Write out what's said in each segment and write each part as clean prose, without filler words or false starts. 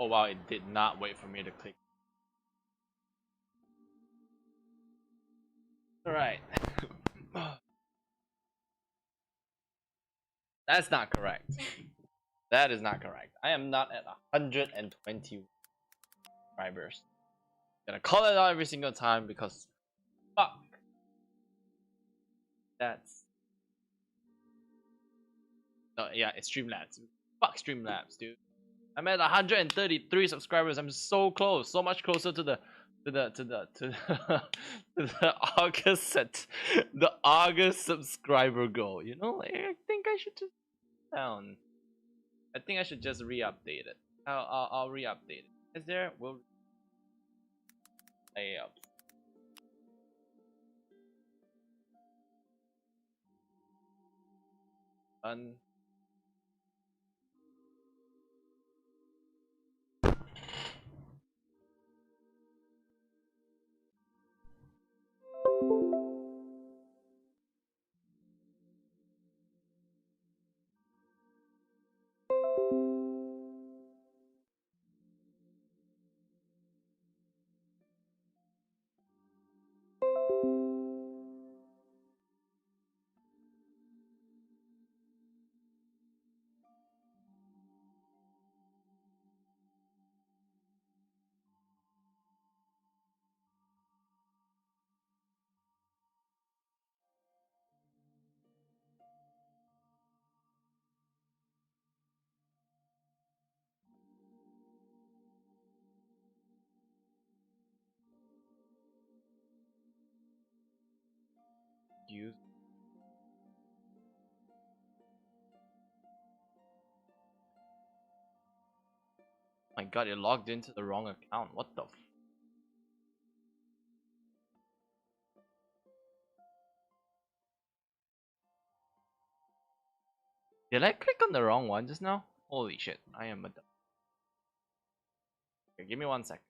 Oh wow, it did not wait for me to click. Alright. That's not correct. That is not correct. I am not at 120 subscribers. Gonna call it out every single time because fuck. That's no, yeah, it's Streamlabs. Fuck Streamlabs, dude. I'm at 133 subscribers. I'm so close, so much closer to the to the August subscriber goal. You know, I think I should just down. I think I should just re-update it. I'll re-update it. Is there? Will lay up. Done. Use. My God, it logged into the wrong account. What the? Did I click on the wrong one just now? Holy shit! I am a. Okay, give me 1 sec.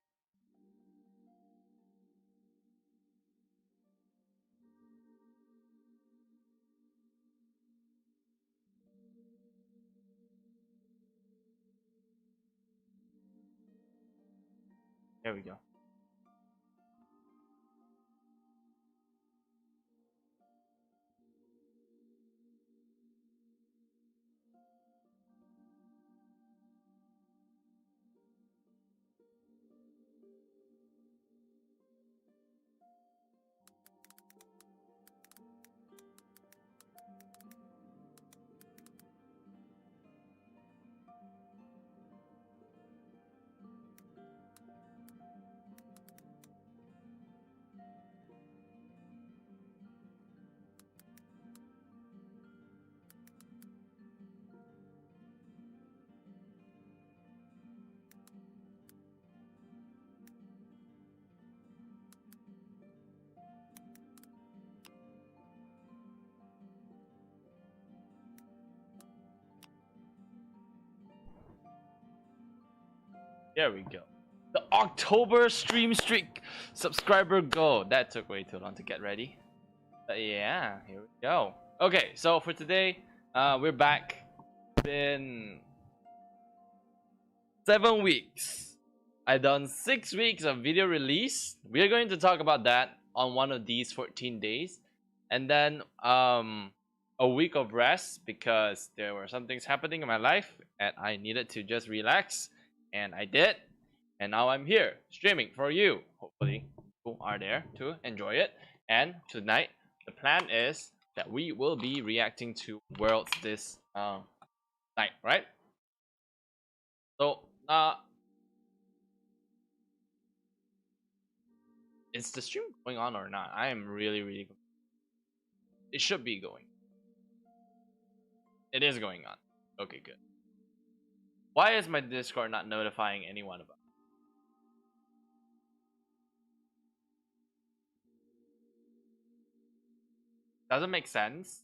There we go. There we go. The October stream streak subscriber goal. That took way too long to get ready. But yeah, here we go. Okay, so for today, we're back. Been 7 weeks. I done 6 weeks of video release. We're going to talk about that on one of these 14 days, and then a week of rest because there were some things happening in my life and I needed to just relax, and I did. And now I'm here streaming for you. Hopefully, you are there to enjoy it. And tonight, the plan is that we will be reacting to Worlds this night, right? So, is the stream going on or not? I am really. It should be going. It is going on. Okay, good. Why is my Discord not notifying anyone about it? Doesn't make sense,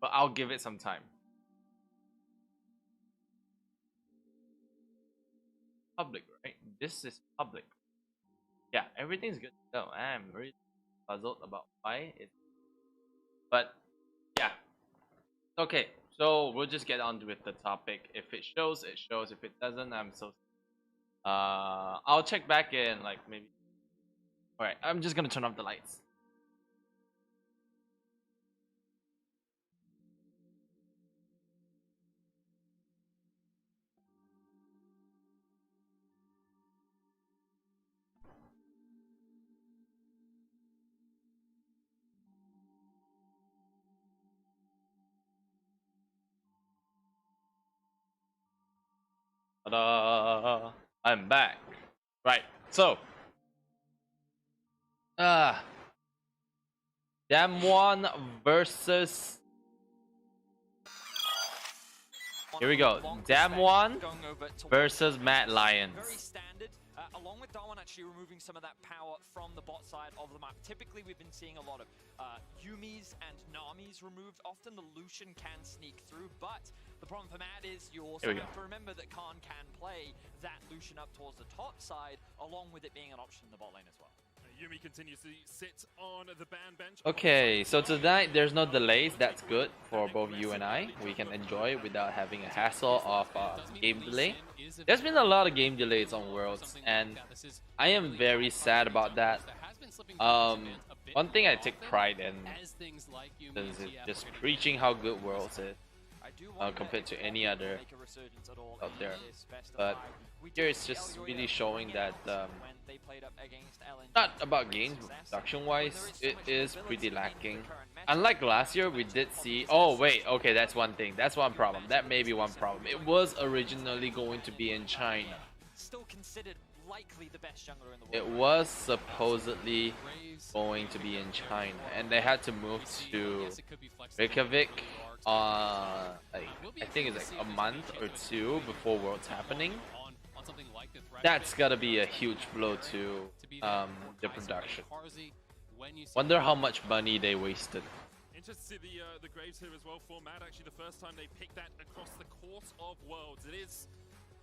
but I'll give it some time. Public, right? This is public. Yeah, everything's good to go. I'm really puzzled about why it. But yeah, okay. So we'll just get on with the topic. If it shows, it shows. If it doesn't, I'm so. I'll check back in like maybe. All right, I'm just gonna turn off the lights. Ta-da! I'm back. Right. So, uh, Damwon versus. Here we go. Damwon versus Mad Lions. Very standard, along with Darwin actually removing some of that power from the bot side of the map. Typically, we've been seeing a lot of Yumis and Namis removed. Often the Lucian can sneak through, but the problem for Mad is you also have to remember that Khan can play that Lucian up towards the top side, along with it being an option in the bot lane as well. Yumi continues to sit on the ban bench. Okay, so tonight there's no delays. That's good for both you and I. We can enjoy it without having a hassle of game delay. There's been a lot of game delays on Worlds, and I am very sad about that. One thing I take pride in is just preaching how good Worlds is compared to any other out there. But here it's just really showing that not about games production wise, it is pretty lacking. Unlike last year, we did see. Oh wait, okay, that's one thing. That's one problem. That may be one problem. It was originally going to be in China. Still considered likely the best jungler in the world. It was supposedly going to be in China, and they had to move to Reykjavik. Like I think it's like a month or two before Worlds happening. That's gotta be a huge blow to the production. Wonder how much money they wasted. Interested to see the Graves here as well for Mad. Actually, the first time they picked that across the course of Worlds. It is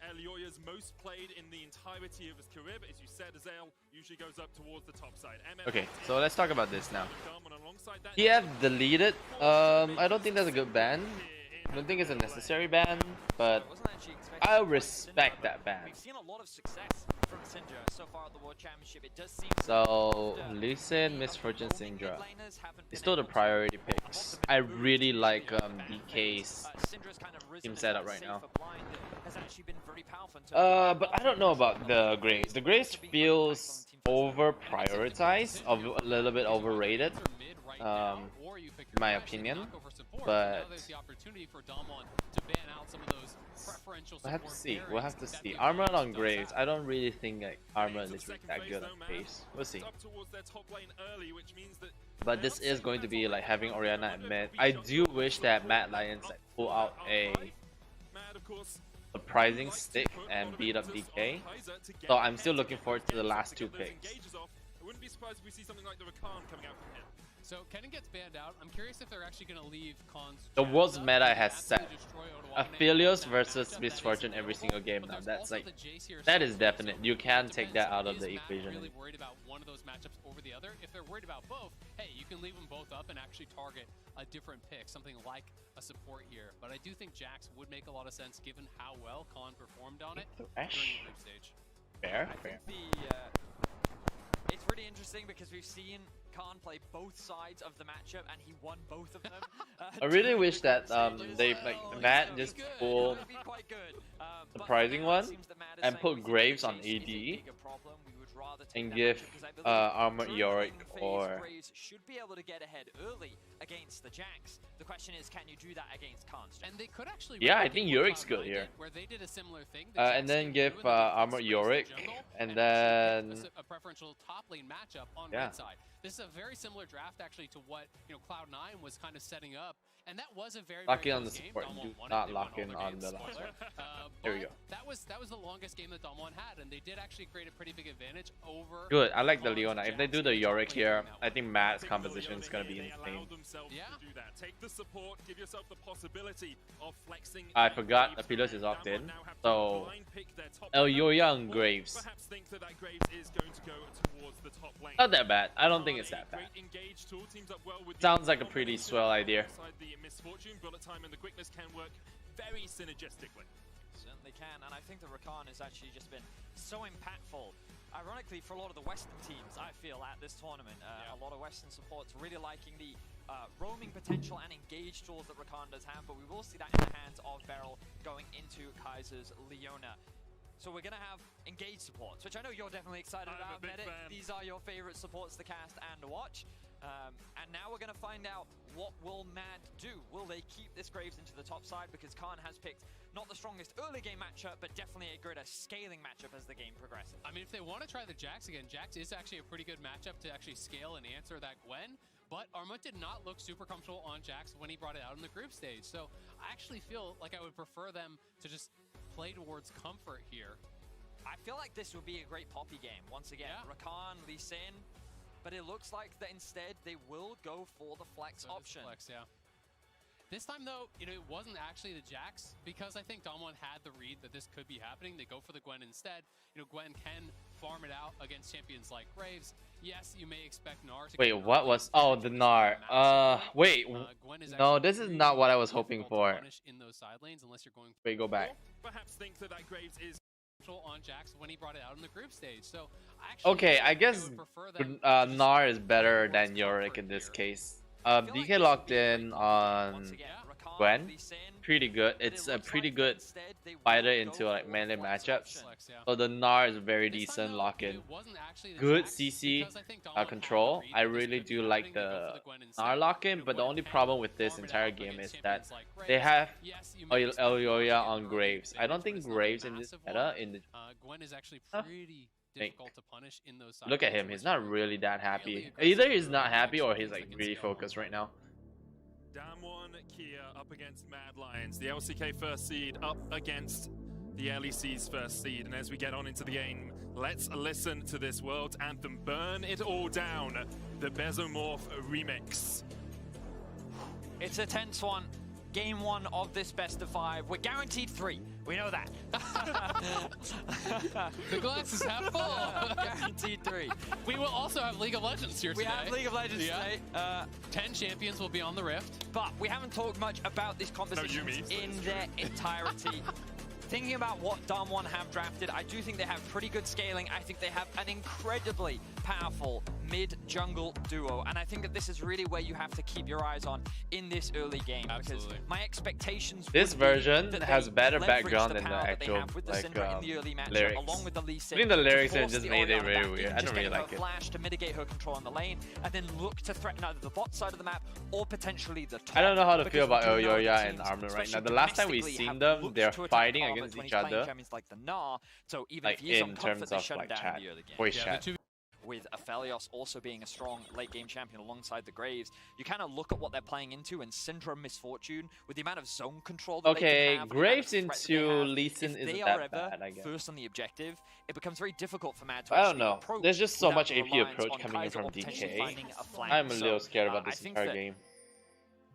Elioya's most played in the entirety of his career, but as you said, Azael usually goes up towards the top side. Okay, so let's talk about this now. Alongside TF deleted. I don't think that's a good ban. I don't think it's a necessary ban, but I respect that ban. We've seen a lot of success from Syndra so far at the World Championship. It does seem so Lee Sin, Misfortune, Syndra. It's still the priority picks. I really like DK's team setup right now. But I don't know about the Graves. The Graves feels over prioritized, a little bit overrated. In my opinion, but we'll have to see. We'll have to see. Armor on Graves. I don't really think like Armor is that good on pace. We'll see. But this is going to be like having Orianna at mid. I do wish that Mad Lions like pull out a surprising stick and beat up DK. So I'm still looking forward to the last two picks. I wouldn't be surprised if we see something like the Rakan coming out from him. So Kennen gets banned out. I'm curious if they're actually going to leave Khan's. The world's meta has set Aphelios versus Misfortune every single game now. That's like, that is definite. You can take that out of the equation. Really worried about one of those matchups over the other. If they're worried about both, hey, you can leave them both up and actually target a different pick, something like a support here. But I do think Jax would make a lot of sense given how well Khan performed on it during the group stage. Fair. It's pretty interesting because we've seen Khan play both sides of the matchup and he won both of them. I really wish that they like Matt just pull surprising one and put Graves on AD and give Armored Yorick or should be able to get ahead early against the Jax. The question is, can you do that against Khan? And they could actually I think Yorick's good here. Where they did a similar thing. And then give Armored Yorick and then a preferential top lane matchup on red side. This is a very similar draft actually to what Cloud9 was kind of setting up, and that was a very lock in on the support. Do not lock in on the last one. There we go. That was the longest game that Damwon had, and they did actually create a pretty big advantage over. Good. I like the Leona. If they do the Yorick here, I think Matt's composition is gonna be insane. I forgot Aphelios is opt in, so Elioya and Graves. Not that bad. I don't think it's that bad. Sounds like a pretty swell idea. Certainly can, and I think the Rakan has actually just been so impactful. Ironically, for a lot of the Western teams, I feel, at this tournament, a lot of Western supports really liking the roaming potential and engage tools that Rakan does have, but we will see that in the hands of Beryl going into Kaiser's Leona. So we're going to have engaged supports, which I know you're definitely excited about, Medic. These are your favorite supports to cast and watch. And now we're going to find out, what will Mad do? Will they keep this Graves into the top side? Because Khan has picked not the strongest early game matchup, but definitely a greater scaling matchup as the game progresses. I mean, if they want to try the Jax again, Jax is actually a pretty good matchup to actually scale and answer that Gwen. But Armut did not look super comfortable on Jax when he brought it out in the group stage. So I actually feel like I would prefer them to just play towards comfort here. I feel like this would be a great Poppy game. Once again, Rakan, Lee Sin. But it looks like that instead they will go for the flex option. Flex, yeah. This time though, you know, it wasn't actually the Jax, because I think Damwon had the read that this could be happening. They go for the Gwen instead. You know, Gwen can farm it out against champions like Graves. Yes, you may expect Gnar to Wait, what was... Oh, the Gnar. Wait. No, this is not what I was hoping for. In those side lanes, unless you're going... Wait, go back. Perhaps think that Graves is on Jax when he brought it out in the group stage. So actually, okay, I guess Gnar is better than Yorick in this case. DK locked in on Gwen, pretty good. It's a pretty good fighter into like melee matchups. So the Gnar is very decent lock-in. Good CC control. I really do like the Gnar lock-in, but the only problem with this entire game is that they have Elyoya on Graves. I don't think Graves in this meta Gwen is actually pretty difficult to punish in those look at him, he's not really that happy. Either he's not happy or he's like really focused right now. Damwon Kia up against Mad Lions. The LCK first seed up against the LEC's first seed. And as we get on into the game, let's listen to this world's anthem, Burn It All Down, the Bezomorph remix. It's a tense one. Game one of this best of 5. We're guaranteed 3. We know that. The glass is half full. Guaranteed 3. We will also have League of Legends here today. We have League of Legends today. 10 champions will be on the Rift. But we haven't talked much about these compositions in their entirety. Thinking about what Damwon have drafted, I do think they have pretty good scaling. I think they have an incredibly powerful mid-jungle duo, and I think that this is really where you have to keep your eyes on in this early game. Absolutely. Because my expectations this version has better background than the actual lyrics. Along with the Lee Sin, I think the lyrics just made it very weird. I don't really like it. Flash to mitigate her control on the lane, and then look to threaten either the bot side of the map or potentially the top. I don't know how to feel about Elyoya and Armut right now. The last time we seen them, they're fighting against each other. Like the Gnar, so even like if he is in on comfort, terms they of shut like down chat, the early game. voice chat. With Aphelios also being a strong late game champion alongside the Graves, you kind of look at what they're playing into, and Syndrome Misfortune, with the amount of zone control that they can have, Graves into Lee Sin isn't that bad, I guess. First on the objective, it becomes very difficult for Mad to I don't know. There's just so much AP approach coming in from DK. I'm a little scared about this entire game.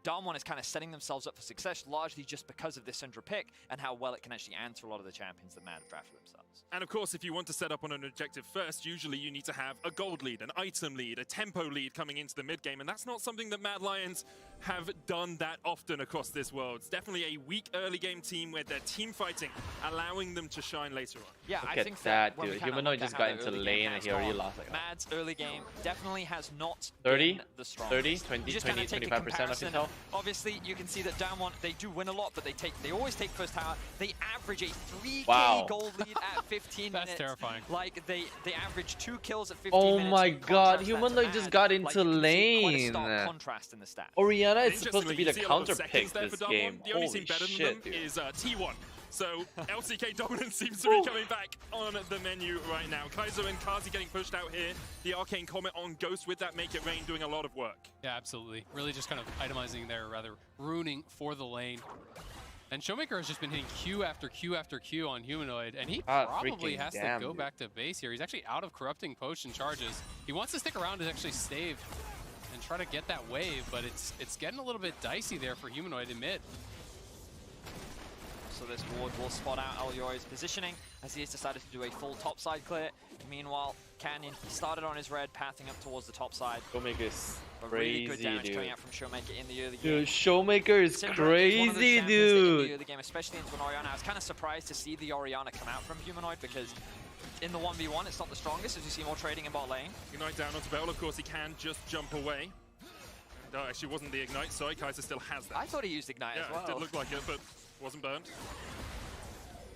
Damwon is kind of setting themselves up for success largely just because of this Syndra pick and how well it can actually answer a lot of the champions that Mad have drafted themselves. And of course, if you want to set up on an objective first, usually you need to have a gold lead, an item lead, a tempo lead coming into the mid game, and that's not something that Mad Lions have done that often across this world. It's definitely a weak early game team where they're team fighting, allowing them to shine later on. Yeah, look I think that dude. Humanoid just got into lane and he already lost like Mad's early game definitely has not 30, been the strongest. 30, 20, 25% of his health. Obviously, you can see that Damwon, they do win a lot, but they always take first tower. They average a 3k gold lead at 15 minutes. That's terrifying. Like, they average 2 kills at 15 oh minutes. Oh my god, Humanoid just got into lane. Contrast in the stats. Orianna is supposed to be the counter pick this game. The only team better than them is T1. So LCK dominance seems to be coming back on the menu right now. Kaiser and Kazi getting pushed out here. The Arcane Comet on Ghost with that Make It Rain doing a lot of work. Yeah, absolutely. Really just kind of itemizing there, rather ruining for the lane. And Showmaker has just been hitting Q after Q after Q on Humanoid, and he probably has to go back to base here. He's actually out of Corrupting Potion charges. He wants to stick around to actually stave and try to get that wave, but it's getting a little bit dicey there for Humanoid in mid. So this ward will spot out Elyoya's positioning as he has decided to do a full topside clear. Meanwhile, Canyon started on his red, pathing up towards the top side. Showmaker is But really good crazy, damage dude. coming out from Showmaker in the early game. Dude, Showmaker is Syndra is one of those crazy, champions that in the dude. early game, especially into an Orianna. I was kind of surprised to see the Orianna come out from Humanoid because in the 1v1 it's not the strongest, as you see more trading in bot lane. Ignite down onto Bell, of course he can just jump away. And, actually wasn't the Ignite, sorry, Kaiser still has that. I thought he used Ignite as Yeah, well. it did look like it, but wasn't burned.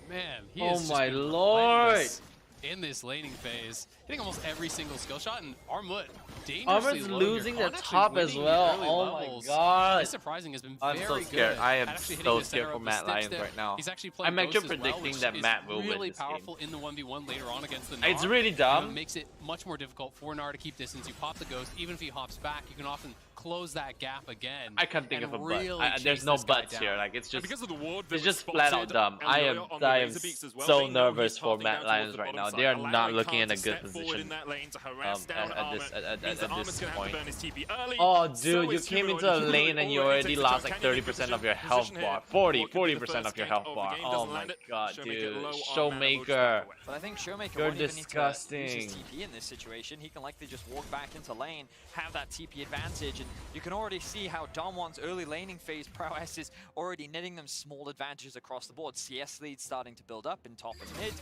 Man, he Oh has just my been lord. relentless in this laning phase, hitting almost every single skill shot, and Armut dangerously Armut's low here. losing the Con actually top as winning the well. early Oh levels. my god. This surprising has been I'm very so scared. good I at am actually hitting so the scared center for of the Matt stick Lyons there. right now. He's actually playing I'm actually Ghost as well, predicting which that is Matt will win really this game. powerful in the 1v1 later on against the It's Gnar. really dumb. It makes it much more difficult for Gnar to keep distance. You pop the Ghost, even if he hops back, you can often close that gap again. I can't think and of a really but. There's chase no this guy buts down. here. Like it's And just because of the ward that it's was just flat out spotted, dumb. I am Elioya on the Razorbeaks as well, so they know nervous he's for pathing Matt down Lyons towards right the now. bottom They are side. not Allowing looking in Khan a to good step forward position. in that lane to harass down at Armut. this Means that at Armut's this gonna have to point. burn his TP early. Oh, So dude, you is came Humanoid. into a Humanoid lane and you already takes a lost jump. like Canyon in 30% good of your position health here. bar. What could be the 40% first of your gank health of the bar. game? Oh Doesn't my land it. god, Showmaker dude. low on mana, will just Showmaker. walk away. But I think Showmaker You're won't even need to disgusting. use his TP in this situation. He can likely just walk back into lane, have that TP advantage, and you can already see how Damwon's early laning phase prowess is already netting them small advantages across the board. CS leads starting to build up in top and mid,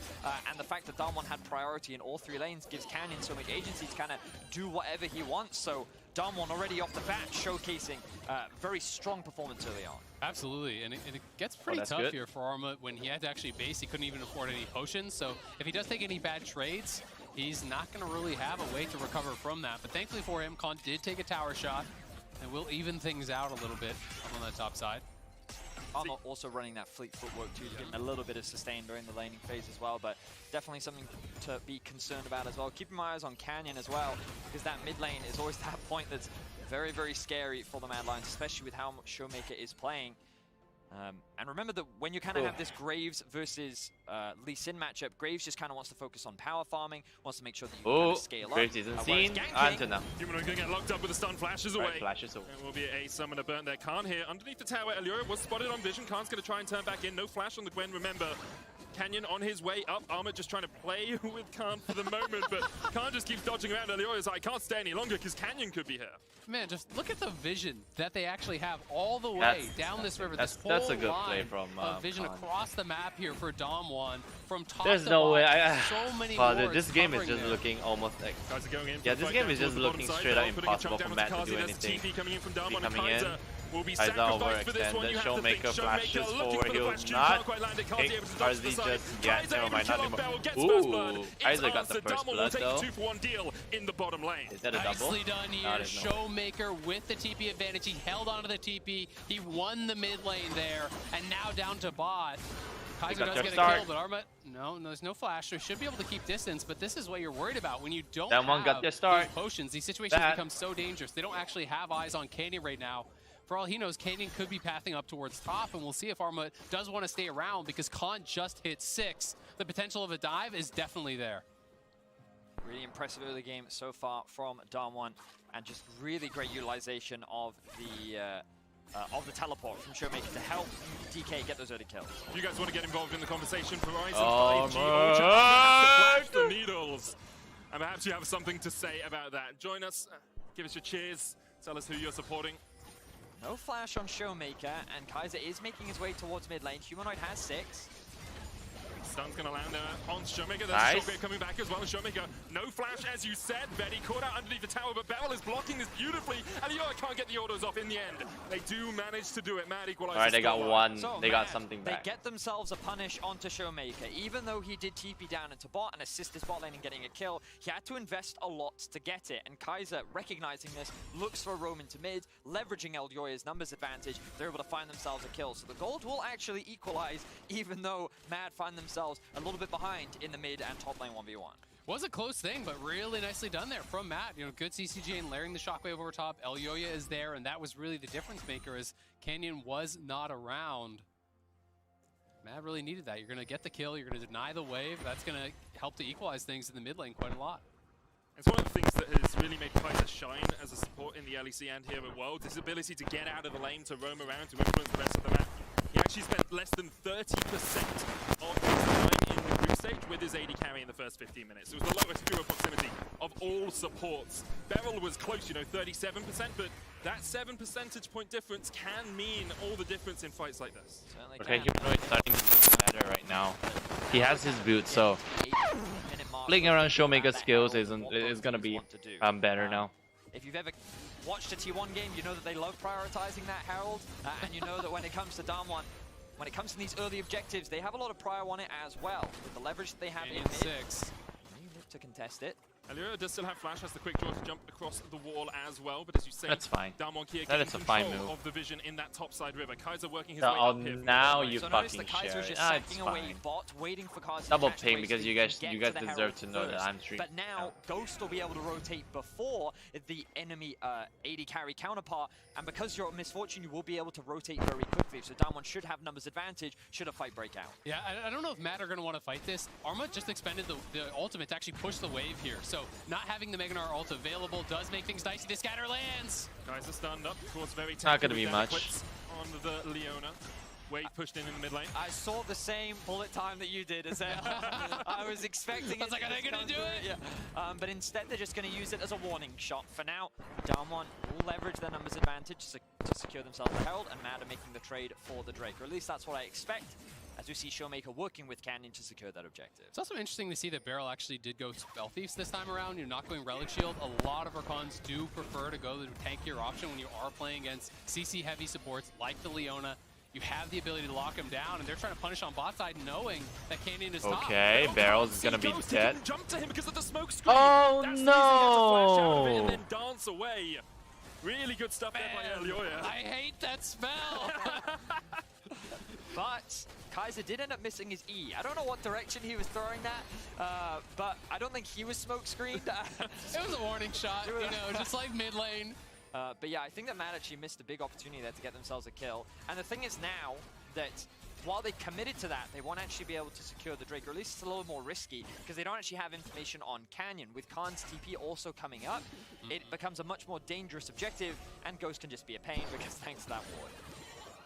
and the fact that Damwon had priority in all three lanes gives Canyon so much agency to kind of do whatever he wants. So Damwon already off the bat showcasing very strong performance early on. Absolutely, and it gets pretty that's tough good. here for Armut when he had to actually base. He couldn't even afford any potions, so if he does take any bad trades, he's not going to really have a way to recover from that. But thankfully for him, Con did take a tower shot, and will even things out a little bit up on the top side. Armut also running that fleet footwork too, to get a little bit of sustain during the laning phase as well, but definitely something to be concerned about as well. Keeping my eyes on Canyon as well, because that mid lane is always that point that's very, very scary for the Mad Lions, especially with how much Showmaker is playing. And remember that when you kind of have this Graves versus Lee Sin matchup, Graves just kind of wants to focus on power farming, wants to make sure that you can kind of scale up. Graves isn't whereas seen ganking- until now. Humanoid gonna get locked up with the stun flashes away. Right, flashes away. And will be a summoner burnt there. Khan here underneath the tower. Elioya was spotted on vision. Khan's gonna try and turn back in. No flash on the Gwen, remember. Canyon on his way up. Armut just trying to play with Khan for the moment, but Khan just keeps dodging around. Elioya's like, I can't stay any longer because Canyon could be here. Man, just look at the vision that they actually have all the way That's- down this river. that's- This whole that's a good play line from, of vision Khan. across the map here for Damwon from top There's to no way. bottom. So many Father, wards this game is covering just there. looking almost like. Guys are going in. Yeah, for the this fight game down is towards just the bottom looking side. straight Bell up putting a impossible chunk down for onto Matt to do Kazi. That's anything. TP coming in from Damwon, and coming in. Kaiser will be Kaiser sacrificed for this one. You have to think. Showmaker flashes Showmaker looking forward. for the He'll flash. Q not can't quite land it. Kazi able to dodge Kazi to the side. just, yeah, Kaiser never able to mind, kill not off Bell, anymore. gets Ooh, first blood. It's Kaiser got answered. the first Damwon will blood, take though. a 2-for-1 deal in the bottom lane. Is that a double? Nicely done here. That is no. Showmaker with the TP advantage. He held onto the TP. He won the mid lane there, and now down to bot. Kaiser got does their get start. a kill, but Armut, no, there's no flash. So he should be able to keep distance, but this is what you're worried about when you don't That one have got their start. those potions. These situations That. become so dangerous. They don't actually have eyes on Canyon right now. For all he knows, Canyon could be pathing up towards top, and we'll see if Armut does want to stay around because Khan just hit 6. The potential of a dive is definitely there. Really impressive early game so far from Damwon, and just really great utilization of the teleport from Showmaker to help DK get those early kills. If you guys want to get involved in the conversation, Horizon Oh 5G my Ultra have to flash God. the needles. And perhaps you have something to say about that. Join us, give us your cheers, tell us who you're supporting. No flash on Showmaker, and Kaiser is making his way towards mid lane. Humanoid has 6. Stun's gonna land on Showmaker. There's Nice. a Showmaker coming back as well. Showmaker, no flash as you said. Betty caught out underneath the tower, but Bevel is blocking this beautifully. And Elioya can't get the autos off in the end. They do manage to do it. Mad equalizer. Alright, they got still one. So, They got Mad, something they back. get themselves a punish onto Showmaker. Even though he did TP down into bot and assist his bot lane in getting a kill, he had to invest a lot to get it. And Kaiser, recognizing this, looks for a roam into mid, leveraging Elioya's numbers advantage. They're able to find themselves a kill. So the gold will actually equalize, even though Mad find themselves a little bit behind in the mid and top lane 1v1. Was a close thing, but really nicely done there from Matt. You know, good CCG and layering the shockwave over top. Elioya is there, and that was really the difference maker as Canyon was not around. Matt really needed that. You're going to get the kill. You're going to deny the wave. That's going to help to equalize things in the mid lane quite a lot. It's one of the things that has really made Kaiser shine as a support in the LEC and here at Worlds, his ability to get out of the lane, to roam around, to influence the rest of the map. He actually spent less than 30% of his time in the group group stage with his AD carry in the first 15 minutes. It was the lowest duo proximity of all supports. Beryl was close, 37%, but that 7 percentage point difference can mean all the difference in fights like this. Certainly Okay, can. Humanoid starting to look better right now. He has his boot, so playing around Showmaker skills is gonna be better now. If you've ever watched a T1 game, you know that they love prioritizing that Herald, and you know that when it comes to Damwon, when it comes to these early objectives, they have a lot of prior on it as well. With the leverage that they have in mid, 6. they look to contest it. Elioya does still have flash, has the quick draw to jump across the wall as well, but as you say, That's fine. Damwon Kia That getting is a fine control move. of the vision in that topside river. Kaiser working his So, way oh, up here. now you So notice fucking the Kaiser share is it. just Ah, it's sacking away fine. bot, waiting for Kaiser Double to catch ping away because so you he can guys get you to guys the deserve Herald to know that first. I'm streaming. But now Ghost will be able to rotate before the enemy AD carry counterpart, and because you're at Misfortune, you will be able to rotate very quickly. So Damwon should have numbers advantage should a fight break out. Yeah, I don't know if Matt are going to want to fight this. Arma just expended the ultimate to actually push the wave here. So not having the Meganar ult available does make things dicey. The scatter lands. Kaiser stunned up, of course, very Not gonna technical be with much. damage on the Leona. Wade pushed in the mid lane. I saw the same bullet time that you did, Azale. I was expecting I was like, are they going to do it? Yeah. But instead, they're just going to use it as a warning shot. For now, Damwon will leverage their numbers advantage to secure themselves the Herald, and Mad are making the trade for the Drake. Or at least that's what I expect, as we see Showmaker working with Canyon to secure that objective. It's also interesting to see that Beryl actually did go Spell Thieves this time around. You're not going Relic Shield. A lot of our cons do prefer to go the tankier option when you are playing against CC heavy supports like the Leona. You have the ability to lock him down, and they're trying to punish on bot side knowing that Canyon is top. Okay, Barrels is gonna be Ghost dead. didn't jump to him because of the smoke screen. Oh That's the reason he had to flash out of it and no! then dance away. Really good stuff there by Elioya. I hate that spell. But Kaiser did end up missing his E. I don't know what direction he was throwing that, but I don't think he was smoke screened. It was a warning shot, just like mid lane. But yeah, I think that Mad actually missed a big opportunity there to get themselves a kill. And the thing is now that while they committed to that, they won't actually be able to secure the Drake, or at least it's a little more risky, because they don't actually have information on Canyon. With Khan's TP also coming up, it becomes a much more dangerous objective, and Ghost can just be a pain because thanks to that ward.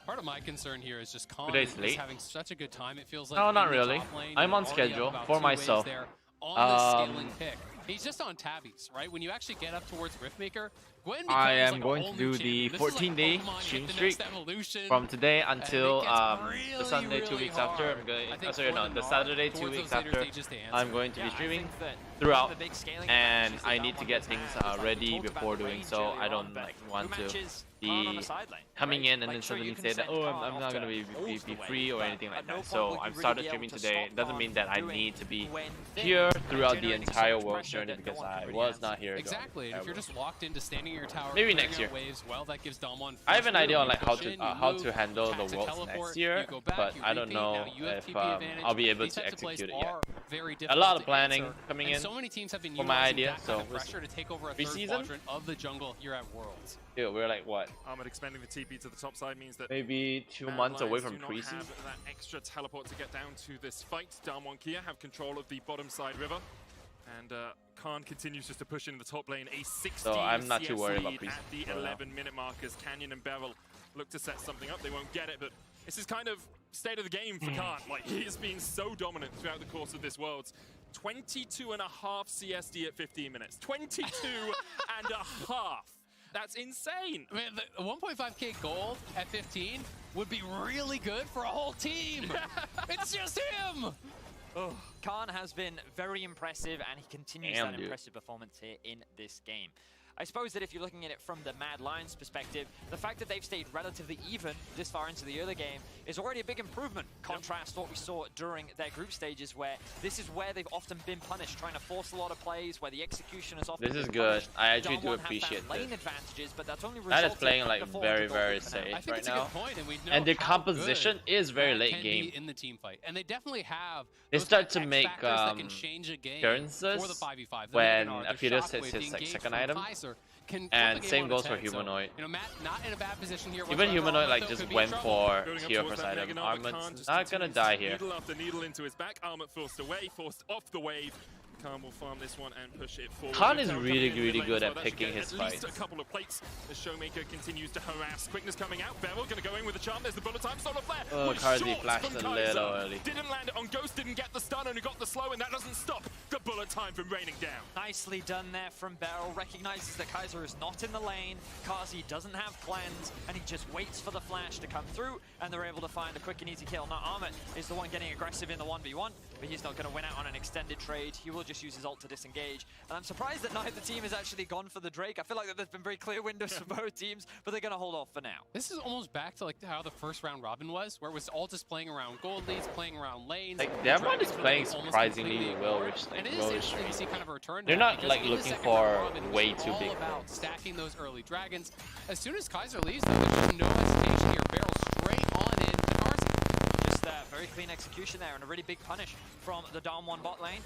Part of my concern here is just Khan Today's is late. having such a good time. It feels like No, not in the really. top lane, I'm on already up schedule about for 2 waves myself. there on the scaling pick. He's just on tabbies, right? When you actually get up towards Riftmaker, Gwen becomes I am like a going whole to new do the champion. This is like 14-day Pokemon, stream hit the streak next evolution, from today and it until gets the Sunday 2 really weeks after. hard. I'm going. I think Sorry, for no, the Nard, Saturday 2 towards weeks those later after. stages to answer. I'm going to Yeah, be I streaming think that throughout, one of the big scaling and advantages that I need to Damwon get does things have is like we ready talked about before the doing range so. earlier I on, don't but want who to matches Khan on be the side lane, coming right? in and Like, then sure, you suddenly can say that, send oh, Khan I'm off not to gonna be ults the free way, or but anything like at no that. point So will you I've really started be able streaming to today. stop Doesn't mean Khan that I doing need to be Gwen here things, throughout the generating so entire much world pressure journey that no because one can I really was answer. not here. Exactly, and if you're just locked into standing in your tower, Maybe clearing next out year. waves, well, that gives Damwon I have an first idea on room. like You how push to in, you how move, to handle chat the to worlds teleport, next year, you go back, but you I don't repeat. know Now you have if TP advantage. I'll be able These to types of plays execute it yet. are very A difficult lot of to planning answer, coming and in so many teams have been for my utilizing idea, that so kind of we'll pressure to take over a Free third season? quadrant of the jungle here at Worlds. Dude, we're like what? Ahmed expending the TP to the top side means that Maybe 2 Mad months away Lions from do not preseason. have that extra teleport to get down to this fight. Damwon Kia have control of the bottom side river. And Khan continues just to push in the top lane. A 16 So I'm not too CS worried about lead preseason at the for now. 11-minute markers. Canyon and Beryl look to set something up. They won't get it, but this is kind of state of the game for Khan. Like, he has been so dominant throughout the course of this Worlds. 22.5 CSD at 15 minutes. 22 and a half. That's insane. I mean, the 1.5k gold at 15 would be really good for a whole team. It's just him. Khan has been very impressive, and he continues Damn, that dude. impressive performance here in this game. I suppose that if you're looking at it from the Mad Lions perspective, the fact that they've stayed relatively even this far into the early game is already a big improvement. Contrast what we saw during their group stages, where this is where they've often been punished, trying to force a lot of plays, where the execution is often This is been good. punished. I actually do Damwon have appreciate found lane this. advantages, but that's only That is resulted playing in like the 400 very, gold very lead for now. safe I think right it's a now. good point, and we know And the how composition good is very that late can game. be in the team fight, and they definitely have. They those start to X make factors that can change a game appearances for the 5v5. The when Meganar, a the Fetus Shockwave, hits the his like engage second from item. Kaiser can flip And a game same on goes its for head. So, Humanoid. Matt not in a bad position here. Even whatsoever. Humanoid Armut, like though, just could be in went trouble. for Building up tier towards first that item. Meganar, but Khan Armut's just not gonna continues die to here. Needle after needle into his back. Armut forced away, forced off the wave. Khan will farm this one and push it forward. Khan is Hotel really, coming in really mid lane good as at well. That should picking get his at least fights. a couple of plates as Showmaker continues to harass. Quickness coming out. Beryl going to go in with a charm. There's the bullet time. Solar flare. Oh, was Karzi short flashed from a Kaiser. little early. Didn't land it on Ghost. Didn't get the stun, only got the slow, and that doesn't stop the bullet time from raining down. Nicely done there from Beryl. Recognizes that Kaiser is not in the lane. Karzi doesn't have cleanse, and he just waits for the flash to come through, and they're able to find a quick and easy kill. Now Armut is the one getting aggressive in the 1v1, but he's not going to win out on an extended trade. He will just use his ult to disengage. And I'm surprised that neither team has actually gone for the Drake. I feel like that there's been very clear windows for both teams, but they're going to hold off for now. This is almost back to like how the first round robin was, where it was all just playing around gold leads, playing around lanes. Like, Demon is Dragons playing almost surprisingly completely well, ignored. And it is well interesting to restrained. see kind of a return. They're to not, that, like, because in the looking second round for robin, it way was too all big about plays. stacking those early dragons. As soon as Kaiser leaves, though, there's just no hesitation here. Beryl straight on in to Karzi. Just very clean execution there and a really big punish from the down one bot lane.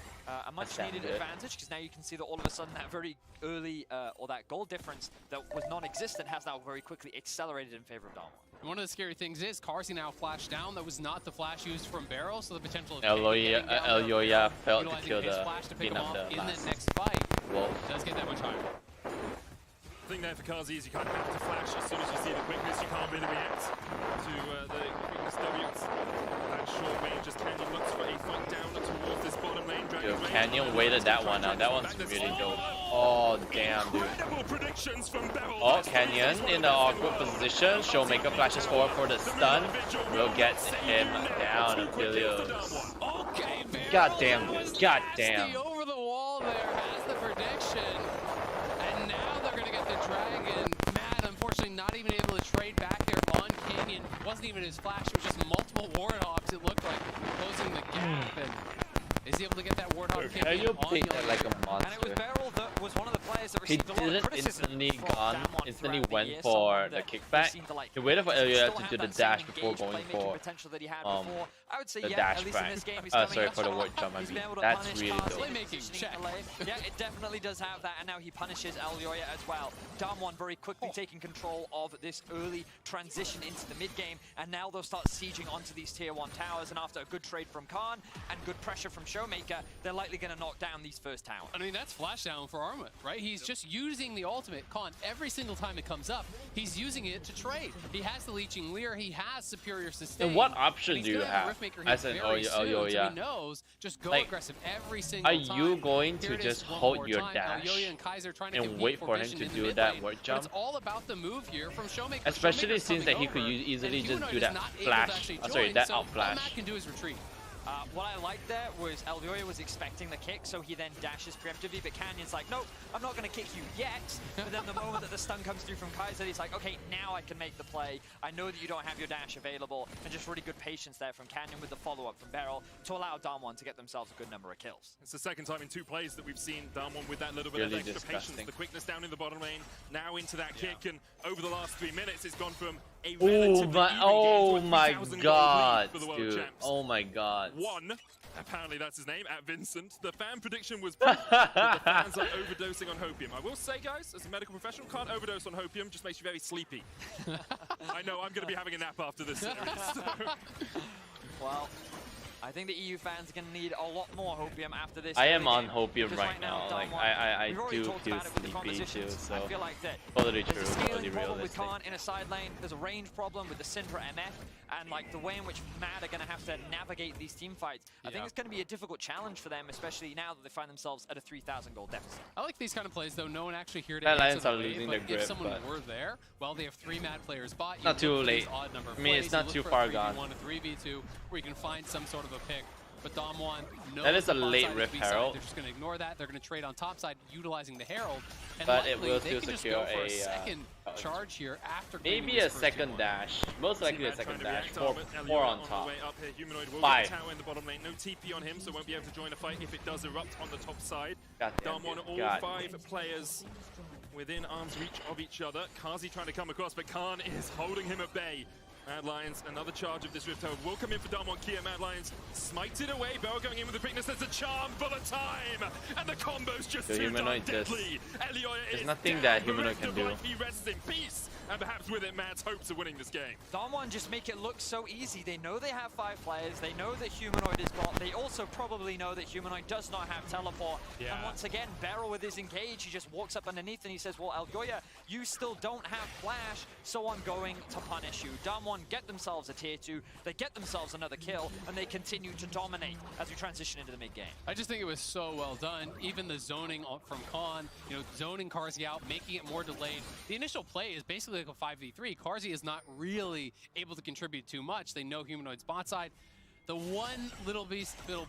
A much That's needed good. advantage because now you can see that all of a sudden that very early or that goal difference that was non-existent has now very quickly accelerated in favor of down one. And one of the scary things is Karzi now flashed down. That was not the flash used from Beryl, so the potential of Elyoya failed to utilizing kill his the flash to pick clean him up off the in the last next fight wolf. does get that much higher. The thing there for Karzi is you kind of have to flash as soon as you see the quickness. You can't really react to the quickness W. That short range as Canyon looks for a fight down towards this bottom lane. Yo, Canyon waited that one out. That one's really dope. Oh, damn, dude. Incredible predictions from Beryl. Oh, Canyon in the awkward position. Showmaker flashes forward for the stun. Will get him down, Aphelios. Okay, Beryl God damn, dude. was God nasty damn. over the wall there, has the prediction. And now they're going to get the dragon. Matt, unfortunately, not even able to trade back there on Canyon. It wasn't even his flash, it was just multiple Warthogs, it looked like, closing the gap. And is he able to get that Warthog kick Can in you on play the that other like a side? monster? And it was Beryl that was one of the players that He received a lot of didn't criticism instantly from gone, Damwon instantly throughout the went year. for Someone the that kickback. seemed to, like, He waited for still Elyoya have to do the that same dash before engaged going playmaking for potential that he had um, before. I would say the yeah, dash at least in back. this game he's Sorry coming for the up. word jump, I He's mean. been able to That's punish really Karzi, dope. Playmaking, positioning check. LA. Yeah, it definitely does have that, and now he punishes Elyoya as well. Damwon very quickly taking control of this early transition into the mid game, and now they'll start sieging onto these tier 1 towers, and after a good trade from Khan and good pressure from Showmaker, they're likely going to knock down these first towers. I mean, that's flash down for Armut, right? He's just using the ultimate. Khan, every single time it comes up, he's using it to trade. He has the Leeching Leer, he has superior sustain. And what option and do he's you gonna have Riftmaker here as an very soon, so Elyoya? he knows, just go Like, aggressive every single Are time. you going Here to it is just one hold more your time. dash Elyoya and Kaiser trying to and compete wait for for him vision to in the do mid that lane, word but jump? It's all about the move here from Showmaker. Especially Showmaker's since that he coming could over, easily and just do Humanoid that is not able to flash. actually Sorry, join, that so out all flash. Matt can do is retreat. What I liked there was Elyoya was expecting the kick, so he then dashes preemptively, but Canyon's like, nope, I'm not going to kick you yet. But then the moment that the stun comes through from Kaiser, he's like, okay, now I can make the play. I know that you don't have your dash available, and just really good patience there from Canyon with the follow-up from Beryl to allow Damwon to get themselves a good number of kills. It's the second time in 2 plays that we've seen Damwon with that little bit Really of extra disgusting. patience. The quickness down in the bottom lane, now into that kick, and over the last 3 minutes, it's gone from a Oh relatively my, even oh game to a my 3,000 gold god, lead for the world dude. champs. Oh my god. 1, apparently that's his name, at Vincent. The fan prediction was proof that the fans are overdosing on hopium. I will say, guys, as a medical professional, can't overdose on hopium, just makes you very sleepy. I know I'm going to be having a nap after this series. So. Well, I think the EU fans are going to need a lot more hopium after this. I am early on game, hopium because right now. Like Damwon, I we've already do talked feel about it with the sleepy too. compositions. So I feel like that totally there's true, a scaling totally problem with realistic. Khan in a side lane. There's a range problem with the Syndra MF, and like the way in which Mad are going to have to navigate these team fights. I think it's going to be a difficult challenge for them, especially now that they find themselves at a 3,000 gold deficit. I like these kind of plays, though. No one actually here to That answer Lions the are wave, losing but their grip, if someone but- were there, well, they have 3 Mad players bot. You Not too look for these late. odd number of I mean, plays, it's you not look too for a far 3v1, gone. a 3v2, where you can find some sort of a pick. But Damwon knows That is a the bot late side is Rift B side. Herald. They're just going to ignore that. They're going to trade on top side, utilizing the Herald. And But it likely, will they still can just secure go for a a, second challenge. charge here after Maybe creating a this first second 2-1. dash. Most likely a Mad second trying to dash. react, 4 Armut, 4 Elyoya on the top. way up here. Humanoid will 5. get the tower in the bottom lane. No TP on him, so won't be able to join the fight if it does erupt on the top side. Goddamn, Damwon, dude. all God. 5 players within arm's reach of each other. Karzi trying to come across, but Khan is holding him at bay. Mad Lions, another charge of this Rift Herald will come in for Damwon Kia. Mad Lions smites it away. Barrel going in with the quickness. There's a charm for the time, and the combo's just too darn deadly. There's nothing that Humanoid can do. He rests in peace, and perhaps with it, Mad's hopes of winning this game. Damwon just make it look so easy. They know they have 5 players. They know that Humanoid is bot. They also probably know that Humanoid does not have teleport. Yeah. And once again, Beryl with his engage, he just walks up underneath and he says, well, Elgoya, you still don't have flash, so I'm going to punish you. Damwon get themselves a tier 2, they get themselves another kill, and they continue to dominate as we transition into the mid-game. I just think it was so well done. Even the zoning from Khan, you know, zoning Carzzy out, making it more delayed. The initial play is basically like a 5v3. Carzzy is not really able to contribute too much. They know Humanoid's bot side. The one little piece of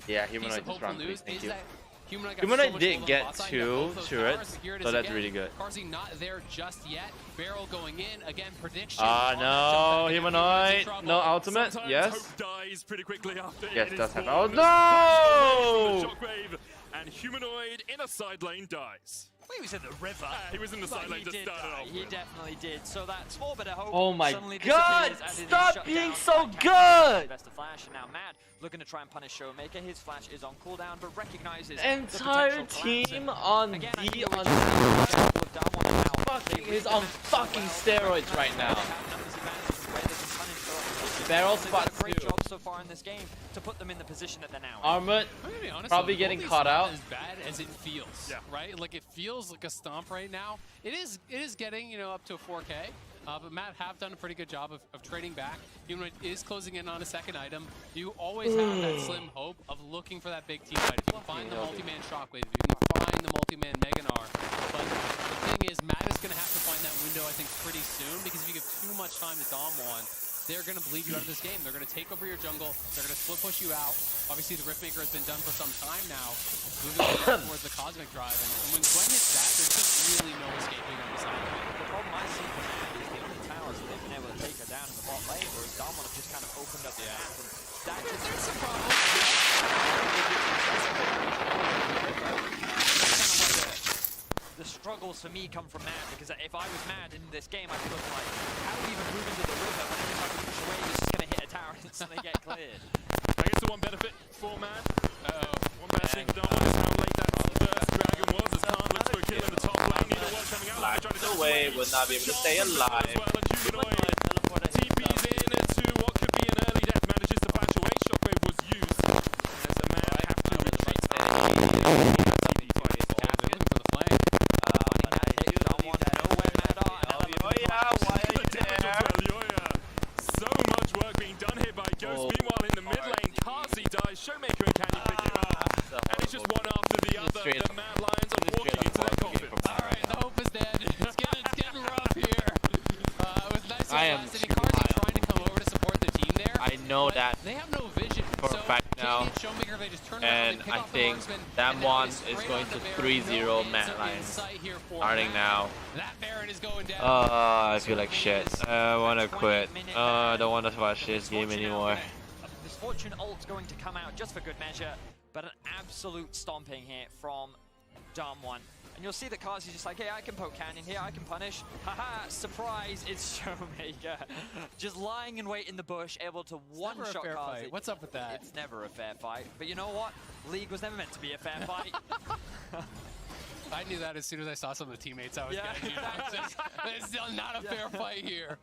hopeful news is that Humanoid did get 2 turrets, so that's really good. Carzzy not there just yet. Barrel going in again. Prediction. No, Humanoid, no ultimate. Sometimes Yes. hope dies pretty quickly after Yes, it is does have. born. Oh no! Shockwave, and Humanoid in a side lane dies. He was in the river. He was in the side lane to start it off. He definitely did. So that's 4 bit of hope. Oh my suddenly God! disappears as it is Stop shut being down so by Canyon. good! Best of Flash, and now Mad looking to try and punish Showmaker. His flash is on cooldown, but recognizes Entire the potential team collapse. on Again, D I think on we just have to with Damwon now. fucking They is on really fucking do so well. steroids right now. They have numbers advantage in the way they can punish Barrel. Barrel They've done spot a great 2. job so far in this game to put them in the position that they're now in. Armut I'm gonna be honest, probably though, getting Goldie's caught not out. as bad as it feels, Yeah. right? Like it feels like a stomp right now. It is getting, you know, up to a 4K. But Matt have done a pretty good job of trading back. Humanoid is closing in on a second item. You always have that slim hope of looking for that big team fight. If you can find the multi-man Shockwave, if you can find the multi-man Meganar. But the thing is, Matt is going to have to find that window, I think, pretty soon, because if you give too much time to Damwon, they're going to bleed you out of this game. They're going to take over your jungle. They're going to split push you out. Obviously, the Riftmaker has been done for some time now, moving towards the Cosmic Drive. And when Gwen hits that, there's just really no escaping on the side. The problem I see for Mad is the only towers that they've been able to take her down in the bot lane, whereas Damwon have just kind of opened up the map. And that just There's some problems. the struggles for me come from Mad, because if I was Mad in this game, I'd be looking like, how do we even move into the river? But every time we push away, it's just going to hit a tower and instantly get cleared. I guess the one benefit for Mad. One bad thing for Damwon is how late that first dragon was. As Khan looks for a kill in the top lane. Neither one coming out. They're trying to dash away, would not be able to stay alive. As well, and Humanoid TP's into what could be an early death. Manages to flash away. Shockwave was used. As the Mad have to retreat. Looking for the flank. So much work being done here by Ghost. Meanwhile, in the mid lane, Carzzy dies. Showmaker and Canyon pick him up. And it's just one after the other. The Mad Lions are walking into their coffin. Alright, the hope is dead. It's getting rough here. It was nice I am last inning. Carzzy trying to come over to support the team there. I know but that they have no vision. for a So fact now. Canyon, Showmaker, they just turn around, And they pick I off the think marksman, that and then one they is spray going on to the Baron. 3-0 No Mad answer in Lions. sight here for Starting Mad. now. That Baron is going down. I feel like shit. I wanna quit. I don't wanna watch this game anymore. Misfortune ult's going to come out just for good measure, but an absolute stomping here from Damwon. And you'll see that Carzzy's just like, hey, I can poke Canyon here, I can punish. Haha, surprise, it's Showmaker. Just lying in wait in the bush, able to one-shot Carzzy. What's up with that? It's never a fair fight. But you know what? League was never meant to be a fair fight. I knew that as soon as I saw some of the teammates I was Yeah. getting. It's still not a fair fight here.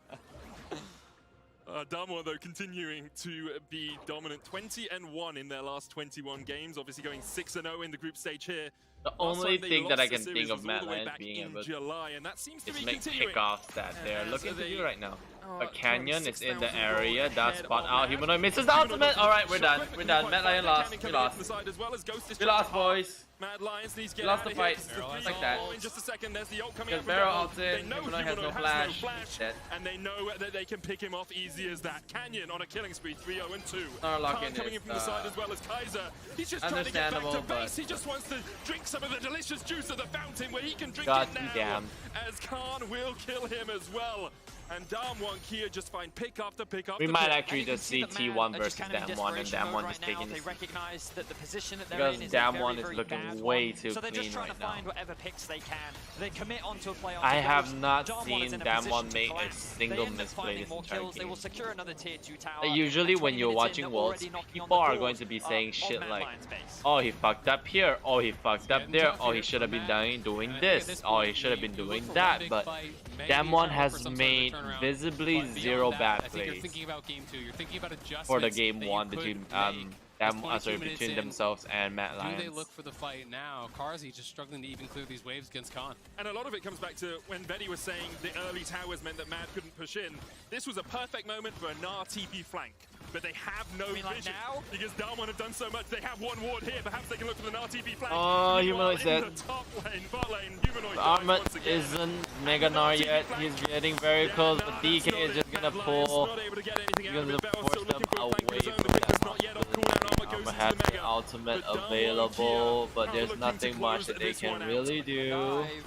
Damwon, though, continuing to be dominant. 20-1 in their last 21 games. Obviously going 6-0 in the group stage here. The Last only time they thing that I lost the can series think of was all Mad the way Lions back being in able to July, and that seems to is be make continuing. pickoffs that they're As looking to they do right now. But 26,000 Canyon is in the gold area. That ahead spot of out. Mad. Humanoid misses the ultimate. Alright, we're done. Shockwave We're done. Mad Lion lost. Canyon We coming in lost. from the side as well as Ghost is We trying lost, to hard. boys. Mad Lions needs to get We lost out the of fight. here. This is the Just three like that. in just a second. There's the ult coming out Because from Barrel Damwon. ulted. They know Humanoid has no Humanoid flash. flash, and they know that they can pick him off easy as that. Canyon on a killing spree, 3-0-2. Starlock Khan in coming in is, from the side as well as Kaiser. He's just trying to get back to understandable, base. but- He just wants to drink some of the delicious juice of the fountain where he can drink God it be now. damned. As Khan will kill him as well. And Damwon Kia just find pick after pick after We might pick. actually just see T1 versus Damwon, and Damwon just taking They this. recognize that the position that they're Because in is Damwon a is very looking bad way one. too So they're just clean trying right to find now. whatever picks they can. They commit onto a play. I have not Damwon seen is in a Damwon position to make a collapse. single They end up misplay finding this more entire kills. They game. will secure another tier 2 tower. Usually And when 20 you're minutes in, watching they're Worlds, already knocking on people the are doors going to be saying of shit Mad like, Lion's base. oh, he fucked up here, oh, he fucked up getting there, tough oh, he here should for have been Matt. doing And I think at this, this oh, he point, should have you been look doing for one that, big but fight, maybe Damwon try to look has for some sort of a made turnaround. visibly But beyond zero that, bad I think you're plays thinking about game 2. You're thinking about adjustments for the game that 1 you between could make. sorry, 22 minutes between in, themselves and Mad Do they Lions. look for the fight now? Karzi just struggling to even clear these waves against Khan. And a lot of it comes back to when Betty was saying the early towers meant that Mad couldn't push in. This was a perfect moment for a Gnar TP flank. But they have no mean like vision now? because Damwon have done so much. They have one ward here. Perhaps they can look for the Gnar TP flank. Oh, Meanwhile, Humanoid in said- the top lane, bot lane, Humanoid dies Armut once again. isn't Mega Gnar yet, he's getting very close, but DK is just gonna pull. Not able to get anything He's out of gonna it. Bell's force still them looking for a flank of away his own. from The pick is that not yet on cooldown. Armor goes Armor into has the the Mega. ultimate But Damwon available, Kia but are there's looking nothing to much close that they this can one out. really do. Dive.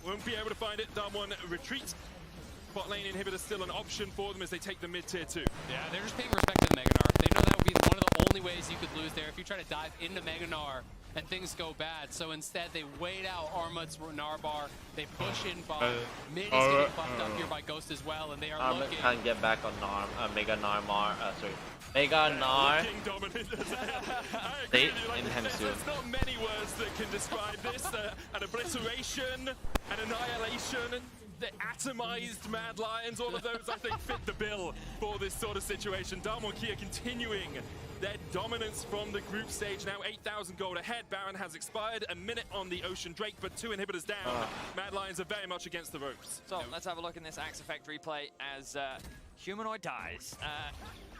Won't be able to find it. Damwon retreats. Bot lane inhibitor still an option for them as they take the mid tier 2. Yeah, they're just paying respect to the Mega Gnar. They know that would be one of the only ways you could lose there if you try to dive into Mega Gnar and things go bad. So instead, they wait out Armut's Gnar bar. They push in bot. Mid is getting fucked up here by Ghost as well, and they are Armut looking. can't get back on Mega Gnar, sorry. Mega Gnar. Looking dominant as hell. I agree They with you, in him soon. there's not many words that can describe this. An obliteration, an annihilation, the atomized Mad Lions, all of those I think fit the bill for this sort of situation. Damwon Kia continuing their dominance from the group stage, now 8,000 gold ahead. Baron has expired, a minute on the Ocean Drake, but 2 inhibitors down. Mad Lions are very much against the ropes. So let's have a look in this Axe Effect replay as Humanoid dies.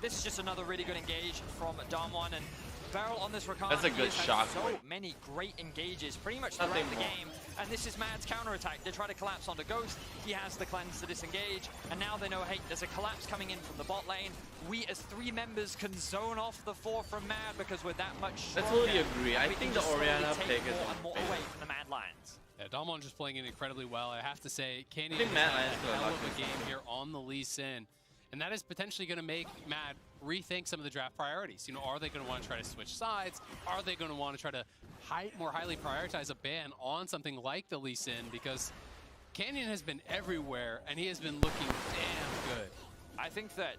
This is just another really good engage from Damwon, and Beryl on this Rakan. That's a good shot. So many great engages pretty much throughout Nothing the more. game. And this is Mad's counterattack. They try to collapse onto Ghost. He has the cleanse to disengage. And now they know, hey, there's a collapse coming in from the bot lane. We as 3 members can zone off the 4 from Mad because we're that much I stronger. totally agree. I We think can the just slowly Orianna take pick is more and more unfair. away from the Mad Lions. Yeah, Damwon just playing it incredibly well. I have to say, Canyon think has Mad had Lions a got hell of lucky. a game here on the Lee Sin. And that is potentially going to make Mad rethink some of the draft priorities. You know, are they going to want to try to switch sides? Are they going to want to try to more highly prioritize a ban on something like the Lee Sin? Because Canyon has been everywhere, and he has been looking damn good. I think that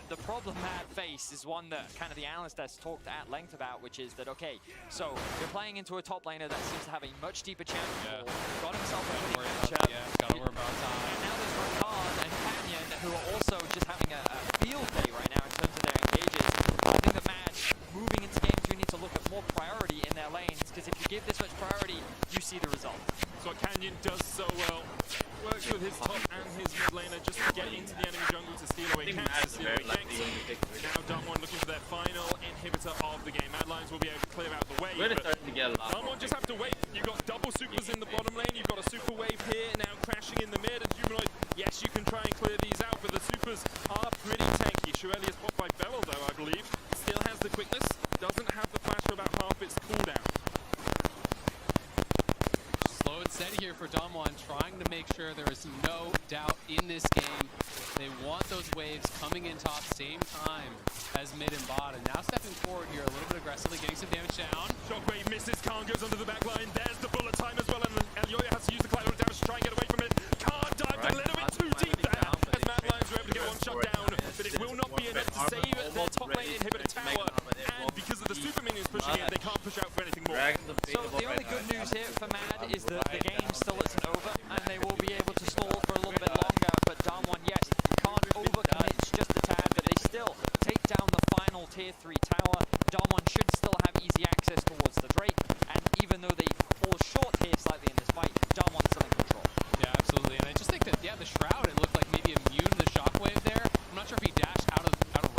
the problem Mad face is one that kind of the analyst has talked at length about, which is that, okay, so you're playing into a top laner that seems to have a much deeper champion pool, got himself a winning matchup. Yeah, gotta worry about time. And now there's Rakan and Canyon, who are also just having a field day right now in terms of their engages. I think that Mad, moving into game 2, need to look at more priority in their lanes, because if you give this much priority, you see the result. So Canyon does so well. Works with his top and his mid laner just to get into the enemy jungle to steal away camps, to steal away ganks. Now Damwon looking for their final inhibitor of the game. Mad Lions will be able to clear out the wave. We're but starting to get a lot more Damwon just have to wait. You've got double supers in the bottom lane. You've got a super wave here now crashing in the mid. And Humanoid, yes, you can try and clear these out, but the supers are pretty tanky. Shirelli is popped by Beryl, though, I believe. Still has the quickness. Doesn't have the flash for about half its cooldown. Slow and steady here for Damwon, trying to make sure there is no doubt in this game. They want those waves coming in top same time as mid and bot. And now stepping forward here a little bit aggressively, getting some damage down. Shockwave misses. Khan goes onto the back line. There's the bullet time as well. And Elyoya has to use the collateral damage to try and get away from it. Khan dived a little bit too deep there as Mad Lions were able to get one shot down. But it will not be enough to save their top lane inhibitor tower. And because of the super minions pushing in, they can't push out for anything more. So the only good news here for Mad is that the game still isn't over, and they will be able to stall for a little bit longer. But Damwon, yes, can't overcommit just a tad, but they still take down the final tier 3 tower. Damwon should still have easy access towards the Drake, and even though they fall short here slightly in this fight, Damwon's still in control. Yeah, absolutely. And I just think that, yeah, the Shroud, it looked like maybe immune to the shockwave there. I'm not sure if he dashed out of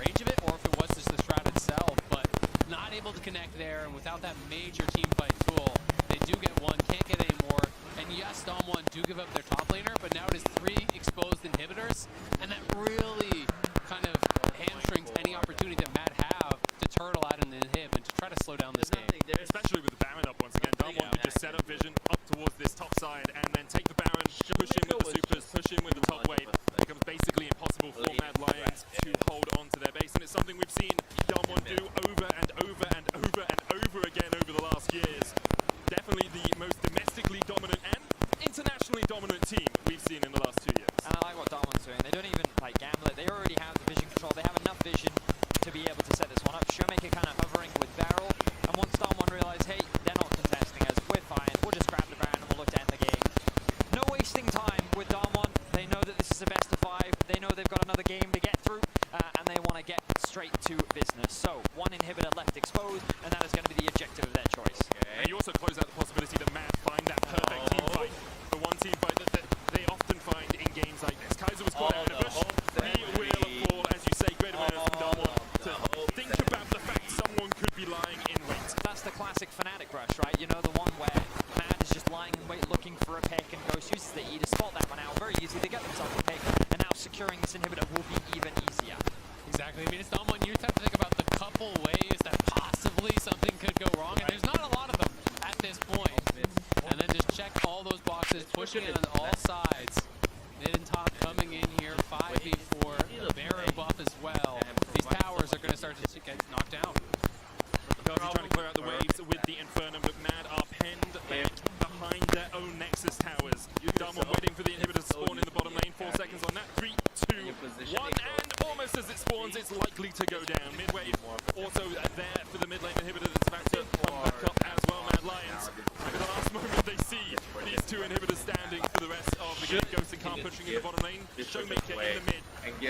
range of it or if it was just the Shroud itself, but not able to connect there. And without that major team fight tool, they do get one, can't get any more. And yes, Damwon do give up their top laner, but now it is 3 exposed inhibitors, and that really kind of hamstrings any opportunity that Mad have to turtle out and inhib and to try to slow down this game. Especially with the Baron up once again. Damwon could just set up vision up towards this top side and then take the Baron, push in with the supers, push in with the top securing this inhibitor will be even easier. Exactly. I mean, it's not one you have to think about the couple ways that possibly something could go wrong, and there's not a lot of them at this point. And then just check all those boxes, pushing it on all sides. Mid and top coming in here, 5v4, the Baron buff as well. These towers are going to start to get knocked down. Kelsey trying to clear out the waves with the Inferno, but Mad are penned back behind their own Nexus towers. Darmon waiting for the inhibitor to spawn in the bottom lane. 4 seconds on that. 3, 2, 1, and almost as it spawns, it's likely to go down. Mid-wave also there for the mid lane inhibitor that's about to come back up as well. Mad Lions, at the last moment they see these two inhibitors standing for the rest of the game. Ghost and Khan pushing in the bottom lane. Showmaker in the mid,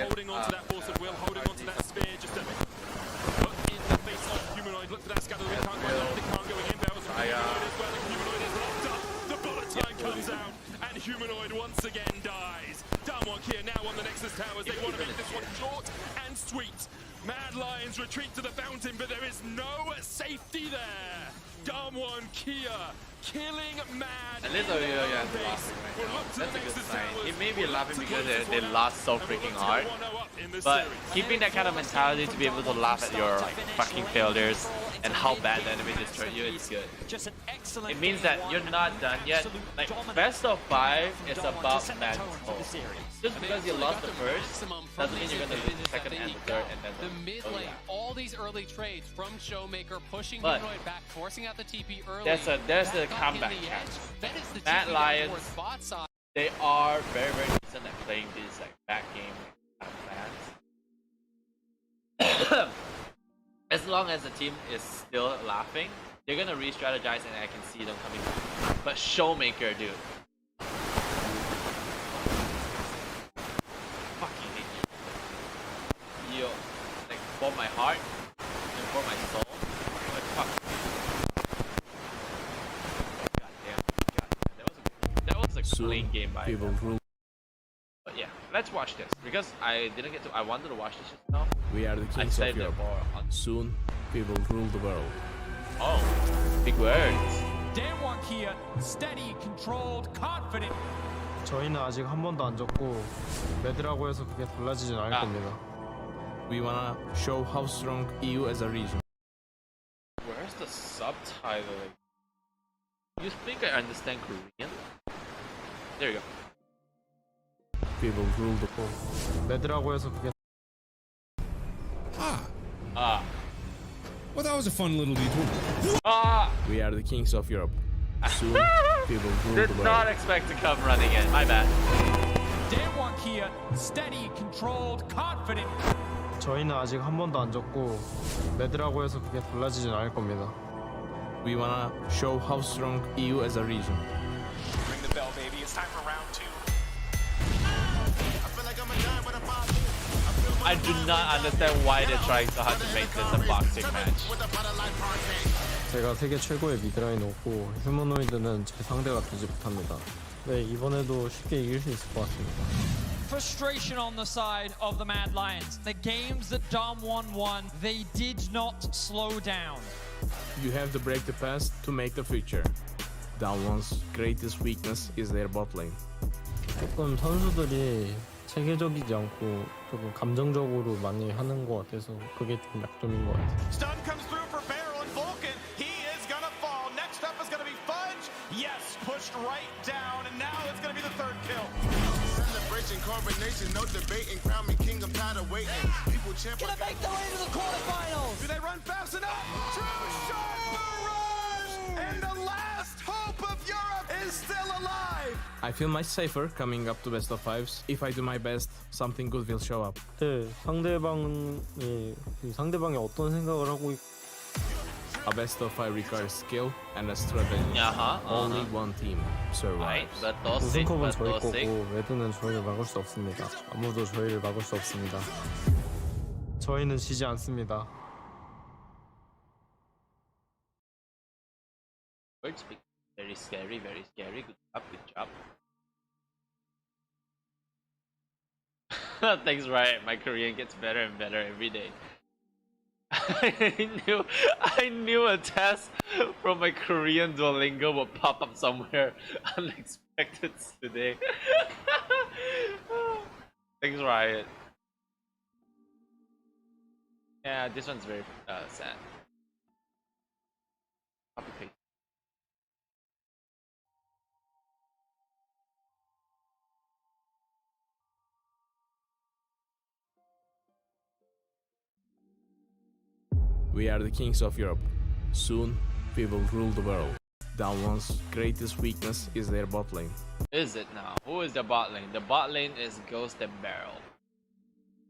holding on to that force of will, holding on to that spear, just a look in the face of Humanoid. Look for that scatter, can't quite land it, can't go in. Barrels from Humanoid as well, and Humanoid is locked up. The bullet time comes out, and Humanoid once again dies. Damwon here now on the Nexus towers. They want to make this one short and sweet. Mad Lions retreat to the fountain, but there is no safety there. Damwon Kia killing Mad. At least Olivia is laughing right now. That's a good sign. He may be laughing because they lost so freaking hard. But keeping that kind of mentality to be able to laugh at your like fucking failures and how bad the enemy destroyed you, it's good. It means that you're not done yet. Like best of 5 is about Mad's home. Just because you lost the first doesn't mean you're gonna lose the second and the third and then the mid lane. All these early trades from Showmaker pushing But Humanoid back, forcing out the TP early. there's a comeback chance. Mad Lions, they are very decent at playing these like back game plans. As long as the team is still laughing, they're gonna re-strategize and I can see them coming back. But Showmaker, dude. Fucking hate you. Yo, like for my heart and for my soul. Like fuck. God damn. That was a clean game by them. But yeah, let's watch this because I didn't get to. I wanted to watch this just now. We are the I kings of saved it Europe. for on. Soon, we will rule the world. Oh, big words. Damwon Kia, steady, controlled, confident. 저희는 아직 한 번도 안 졌고 매드라고 해서 그게 달라지진 않을 겁니다. We wanna show how strong EU as a region. Where's the subtitle? You think I understand Korean? There you go. We will rule the world. 매드라고 해서 그게 Ah. Well, that was a fun little detour. Ah. We are the kings of Europe. Soon, we will rule Did the not world. expect to come running in. My bad. Damwon Kia, steady, controlled, confident. 저희는 아직 한 번도 안 졌고 매드라고 해서 그게 달라지진 않을 겁니다. We wanna show how strong EU as a region. Ring the bell, baby. It's time for round 2. I do not understand why they're trying so hard to make this a boxing match. 제가 세계 최고의 미드라이너고 휴머노이드는 제 상대가 되지 못합니다. 네, 이번에도 쉽게 이길 수 있을 것 같습니다. Frustration on the side of the Mad Lions. The games that Damwon won, they did not slow down. You have to break the past to make the future. Damwon's greatest weakness is their bot lane. 조금 선수들이 체계적이지 않고 조금 감정적으로 많이 하는 것 같아서 그게 좀 약점인 것 같아요. Stun comes through for Barrel and Vulcan. He is gonna fall. Next up is gonna be Fudge. Yes, pushed right down, and now it's gonna be the third kill. Celebration, coronation, no debating. Crown me king, I'm tired of waiting. People champ. Gonna make their way to the quarterfinals. Do they run fast enough? True rush, and the last hope of Europe is still alive. I feel much safer coming up to best of 5s. If I do my best, something good will show up. 네, 상대방이 어떤 생각을 하고 A best of 5 requires skill and a strategy. Only one team Right, survives. but those six, 우승컵은 but 저희 those six. 거고 매드는 저희를 막을 수 없습니다. 아무도 저희를 막을 수 없습니다. 저희는 지지 않습니다. Word speak. Very scary, very scary. Good job, good job. Thanks, Riot. My Korean gets better and better every day. I knew a test from my Korean Duolingo would pop up somewhere unexpected today. Thanks, Riot. Yeah, this one's very sad. Copy paste. We are the kings of Europe. Soon, we will rule the world. Download's greatest weakness is their bot lane. Is it now? Who is the bot lane? The bot lane is Ghost and Barrel.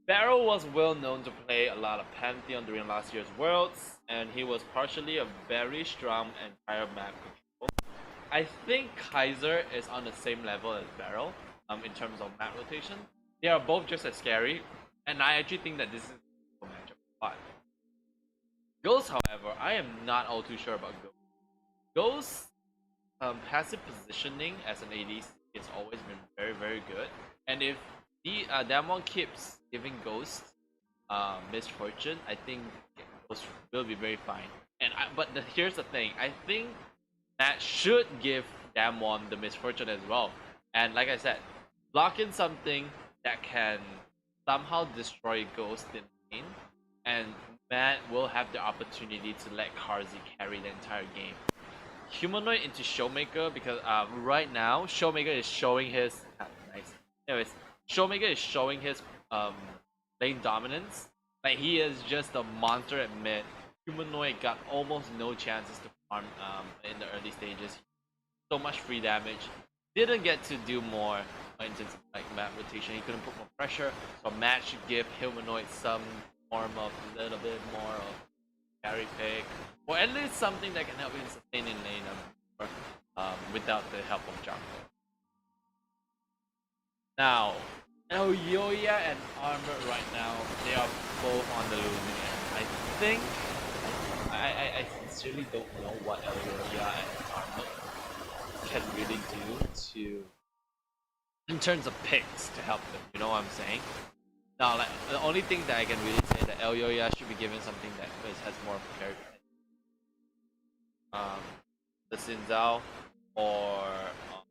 Barrel was well known to play a lot of Pantheon during last year's Worlds, and he was partially a very strong entire map control. I think Kaiser is on the same level as Barrel in terms of map rotation. They are both just as scary, and I actually think that this is a matchup. But Ghost, however, I am not all too sure about Ghost. Ghost passive positioning as an ADC has always been very, very good, and if the Damwon keeps giving Ghost misfortune, I think Ghost will be very fine. And here's the thing, I think Matt should give Damwon the misfortune as well. And like I said, block in something that can somehow destroy Ghost in lane, and Matt will have the opportunity to let Karzi carry the entire game. Humanoid into Showmaker, because right now Showmaker is showing his nice. Anyways, Showmaker is showing his lane dominance. Like, he is just a monster at mid. Humanoid got almost no chances to farm in the early stages. So much free damage. Didn't get to do more in terms of like map rotation. He couldn't put more pressure. So Matt should give Humanoid some form of a little bit more of carry pick, or at least something that can help him sustain in lane without the help of jungle. Now, Elyoya and Armor right now, they are both on the losing end. I think I sincerely don't know what Elyoya and Armor can really do to, in terms of picks, to help them. You know what I'm saying? Now, like, the only thing that I can really say that Elyoya should be given something that has more character. The Xin Zhao, or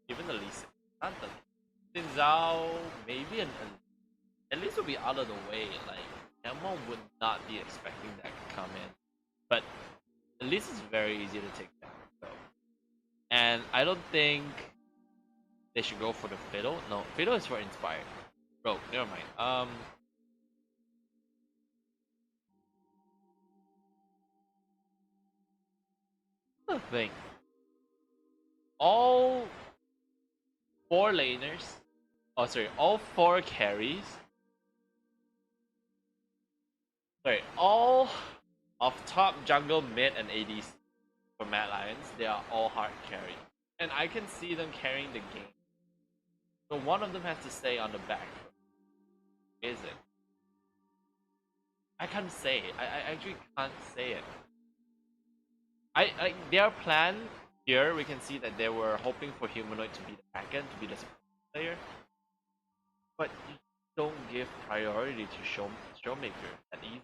even the Lee Sin. Not the Xin Zhao, maybe at least will be out of the way. Like, Emma would not be expecting that to come in, but at least it's very easy to take down. So, and I don't think they should go for the Fiddle. No, Fiddle is for Inspired. Bro, never mind. The thing. All 4 laners. Oh, sorry. All 4 carries. Sorry. All of top jungle, mid, and ADC for Mad Lions, they are all hard carry. And I can see them carrying the game. So one of them has to stay on the back. Is it? I can't say it. I actually can't say it. Their plan here, we can see that they were hoping for Humanoid to be the backend, to be the support player. But you don't give priority to Showmaker that easy.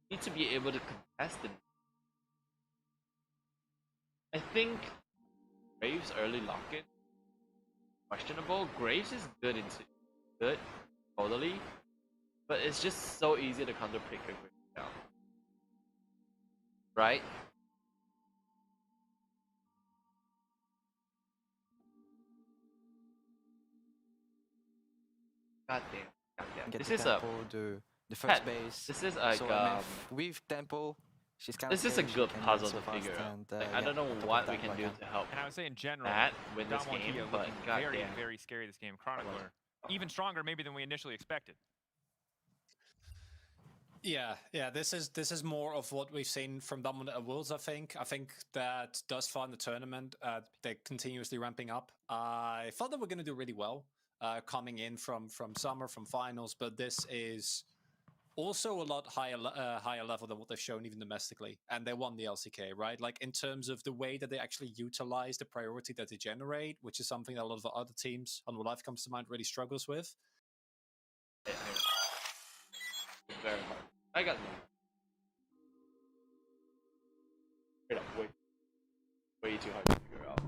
You need to be able to contest it. I think Graves early lock-in questionable. Graves is good totally, but it's just so easy to counter pick a Graves down, right? God damn. This is a the first base. This is like so, with tempo, she's kind this is a good puzzle to figure out. Like, I don't know what we can do to help. And I would say in general, Matt win this game, but very, very scary this game. Chronicler, even stronger maybe than we initially expected. Yeah, this is more of what we've seen from them at Worlds, I think. I think that thus far in the tournament, they're continuously ramping up. I thought they were going to do really well coming in from summer, from finals, but this is also a lot higher level than what they've shown even domestically, and they won the LCK, right? Like, in terms of the way that they actually utilize the priority that they generate, which is something that a lot of the other teams, on what Life comes to mind, really struggles with. Very hard. I got no. Straight up, way too hard to figure out.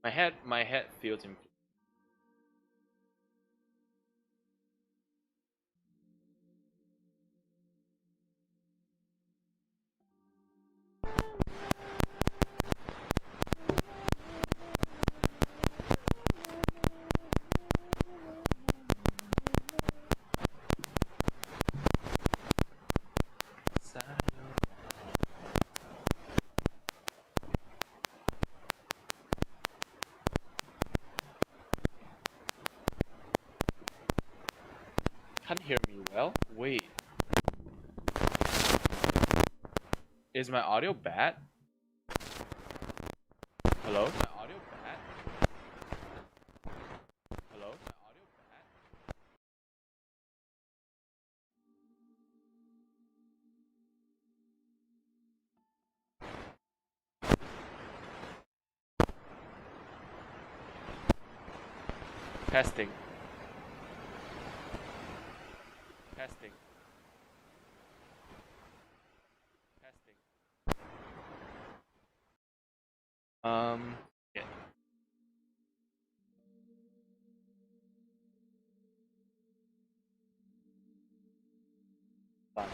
My head feels inflamed. Can't hear me well. Wait. Is my audio bad? Hello? My audio bad? Hello? My audio bad? Testing. Testing. Testing. Yeah. Fine.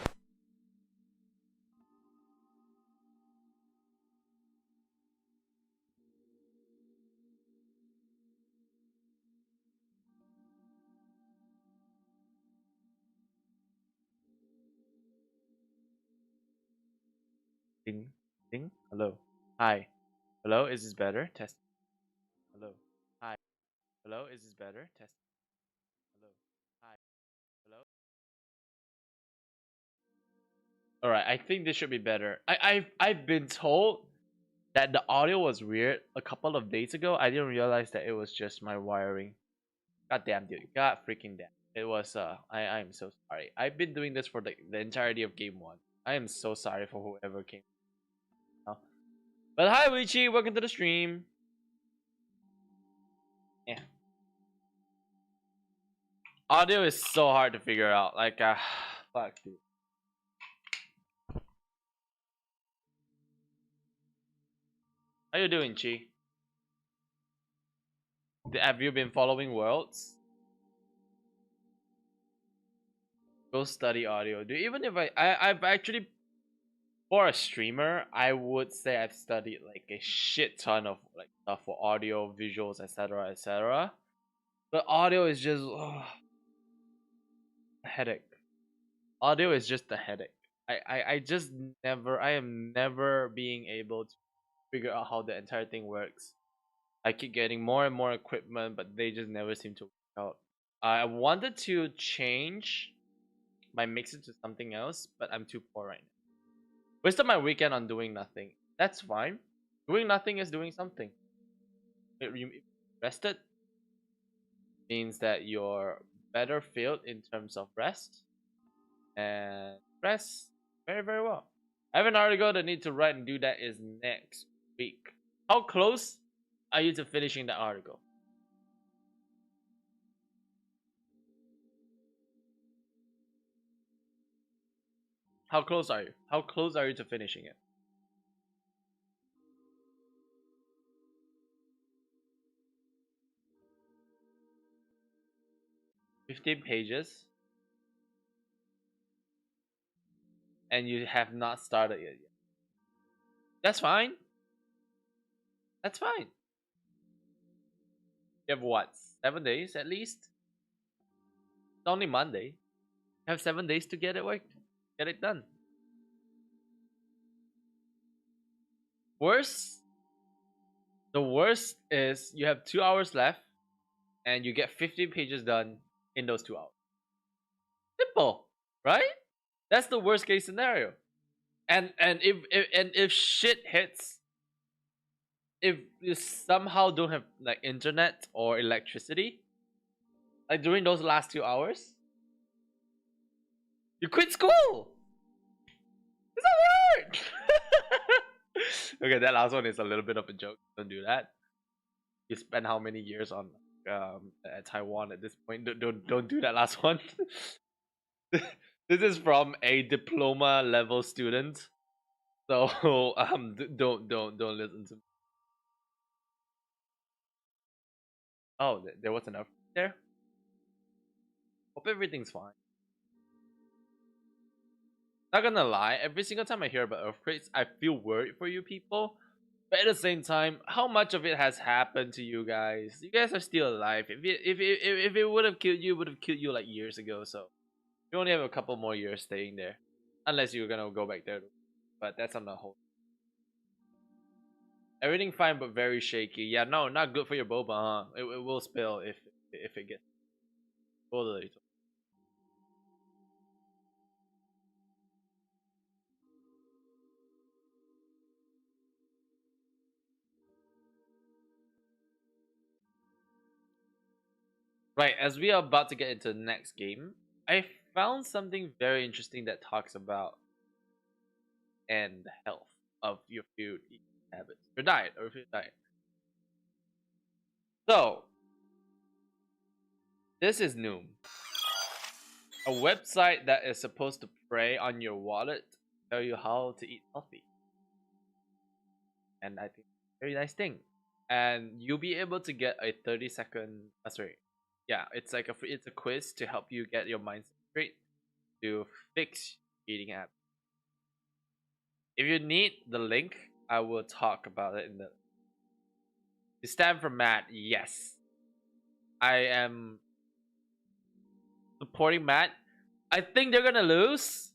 Ding. Ding. Hello. Hi. Hello, is this better? Test. Hello. Hi. Hello, is this better? Test. Hello. Hi. Hello. Alright, I think this should be better. I've been told that the audio was weird a couple of days ago. I didn't realize that it was just my wiring. God damn, dude. God freaking damn. It was I'm so sorry. I've been doing this for the entirety of game 1. I am so sorry for whoever came. But hi Wichi, welcome to the stream. Yeah. Audio is so hard to figure out. Like fuck dude. How you doing, Chi? Have you been following Worlds? Go study audio. Dude, even if I've actually, for a streamer, I would say I've studied like a shit ton of like stuff for audio, visuals, etc., etc. But audio is just a headache. Audio is just a headache. I just never, I am never being able to figure out how the entire thing works. I keep getting more and more equipment, but they just never seem to work out. I wanted to change my mixer to something else, but I'm too poor right now. Wasted my weekend on doing nothing. That's fine. Doing nothing is doing something. Rested means that you're better filled in terms of rest, and rest very, very well. I have an article that I need to write and do that is next week. How close are you to finishing the article? How close are you? How close are you to finishing it? $15 pages, and you have not started it yet. That's fine. That's fine. You have what? 7 days at least? It's only Monday. You have 7 days to get it worked. Get it done. Worst. The worst is you have 2 hours left, and you get 15 pages done in those 2 hours. Simple, right? That's the worst case scenario. And if shit hits, if you somehow don't have like internet or electricity, like during those last 2 hours, you quit school. It's not hard. Okay, that last one is a little bit of a joke. Don't do that. You spend how many years on at Taiwan at this point? Don't do that last one. This is from a diploma level student, so don't listen to me. Oh, there was an earthquake there. Hope everything's fine. Not gonna lie, every single time I hear about earthquakes, I feel worried for you people. But at the same time, how much of it has happened to you guys? You guys are still alive. If it would have killed you, it would have killed you like years ago. So you only have a couple more years staying there, unless you're gonna go back there. But that's on the whole. Everything fine, but very shaky. Yeah, no, not good for your boba, huh? It will spill if it gets totally. Right, as we are about to get into the next game, I found something very interesting that talks about and health of your food eating habits, your diet, or your diet. So, this is Noom, a website that is supposed to prey on your wallet, tell you how to eat healthy, and I think it's a very nice thing. And you'll be able to get a 30-second. Sorry, yeah, it's like it's a quiz to help you get your mindset straight to fix eating habits. If you need the link, I will talk about it in the. To stand for Matt, yes, I am supporting Matt. I think they're gonna lose,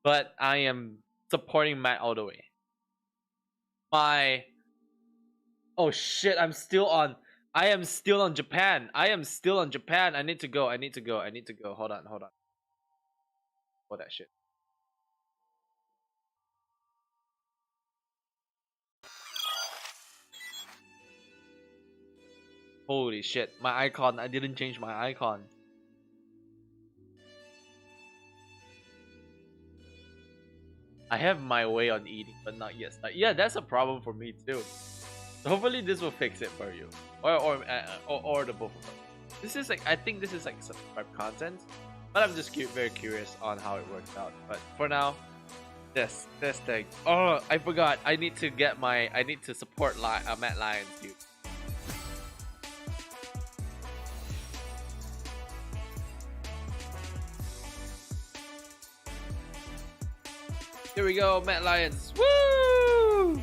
but I am supporting Matt all the way. Oh shit! I'm still on. I am still on Japan. I am still on Japan. I need to go. I need to go. I need to go. Hold on. Hold on. Oh that shit. Holy shit! My icon. I didn't change my icon. I have my way on eating, but not yet. Yeah, that's a problem for me too. So hopefully this will fix it for you, or the both of them. This is like I think this is like subscribe content, but I'm just very curious on how it works out. But for now, this thing. Oh, I forgot. I need to support Matt Lyons, dude. Here we go, Matt Lyons. Woo!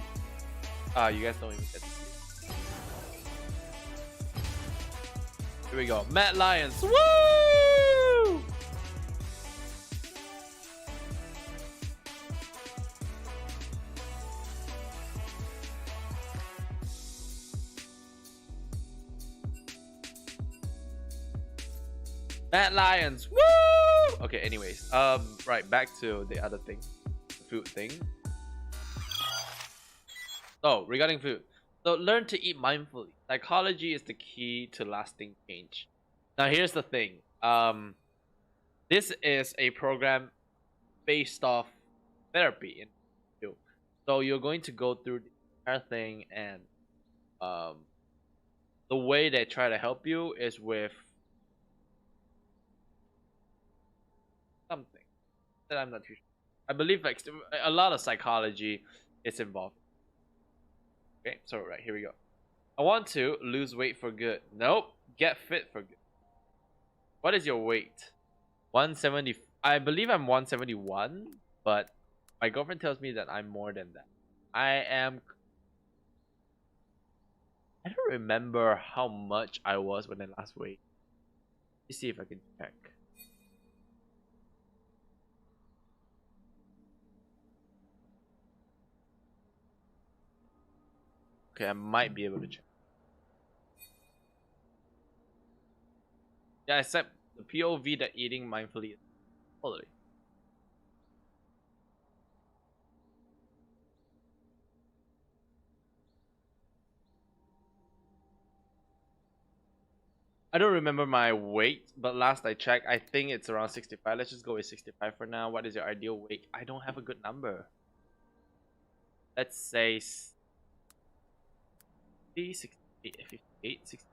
Ah, you guys don't even get to see it. Here we go, Matt Lyons. Woo! Matt Lyons. Woo! Okay, anyways, right, back to the other thing. Food thing. So regarding food, so learn to eat mindfully. Psychology is the key to lasting change. Now here's the thing. This is a program based off therapy. So you're going to go through the entire thing, and the way they try to help you is with something that I'm not too sure. I believe like a lot of psychology is involved. Okay, so right here we go. I want to lose weight for good. Nope, get fit for good. What is your weight? 170. I believe I'm 171, but my girlfriend tells me that I'm more than that. I don't remember how much I was when I last weighed. Let's see if I can check. Okay, I might be able to check. Yeah, except the POV that eating mindfully is totally. I don't remember my weight, but last I checked, I think it's around 65. Let's just go with 65 for now. What is your ideal weight? I don't have a good number. Let's say 68, 58, 60.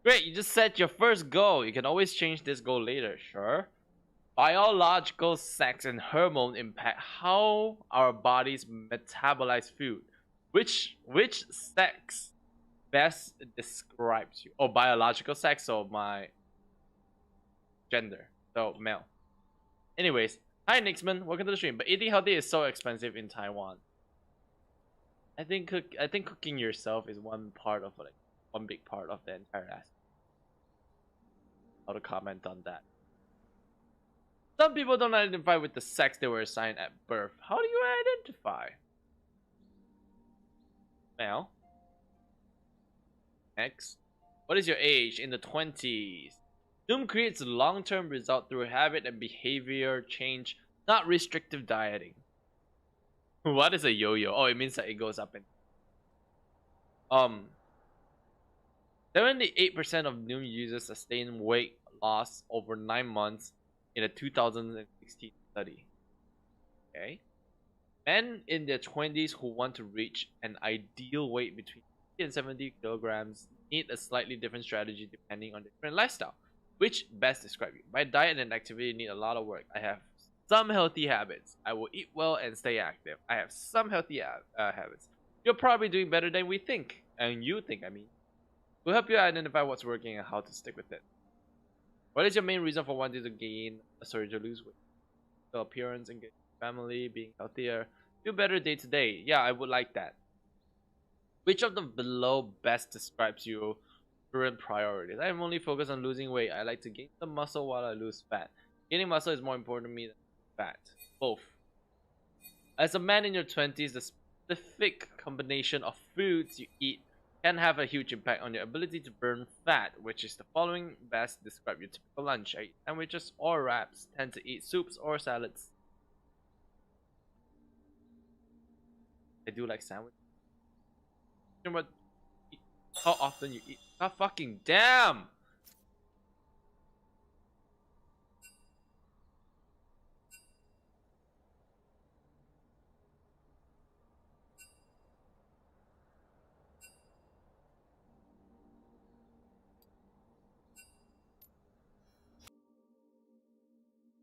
Great, you just set your first goal. You can always change this goal later, sure. Biological sex and hormone impact how our bodies metabolize food. Which sex best describes you. Oh, biological sex, so my gender, so male. Anyways, hi Nixman, welcome to the stream. But eating healthy is so expensive in Taiwan. I think cooking yourself is one big part of the entire aspect. How to comment on that? Some people don't identify with the sex they were assigned at birth. How do you identify? Male. Next. What is your age? In the 20s. Zoom creates long-term result through habit and behavior change, not restrictive dieting. What is a yo-yo? Oh, it means that it goes up and 78% of new users sustain weight loss over 9 months in a 2016 study. Okay. Men in their 20s who want to reach an ideal weight between 50 and 70 kilograms need a slightly different strategy depending on different lifestyle. Which best describe you? My diet and activity need a lot of work. I have some healthy habits. I will eat well and stay active. I have some healthy habits. You're probably doing better than we think. And you think, I mean. We'll help you identify what's working and how to stick with it. What is your main reason for wanting to gain or lose weight? The appearance, engage family, being healthier, feel better day to day. Yeah, I would like that. Which of the below best describes your current priorities? I am only focused on losing weight. I like to gain some muscle while I lose fat. Gaining muscle is more important to me than fat. Both. As a man in your 20s, the specific combination of foods you eat can have a huge impact on your ability to burn fat, which is the following best describe your typical lunch. I eat sandwiches or wraps, tend to eat soups or salads. I do like sandwiches. What? How often you eat? God fucking damn!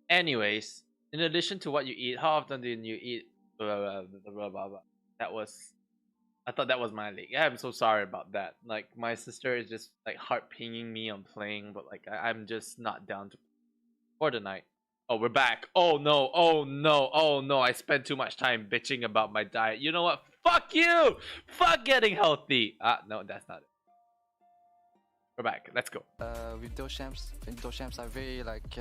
Anyways, in addition to what you eat, how often do you eat? That was, I thought that was my league. Yeah, I'm so sorry about that. Like my sister is just like heart pinging me on playing, but like I'm just not down to for the night. Oh, we're back. Oh no! Oh no! Oh no! I spent too much time bitching about my diet. You know what? Fuck you! Fuck getting healthy. No, that's not it. We're back. Let's go. With those champs are very like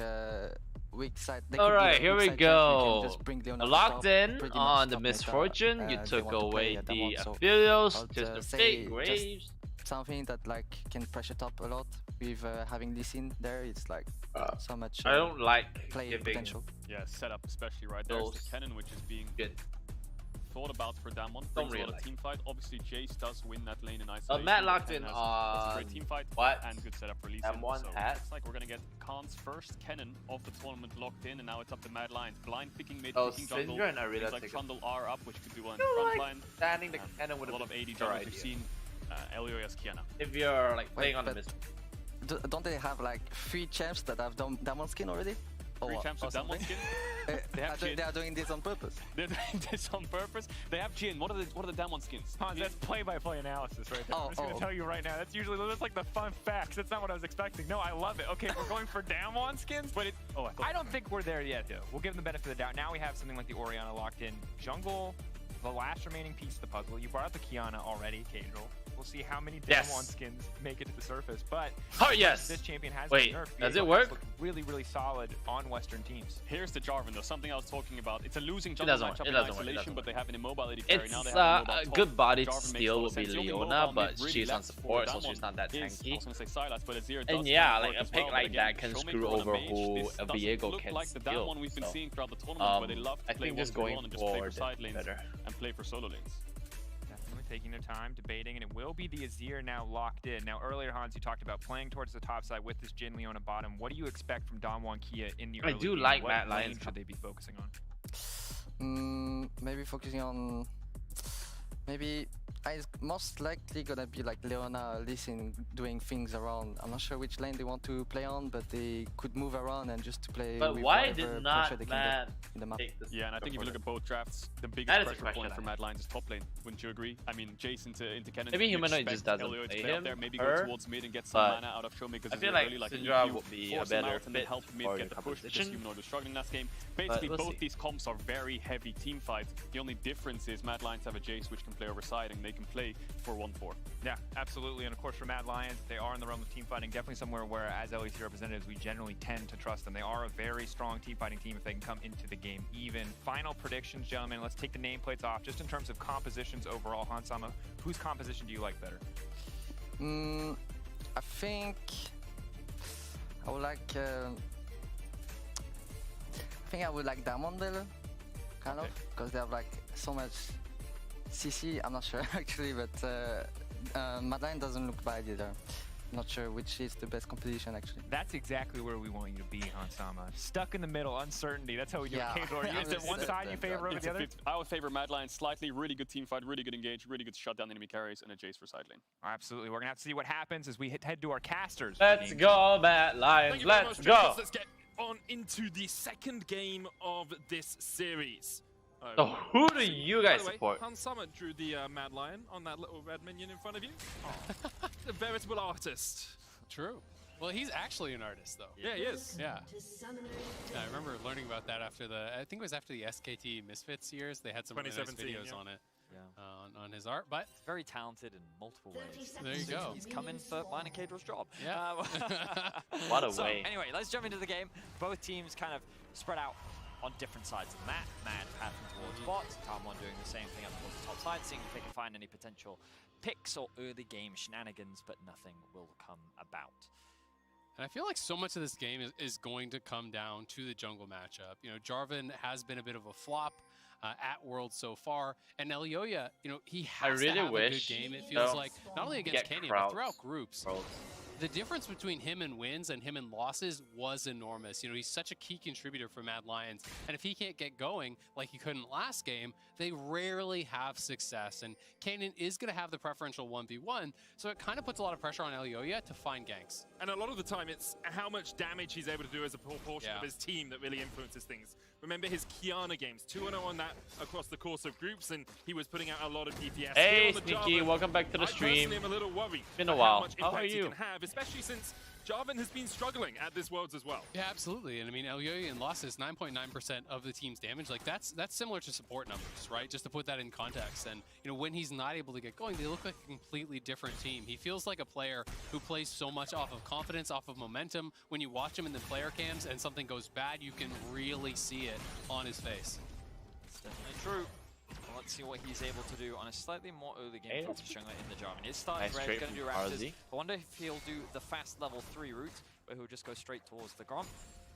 weak side. Alright, here we go. Locked in on the misfortune. You took away the affiliates, just the fake graves. Something that like can pressure top a lot with having this in there. It's like so much. I don't like play potential. Yeah, setup especially right there. The cannon which is being good. Thought about for Damwon. Brings a lot of team fight. Obviously, Jace does win that lane in isolation. Matt locked in on great team fight what? And good setup release. M1 hat. It's like we're gonna get Khan's first cannon of the tournament locked in, and now it's up to Mad Lions. Blind picking mid, picking jungle. Syndra and Arena things like Trundle are up, which could do well in the front line. Standing the cannon with a lot of AD jungles. We've seen Elioya's Kiana. If you're like playing on the mid. Don't they have like 3 champs that have Damwon skin already? 3 champs with Damwon skin? They are doing this on purpose. They're doing this on purpose. They have Jin. What are the Damwon skins? Hans, that's play-by-play analysis right there. I'm just gonna tell you right now. That's like the fun facts. That's not what I was expecting. No, I love it. Okay, we're going for Damwon skins, but I don't think we're there yet, though. We'll give them the benefit of the doubt. Now we have something like the Orianna locked in. Jungle, the last remaining piece of the puzzle. You brought up the Kiana already, Caedrel. We'll see how many Damwon skins make it to the surface, but this champion has been nerfed. Does it work? Really, really solid on Western teams. Here's the Jarvan though, something I was talking about. It's a losing jungle matchup in isolation, but they have an immobility carry. It's now they have a good body to steal would be Leona, but she's on support, so she's not that tanky. I was gonna say Sylas, but Azir and yeah, like a pick like that can screw over who a Viego can like the Damwon we've been seeing throughout the tournament, where they love to play one and just play for side lanes and play for solo lanes. Taking their time, debating, and it will be the Azir now locked in. Now, earlier, Hans, you talked about playing towards the top side with this Jin Leona bottom. What do you expect from Damwon Kia in the early game? Like what Matt Lions. Should they be focusing on? Maybe focusing on maybe It's most likely gonna be like Leona or Lee Sin doing things around. I'm not sure which lane they want to play on, but they could move around and just to play. But with why whatever did not pressure they can Matt get in the map. take this? Yeah, and I think if you look at both drafts, the That biggest is a pressure question point I for have. Mad Lions is top lane. Wouldn't you agree? I mean, Jace into Kennen. Maybe you Humanoid expect just doesn't Elio to play play up him, there, maybe her, go towards mid and get some but mana out of Showmakers. I feel like Syndra would be a better and fit help mid for get the the push because composition. Humanoid was struggling last game. Basically, we'll both see. these comps are very heavy team fights. The only difference is Mad Lions have a Jace which can play over side and they can play for 1-4. Yeah, absolutely. And of course, for Mad Lions, they are in the realm of team fighting. Definitely somewhere where, as LEC representatives, we generally tend to trust them. They are a very strong team fighting team if they can come into the game even. Final predictions, gentlemen. Let's take the nameplates off. Just in terms of compositions overall, Hansama, whose composition do you like better? I think I would like. I think I would like Damondale, kind of, because they have like so much CC. I'm not sure actually, but Mad Lion doesn't look bad either. Not sure which is the best composition actually. That's exactly where we want you to be, Hansama. Stuck in the middle, uncertainty. That's how we do Yeah. it. Is there one side you favor over the other? I would favor Mad Lions slightly. Really good team fight, really good engage, really good shut down enemy carries, and a Jace for side lane. Absolutely. We're going to have to see what happens as we head to our casters. Let's go, Mad Lions. Thank you very Let's much, go. James. Let's get on into the second game of this series. So who do you guys By the way, support? Hansama drew the Mad Lion on that little red minion in front of you. A veritable artist. True. Well, he's actually an artist, though. Yeah, he is. Yeah. I remember learning about that after I think it was after the SKT Misfits years. They had some really nice 2017, videos yeah. on it, on his art. But Very talented in multiple ways. there you go. He's come in for mine and Cadral's job. Yeah. What a So, way. anyway, let's jump into the game. Both teams kind of spread out on different sides of the map. Mad passing towards bot, Talmon doing the same thing up towards the top side, seeing if they can find any potential picks or early game shenanigans, but nothing will come about. And I feel like so much of this game is going to come down to the jungle matchup. You know, Jarvan has been a bit of a flop at Worlds so far, and Elioya, you know, he has really to have wish a good game. It feels they'll like not only against get Canyon, but Krauts. throughout groups. Krauts. The difference between him and wins and him and losses was enormous. You know, he's such a key contributor for Mad Lions. And if he can't get going like he couldn't last game, they rarely have success. And Kanan is going to have the preferential 1v1, so it kind of puts a lot of pressure on Elioya to find ganks. And a lot of the time, it's how much damage he's able to do as a proportion Yeah. of his team that really influences things. Remember his Kiana games, 2-0 on that across the course of groups, and he was putting out a lot of DPS. Hey, Here on the Sneaky, Jarvan, welcome back to the I stream. personally am a little worried Been a at while. how much How are impact he you? can have, especially since Jarvan has been struggling at this Worlds as well. Yeah, absolutely. And I mean, Elioya losses 9.9% of the team's damage. Like that's similar to support numbers, right? Just to put that in context. And you know, when he's not able to get going, they look like a completely different team. He feels like a player who plays so much off of confidence, off of momentum. When you watch him in the player cams and something goes bad, you can really see it on his face. It's definitely true. Well, let's see what he's able to do on a slightly more early game focused jungler in the Jarvan. He's starting Nice red, trade going to do from Raptors. RZ. I wonder if he'll do the fast level 3 route, where he'll just go straight towards the Grom.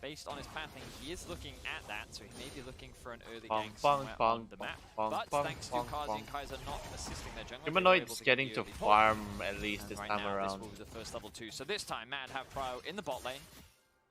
Based on his pathing, he is looking at that, so he may be looking for an early Bong, gank bong, somewhere bong, on the bong, map. bong, But bong, thanks to bong, Kazi bong. and Kaiser not assisting their jungler, they were Humanoid's able to getting get to the early pull. farm at least And this right time now, around. this will be the first level 2. So this time, Mad have Prio in the bot lane.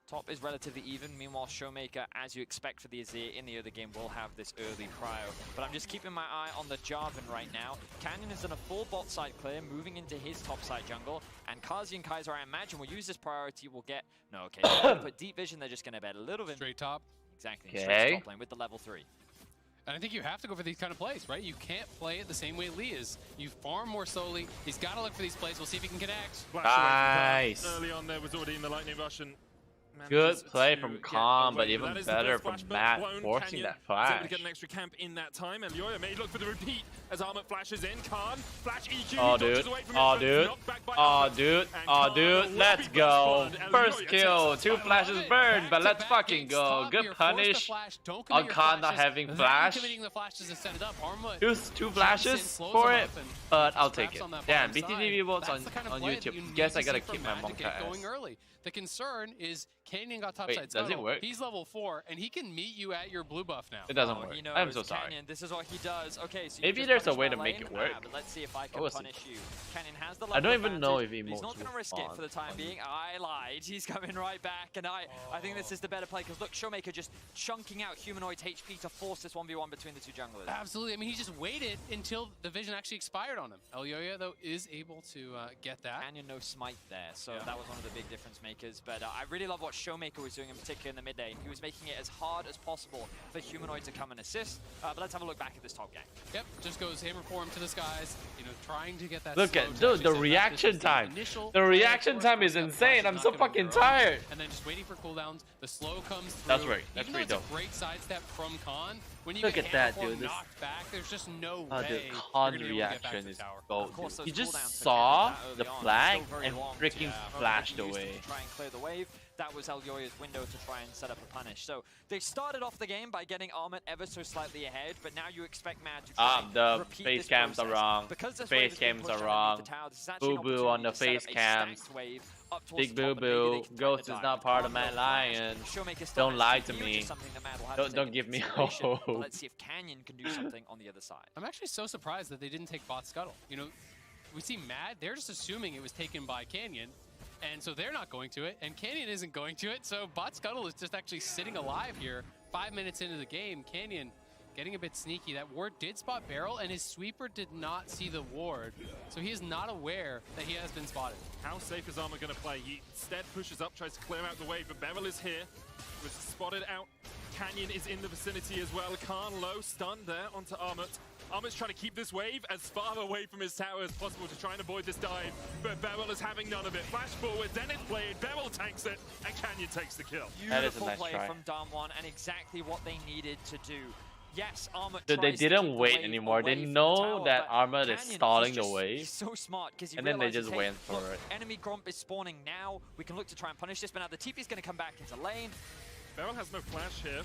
Top is relatively even. Meanwhile, Showmaker, as you expect for the Azir in the other game, will have this early prio. But I'm just keeping my eye on the Jarvan right now. Canyon has done a full bot side clear, moving into his top side jungle. And Kazi and Kaiser, I imagine, will use this priority. Will get... No, okay. But deep vision, they're just going to bet a little bit... Straight top. Exactly. Okay. Straight to top lane with the level 3. And I think you have to go for these kind of plays, right? You can't play it the same way Lee is. You farm more slowly. He's got to look for these plays. We'll see if he can connect. Flash away from Nice. Early on there was already in the lightning rush and Good manages play to from get Calm, away. but even That is the better first from flash, but Matt blown. forcing Canyon that is flash. able to get an extra camp in that time, and Lyoya may look for the repeat as Armut flashes in. Khan, flash EQ, Oh, he dodges dude. away from Oh, it, but dude. knocked back by Oh, Armut. dude. And Oh, Khan dude. will Let's be go. first blood, and First Lyoya kill. takes 2 the flashes final. burned, but let's Back-to-back fucking ganks, go. top Good here. Force the punish. flash. Don't On commit your Khan not flashes. having Then flash. committing the flashes to set it up. Armut Two flashes slows for him it, up and but I'll just take traps it. on that Damn, bottom BTTV side. votes That's on the kind of play that YouTube. you need Guess to I gotta see from keep my Mad to Monka get ass. going early. The concern is, Canyon got top Wait, side does it scuttle. work? He's level 4, and he can meet you at your blue buff now. It doesn't Oh, work. he knows. I'm so sorry. Canyon, this is what he does. Okay, so you Maybe just there's a punish way my to make lane. it work. But let's see if I can We'll see. punish you. Canyon has the I don't level even know if advantage, but he's not emotes going to will risk it spawn. for the time being. I lied. He's coming right back, and I think this is the better play because look, Showmaker just chunking out Humanoid's HP to force this 1v1 between the two junglers. Absolutely. I mean, he just waited until the vision actually expired on him. Elyoya, though, is able to get that. Canyon no smite there, so that was one of the big difference makers. But I really love what Showmaker was doing in particular in the mid lane. He was making it as hard as possible for Humanoid to come and assist. But let's have a look back at this top gang. Yep, just goes hammer form to the skies, you know, trying to get that. Look slow at to dude, actually the send back. reaction This is time. initial The play, reaction of course, time once is that insane. flash I'm is so not gonna fucking grow. tired. And then just waiting for cooldowns. The slow comes through. That's right. That's Even pretty though dope. it's a great sidestep from Khan, when you Look get at hammer that, form dude. This- knocked back, there's just no Oh, way dude, you're Khan gonna be able to get back to reaction the is tower. gold. Of course, He those just cooldowns for saw Canyon that the early on, flag still very and long. freaking Yeah. flashed Used it away. to try and clear the wave. That was Elyoya's window to try and set up a punish. So they started off the game by getting Armut ever so slightly ahead, but now you expect Mad to try and The repeat face this cams are process. wrong. Because this Face wave has been cams pushed are underneath wrong. the tower, this is actually an Boo-boo on the opportunity to set face up a cams. stacked wave up towards Big the top, boo and maybe they boo. can threaten Ghost the is dive. not part of Can't my go flash. lion. Showmaker still Don't has lie TP, to which me. is something that Mad will have to Don't take give into me consideration. But hope. let's see if Canyon can do something on the other side. I'm actually so surprised that they didn't take bot scuttle. You know, we see Mad, they're just assuming it was taken by Canyon, and so they're not going to it, and Canyon isn't going to it, so bot scuttle is just actually sitting alive here. 5 minutes into the game, Canyon getting a bit sneaky. That ward did spot Barrel, and his sweeper did not see the ward, so he is not aware that he has been spotted. How safe is Armor going to play? He instead pushes up, tries to clear out the wave, but Beryl is here. Was spotted out. Canyon is in the vicinity as well. Khan low, stunned there onto Armut. Armut's trying to keep this wave as far away from his tower as possible to try and avoid this dive, but Beryl is having none of it. Flash forward, then it's played, Beryl tanks it, and Canyon takes the kill. That is a Beautiful nice play try. from Damwon, and exactly what they needed to do. Yes, Armut Dude, they tries to keep didn't the wait wave anymore. They away from the know tower, that but Armut is Canyon stalling the just- wave. He's so smart because he And then they realizes, just hey, went for look, it. enemy Gromp is spawning now. We can look to try and punish this, but now the TP is going to come back into lane. Beryl has no flash here.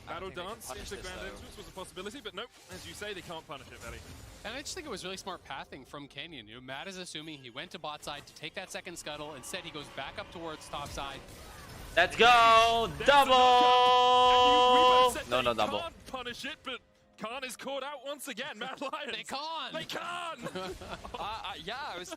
Battle think they can dance punish into this, Grand though. Entrance was a possibility, but nope, as you say, they can't punish it, Belly. And I just think it was really smart pathing from Canyon. You know, Matt is assuming he went to bot side to take that second scuttle. Instead, he goes back up towards top side. Let's go! Double! No, double. Can't punish it, but Khan is caught out once again. Mad Lions. They can't! They can't! Yeah,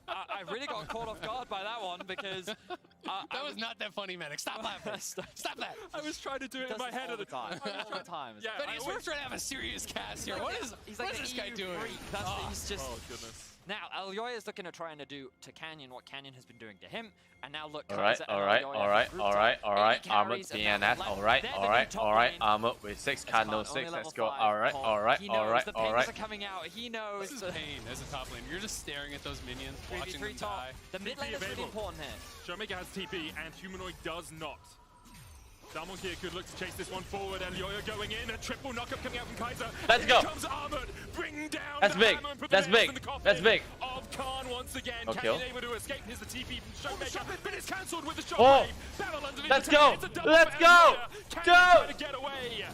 I really got caught off guard by that one because That was not that funny, Manic. Stop laughing. Stop that. I was trying to do it in my head all at the the time. All the time. Yeah, But I we're always- trying to have a serious cast here. What is He's like what is the this guy EU doing? freak. That's what he's just. Oh, goodness. Now, Elyoya is looking to try and do to Canyon what Canyon has been doing to him, and now look. Alright, Kaiser and alright, Elyoya alright, have grouped alright, up. alright. 80 Armut carries and now DNS. left. Alright, They're the alright, top alright. lane. Armut with 6 It's candle fine, only 6. level Let's go. 5. Alright, Paul, alright, he knows alright, the pings alright. are coming out. He knows. This is pain as a top lane. You're just staring at those minions, watching 3v3 them top. die. The mid lane is really available. important here. Showmaker has TP, and Humanoid does not. Damwon here could look to chase this one forward. Elyoya going in, a triple knockup coming out from Kaiser. Let's Here go. comes Armut, bring down That's the big. hammer and put That's the nails big. in the coffin That's big. Of Khan once again. Okay. Canyon able to escape. Here's the TP from Showmaker, but it's cancelled with the Oh. shockwave. Battle underneath Let's the tower. go. It's a double Let's for go. Elyoya. Canyon Go. trying to get away.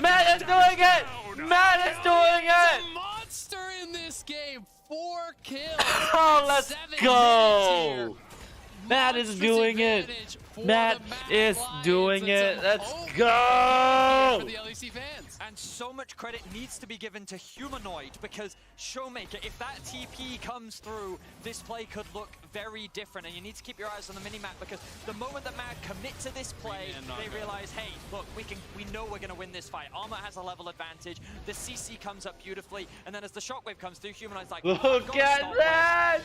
Matt is doing it! Matt is doing it! Monster in this game. 4 kills. Oh, let's 7 go! minutes here. Matt is Monstrous doing it. advantage for Matt the Mad is Lions doing and it. some Let's hope go! for the LEC fans. And so much credit needs to be given to Humanoid because Showmaker, if that TP comes through, this play could look very different. And you need to keep your eyes on the minimap because the moment that Mad commit to this play, they realize, hey, look, we know we're going to win this fight. Armor has a level advantage. The CC comes up beautifully. And then as the shockwave comes through, Humanoid's like, Look I've gotta at stop that!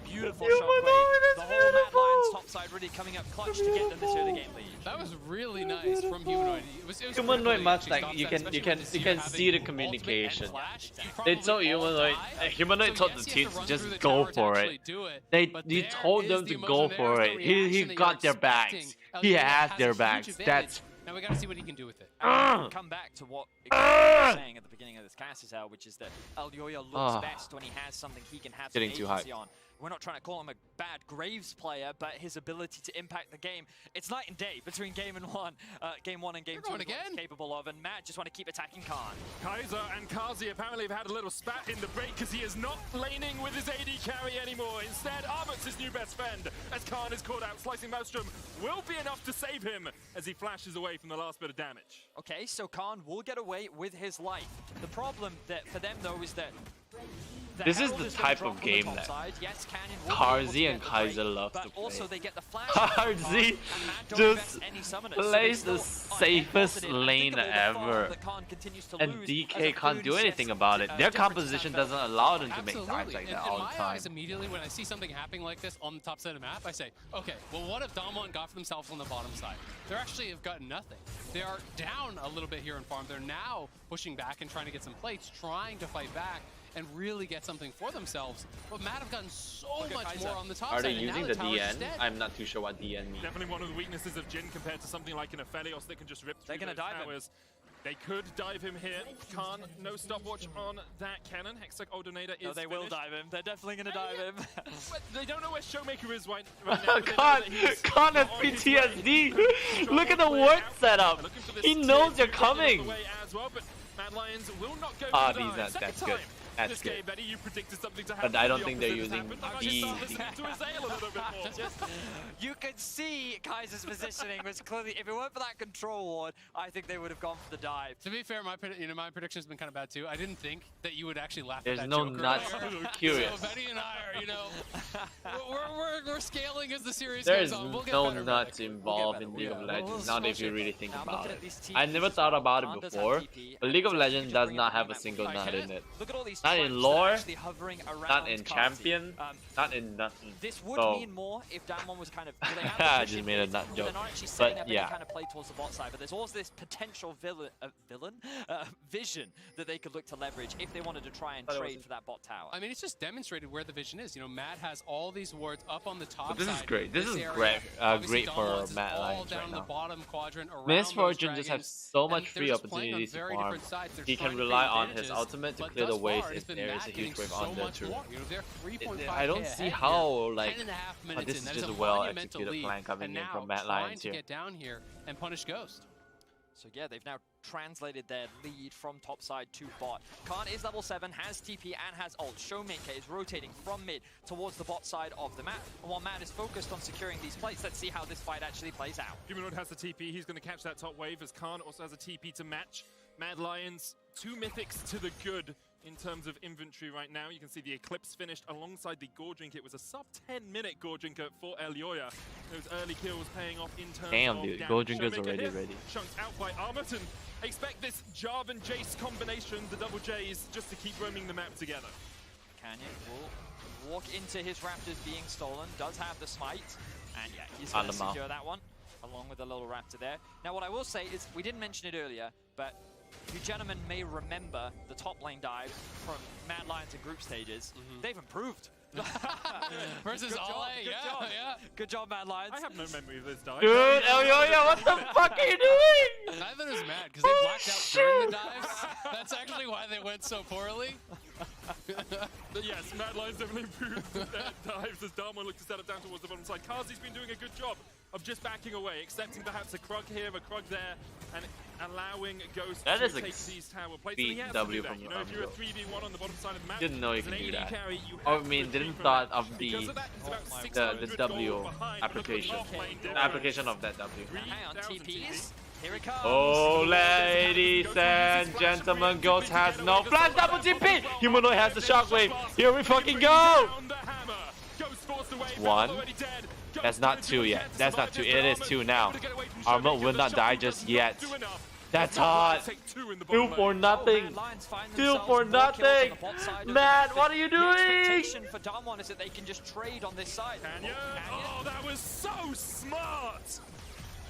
Beautiful Humanoid, shockwave. it's The whole Mad beautiful. Lions top side really coming up clutch to get them this early game lead. That was really nice from Humanoid. It was Humanoid perfect. Mustang, Stops you that, can especially you can when you you can have see the ultimate and communication. flash. You They probably told all Humanoid die. Humanoid So told yes, the he team has to run just through the go tower to for actually it. do it. They But you there told is them the to go emotion, for there's it. the He reaction that got you're their backs. expecting. He Elyoya has a their huge backs. advantage. That's Now we gotta see what he can do with it. Come back to what I was saying at the beginning of this cast is which is that Elyoya looks best when he has something he can have some Getting too agency hype. on. we're not trying to call him a bad Graves player, but his ability to impact the game, it's night and day between game one and game 2 again. He's capable of, and Matt just want to keep attacking Khan. Kaiser and Kazi apparently have had a little spat in the break because he is not laning with his AD carry anymore. Instead, Armut's his new best friend as Khan is caught out. Slicing Maelstrom will be enough to save him as he flashes away from the last bit of damage. Okay, so Khan will get away with his life. The problem that for them though is that this is the type of game that Karzi and Kaiser love to play. Also they get the flash Karzi just plays the safest lane ever, and DK can't do anything about it. Their composition doesn't allow them to make dives like that all the time. Immediately when I see something happening like this on the top side of the map, I say, okay, well what if Damwon got for themselves on the bottom side? They actually have gotten nothing. They are down a little bit here in farm. They're now pushing back and trying to get some plates, trying to fight back and really get something for themselves. But Matt have gotten so much more on the top side. Are they using the DN? I'm not too sure what DN means. Definitely one of the weaknesses of Jhin compared to something like an Aphelios that can just rip through those towers. They could dive him here. Khan, no stopwatch on that cannon. Hextech Odonator is they will dive him. They're definitely going to dive him. They don't know where Showmaker is right now. Khan has PTSD. Look at the ward setup. He knows you're coming. Mad Lions will not go that's good. That's good. Betty, you predicted something to but I don't think they're using the... You could see Kaiser's positioning was clearly, if it weren't for that control ward, I think they would have gone for the dive. To be fair, my prediction has been kind of bad too. I didn't think that you would actually laugh There's at that no Joker. nuts. Curious. So Betty and I are, we're scaling as the series There's goes on. We'll get no better, nuts involved in League of Legends, not if you really think about it. I never thought about it before, but League of Legends does not have a single nut in it. Not in lore, not in champion, not in nothing. This would mean more if Damwon was kind of... I just made a nut joke. They're not actually saying but they're yeah. kind of play towards the bot side, but there's also this potential vision that they could look to leverage if they wanted to try and trade for that bot tower. I mean, it's just demonstrated where the vision is. You know, Matt has all these wards up on the top But this side. is great. This is area. great for Dawn's Matt all Lions down right the now. bottom quadrant around Mistfortune those just has dragons, so much and free they're just playing on opportunities to very farm. different sides. They're He can trying to rely create on his advantages, ultimate to but clear the thus waves far, if it's been there is Matt a huge getting wave so on the much turret. more. You know, they're 3.5K I don't see ahead how, here. like, 10.5 minutes this in. is That just a a well monumental executed lead. plan coming And in now from Matt trying Lions to here. get down here and punish Ghost. So yeah, they've now translated their lead from top side to bot. Khan is level 7, has TP and has ult. Showmaker is rotating from mid towards the bot side of the map. And while Matt is focused on securing these plates, let's see how this fight actually plays out. Humanoid has the TP, he's going to catch that top wave as Khan also has a TP to match. Mad Lions, 2 mythics to the good in terms of inventory right now. You can see the Eclipse finished alongside the Gorgink. It was a sub 10-minute Gorgink for Elioya. Those early kills paying off in terms Damn, of dude, damage. Gorginker's Showmaker already here, ready. Chunked out by Armut, and expect this Jarvan Jace combination, the double J's, just to keep roaming the map together. Canyon will walk into his Raptors being stolen, does have the smite, and yeah, he's going to secure that one, along with the little Raptor there. Now what I will say is, we didn't mention it earlier, but you gentlemen may remember the top lane dives from Mad Lions and group stages. They've improved. Versus Ale, yeah. Good job, Mad Lions. I have no memory of this dive. Dude, Elioya, what the fuck are you doing? Neither is Matt, because they blacked out during the dives. That's actually why they went so poorly. But yes, Mad Lions definitely improved their dives as Damwon looked to set up down towards the bottom side. Kazi's been doing a good job of just backing away, accepting perhaps a Krug here, a Krug there, and allowing Ghost to take these tower plates. And he has to do that. You know, if you're a 3v1 on the bottom side of the map, Didn't know you could as an do AD that. carry, you I have mean, to didn't retreat from thought that. of Because of that, it's about the 600 W gold behind. application. Look at the offlane The difference. application of that W. Hang on, TPs. Here it comes. Oh, ladies and gentlemen, Ghost has no flash, double TP! Humanoid has the shockwave. Here we fucking go! One. That's not 2 yet. That's not 2. It is 2 now. Armut will not die just yet. That's hot. 2 for nothing. 2 for nothing. Matt, what are you doing? Expectation for Damwon is that they can just trade on this side. Canyon. Oh, that was so smart.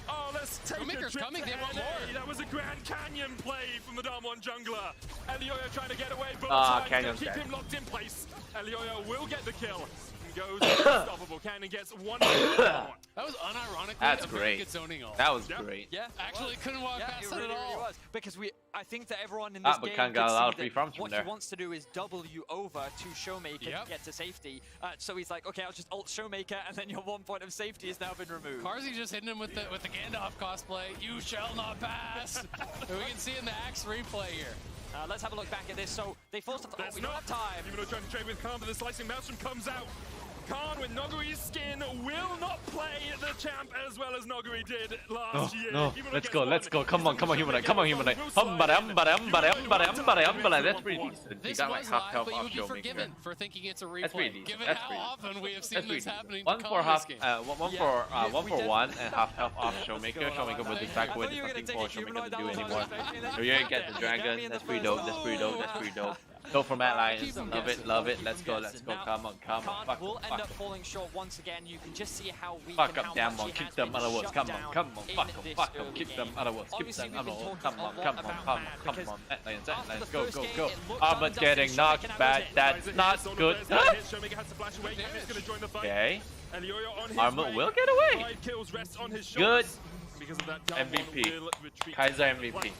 Oh, let's take a trip coming. to They want LA. more. That was a Grand Canyon play from the Damwon jungler. Elioya trying to get away, but Canyon's keep dead. him locked in place. Elioya will get the kill. goes unstoppable. Cannon gets one. That was unironically That's a great. very good zoning ult. That was great. Yeah, actually couldn't walk past it really, at all. Really was. Because I think that everyone in this but game Khan could got a lot of see free that farms from what there. he wants to do is W over to Showmaker to get to safety. So he's like, okay, I'll just ult Showmaker, and then your 1 point of safety has now been removed. Carzy just hitting him with the Gandalf cosplay. You shall not pass. And we can see in the Axe replay here. Let's have a look back at this. So they forced we don't have time. Even though trying to trade with Khan, but the slicing Maelstrom comes out. Khan with Noguri's skin will not play the champ as well as Noguri did last year. No, let's go, let's go. Come on, Humanite, come on, Humanite. That's pretty decent. You got like half health off Showmaker. For thinking it's a replay. That's pretty decent. Given That's how pretty often we have seen this happening. One for half, one for one and half health off Showmaker. Showmaker with his back with nothing for Showmaker to do anymore. So you're gonna get the dragon. That's pretty dope. That's pretty dope. That's pretty dope. Go for Mad Lions. Love it, love it. Let's go, let's go. Come on, come on. Fuck will them, end up fuck falling short once again. You can just see how weak fuck and up, how damn much one. he Kick has them been out of woods. shut Come down on, come on. in Fuck them, this fuck them. early Kick them game. out of woods. Kick Obviously, them out we've of been woods. talking Come on, a lot come on, about come on, Mad come because on. Mad Lions, after Lions. the Go, first go, game, go. it looked Armor's getting undusted. knocked Showmaker back. was it. That's not good. Showmaker has to flash away. Cannon's gonna join the fight. Okay. Elioya on his Armor way. will get away. 5 kills rest on his Good. shoulders. Because of that, MVP. will retreat. Kaiser MVP.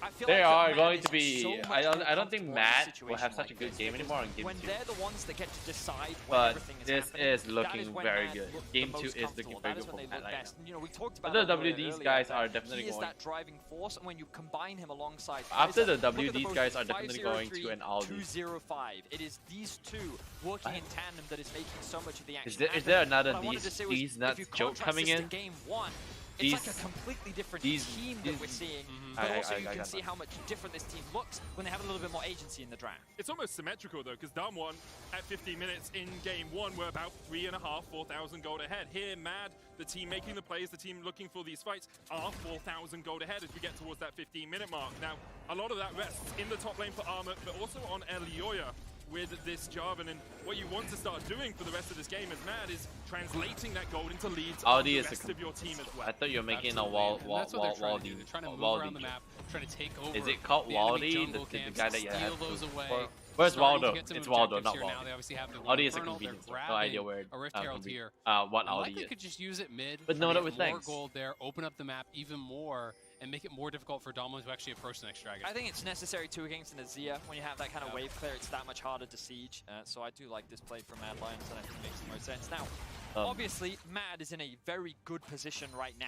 I feel They like are Mad going is to be. so much I more don't think comfortable in a Matt will situation have such a like good this game because anymore in game when 2. they're the ones that get to decide when But everything is this happening, is that looking when very Mad good. look Game the 2 most is looking comfortable. very That is good when for they Mad look Lions. best. You know, we talked But about the it WD's earlier, guys that are definitely he is going. that driving force, and when you combine him alongside After Kaiser, the look at WD's both guys are definitely going to an Aldi. 205. It is these two working in tandem that is making so much of the action. Is there another What I wanted to say was, these if nuts you joke contrast coming this to in? Game 1, These- it's like a completely different these- team that we're seeing, I- but also I you can got see that. how much different this team looks when they have a little bit more agency in the draft. It's almost symmetrical though, because Damwon at 15 minutes in game 1 were about 3,500, 4,000 gold ahead. Here, Mad, the team making the plays, the team looking for these fights, are 4,000 gold ahead as we get towards that 15-minute mark. Now, a lot of that rests in the top lane for Armor, but also on Elioya with this Jarvan. And what you want to start doing for the rest of this game as Mad is translating that gold into leads on Aldi the is rest of your team as well. I thought you were making Absolutely. a wall, And that's what they're trying to do. Waldy. They're trying to move Waldy. around the map, trying to take over. Is it called the enemy Waldy? jungle The camps, guy that you steal have those to- away. or- Where's Starting to Waldo? get some It's Waldo, objectives not here Waldo. now. They obviously have the Aldi is a Infernal. They're convenience. No grabbing idea where a Rift Herald here. what And Aldi likely is. could just use it mid. But try no, to no, get with more thanks. gold there, open up the map even more, and make it more difficult for Domo to actually approach the next dragon. I think it's necessary too against an Azir. When you have that kind of wave clear, it's that much harder to siege. So I do like this play from Mad Lions, and I think it makes the most sense. Now, obviously, Mad is in a very good position right now.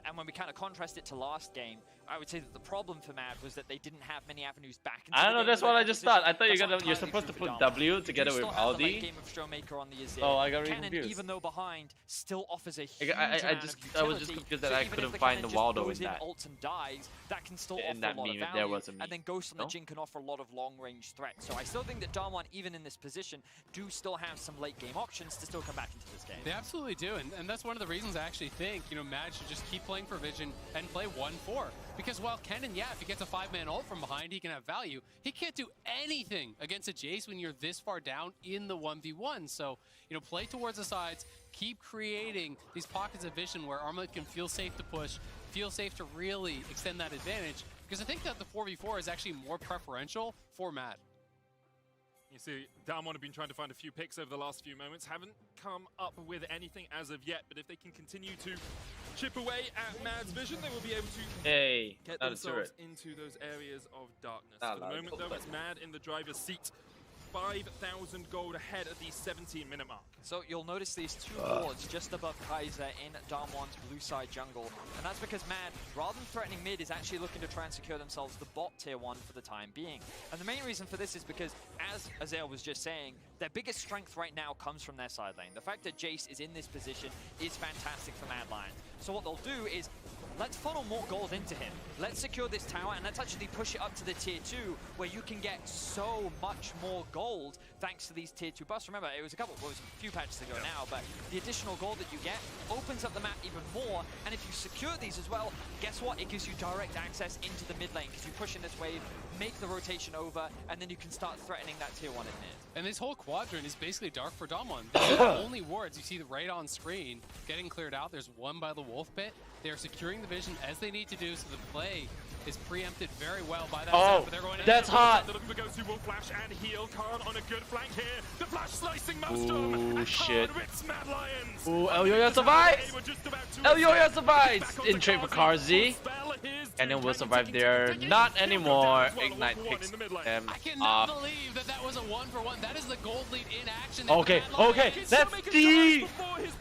And when we kind of contrast it to last game, I would say that the problem for Mad was that they didn't have many avenues back into I don't the know. game That's for what their I just position. thought. I thought That's you're not you're entirely supposed to true for put Dom. W You together with still have the late Aldi. game of Showmaker on the Azir. Oh, I got really Cannon, confused. even though behind, still offers a huge I amount of was just utility. confused that So I even if couldn't the find cannon the just Waldo goes in that. ults and dies, that can still In offer that a lot of meme, value. there was a meme. And then Ghost on No? the Jhin can offer a lot of long-range threats. So I still think that Damwon, even in this position, do still have some late-game options to still come back into this game. They absolutely do, and that's one of the reasons I actually think, Mad should just keep playing for Vision and play 1-4. Because while Kennen, if he gets a 5-man ult from behind, he can have value. He can't do anything against a Jace when you're this far down in the 1v1. So, play towards the sides, keep creating these pockets of vision where Armor can feel safe to push, feel safe to really extend that advantage. Because I think that the 4v4 is actually more preferential for Mad. You see, Damwon have been trying to find a few picks over the last few moments, haven't come up with anything as of yet, but if they can continue to chip away at Mad's vision, they will be able to get themselves into those areas of darkness. For the moment, though, it's Mad in the driver's seat. 5,000 gold ahead at the 17-minute mark. So you'll notice these two wards just above Kaiser in Damwon's blue side jungle. And that's because Mad, rather than threatening mid, is actually looking to try and secure themselves the bot tier 1 for the time being. And the main reason for this is because, as Azael was just saying, their biggest strength right now comes from their side lane. The fact that Jace is in this position is fantastic for Mad Lions. So what they'll do is, let's funnel more gold into him. Let's secure this tower, and let's actually push it up to the tier 2, where you can get so much more gold thanks to these tier 2 buffs. Remember, it was a few patches ago now, but the additional gold that you get opens up the map even more, and if you secure these as well, guess what? It gives you direct access into the mid lane, because you push in this wave, make the rotation over, and then you can start threatening that tier 1 in mid. And this whole quadrant is basically dark for Damwon. These are the only wards you see right on screen getting cleared out. There's one by the Wolf Pit. They're securing the vision as they need to do, so the play is preempted very well by that. Oh, but they're going that's hot. They're looking for Ghost, who will flash and heal. Khan on a good flank here. The flash slicing most of them. Ooh, shit. Rips Mad Lions. Ooh, Elyoya survives! Elyoya survives! In trade for Karzi. And then will survive there. Not anymore. Ignite picks them I cannot off. believe that was a 1-for-1. That is the gold lead in action. Okay, okay, that's deep!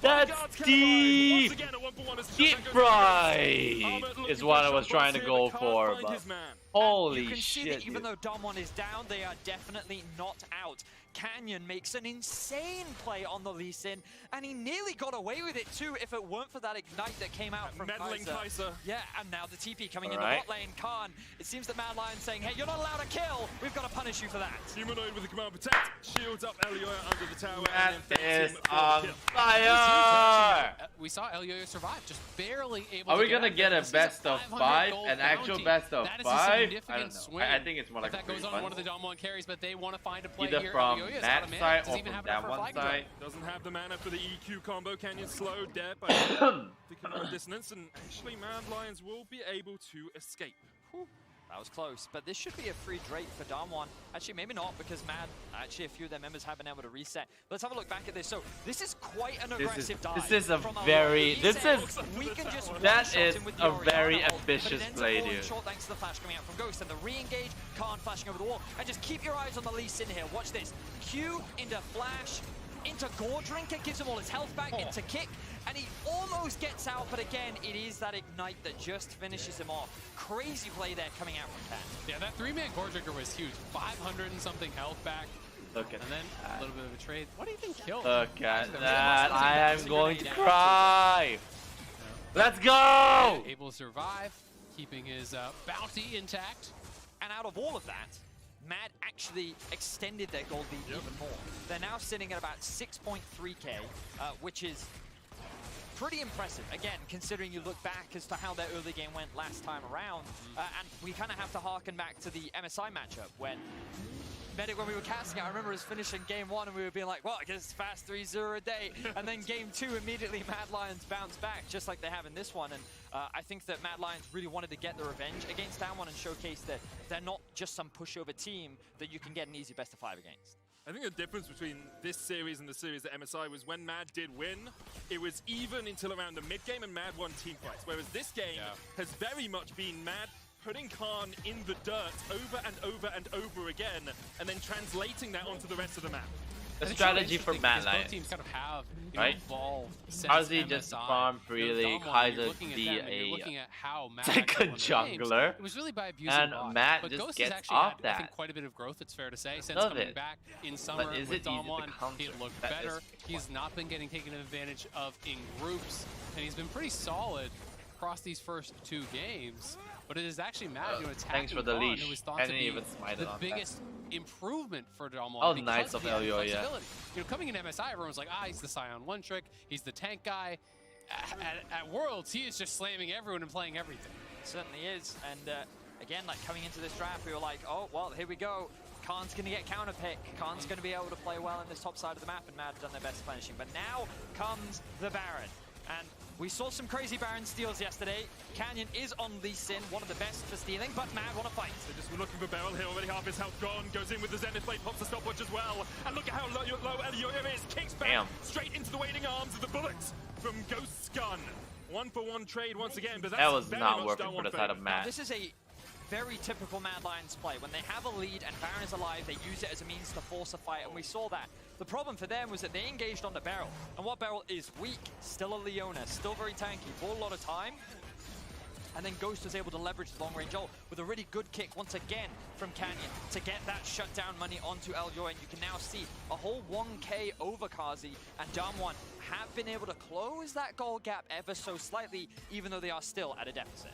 That's deep! Deep fried is what I was trying to go for, but holy you can see shit. that even though Damwon is down, they are definitely not out. Canyon makes an insane play on the Lee Sin, and he nearly got away with it too if it weren't for that Ignite that came out from Kaiser. Yeah, and now the TP coming in the bot lane. Khan, it seems that Mad Lion saying, hey, you're not allowed to kill, we've got to punish you for that. Humanoid with the command protect, shields up Elyoya under the tower. That is on fire! We saw Elyoya survive, just barely able Are to we gonna get a best of 5? An actual best of 5? I don't know. I think it's more like that goes on one of the Damwon carries, but they want to find a play either here. from Elyoya's that got a side doesn't or even from have that enough for a one flag side. Doesn't have the mana for the EQ combo. Canyon slowed there by the command distance, and actually Mad Lions will be able to escape. Whew. That was close, but this should be a free Drake for Damwon. Actually, maybe not, because Mad, actually a few of their members have been able to reset. Let's have a look back at this. So this is quite an aggressive dive. This is a very, that is a very ambitious play, dude. Short thanks to the flash coming out from Ghost, and the re-engage, Khan flashing over the wall. And just keep your eyes on the Lee Sin here. Watch this. Q into flash, into Gore Drinker, gives him all his health back, into kick, and he almost gets out, but again, it is that Ignite that just finishes him off. Crazy play there coming out from Cat. Yeah, that 3-man Gore Drinker was huge. 500 and something health back. Look at and then a little bit of a trade. What do you think killed? Look at that. I am going to cry. Let's go! Able to survive, keeping his bounty intact. And out of all of that, Mad actually extended their gold lead even more. They're now sitting at about 6.3k, which is pretty impressive. Again, considering you look back as to how their early game went last time around. And we kind of have to harken back to the MSI matchup when Medic, when we were casting, I remember us finishing game 1 and we were being like, well, I guess it's fast 3-0 a day. And then game 2, immediately Mad Lions bounced back, just like they have in this one. And I think that Mad Lions really wanted to get the revenge against Damwon and showcase that they're not just some pushover team that you can get an easy best of 5 against. I think the difference between this series and the series at MSI was when Mad did win, it was even until around the mid-game and Mad won team fights. Whereas this game has very much been Mad putting Khan in the dirt over and over and over again, and then translating that onto the rest of the map. The strategy for Mad Lions. Both teams kind of have evolved since Karzi just farmed really, Kaiser be like a jungler, it was really by abusing and Matt but just Ghost gets has actually off had, that. I think, quite a bit of growth, it's fair to say, since coming back in summer but is with it easy to Damwon. counter? He looked That better. is He's not been getting taken advantage of in groups, and he's been pretty solid across these first 2 games. But it is actually Matt who attacking thanks for the Khan, leash. who was thought I to didn't be even smite it the on biggest improvement for Damwon. Oh, because nice of he had Elyoya. flexibility. You know, coming in MSI, everyone was like, he's the Scion 1 trick, he's the tank guy. At Worlds, he is just slamming everyone and playing everything. Certainly is, and again, like coming into this draft, we were like, oh, well, here we go. Khan's going to get counterpick. Khan's going to be able to play well in this top side of the map, and Mad have done their best punishing. But now comes the Baron, and we saw some crazy Baron steals yesterday. Canyon is on Lee Sin, one of the best for stealing, but Mad want to fight. They're just looking for Beryl here, already half his health gone, goes in with the Zenith Blade, pops the stopwatch as well. And look at how low Elyoya is, kicks back straight into the waiting arms of the bullets from Ghost's gun. 1-for-1 trade once again, but that was not working for the side of Mad. This is a very typical Mad Lions play. When they have a lead and Baron is alive, they use it as a means to force a fight, and we saw that. The problem for them was that they engaged on the Beryl, and what Beryl is weak, still a Leona, still very tanky, bought a lot of time, and then Ghost was able to leverage the long-range ult with a really good kick once again from Canyon to get that shutdown money onto Elyoya, and you can now see a whole 1k over Karzi, and Damwon have been able to close that goal gap ever so slightly, even though they are still at a deficit.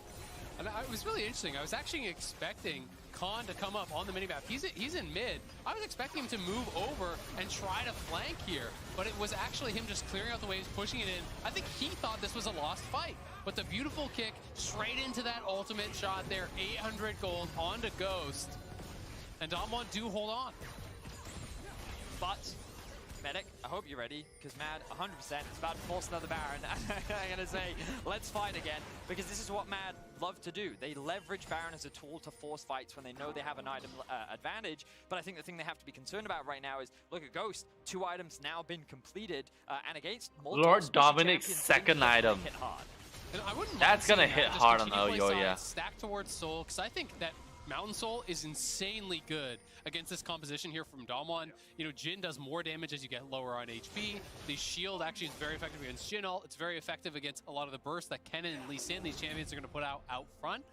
And it was really interesting. I was actually expecting Khan to come up on the minimap. He's in mid. I was expecting him to move over and try to flank here, but it was actually him just clearing out the waves, pushing it in. I think he thought this was a lost fight, but the beautiful kick straight into that ultimate shot there, 800 gold onto Ghost, and Damwon do hold on. But Medic, I hope you're ready, because Mad, 100%, is about to force another Baron. I'm going to say, let's fight again, because this is what Mad love to do. They leverage Baron as a tool to force fights when they know they have an item advantage, but I think the thing they have to be concerned about right now is, look at Ghost, 2 items now been completed, and against multiple Lord Dominic's second item. That's gonna hit hard on Elyoya. Stack towards Soul, because I think that Mountain Soul is insanely good against this composition here from Damwon. You know, Jhin does more damage as you get lower on HP. The shield actually is very effective against Jhin ult. It's very effective against a lot of the bursts that Kennen and Lee Sin, these champions, are going to put out front.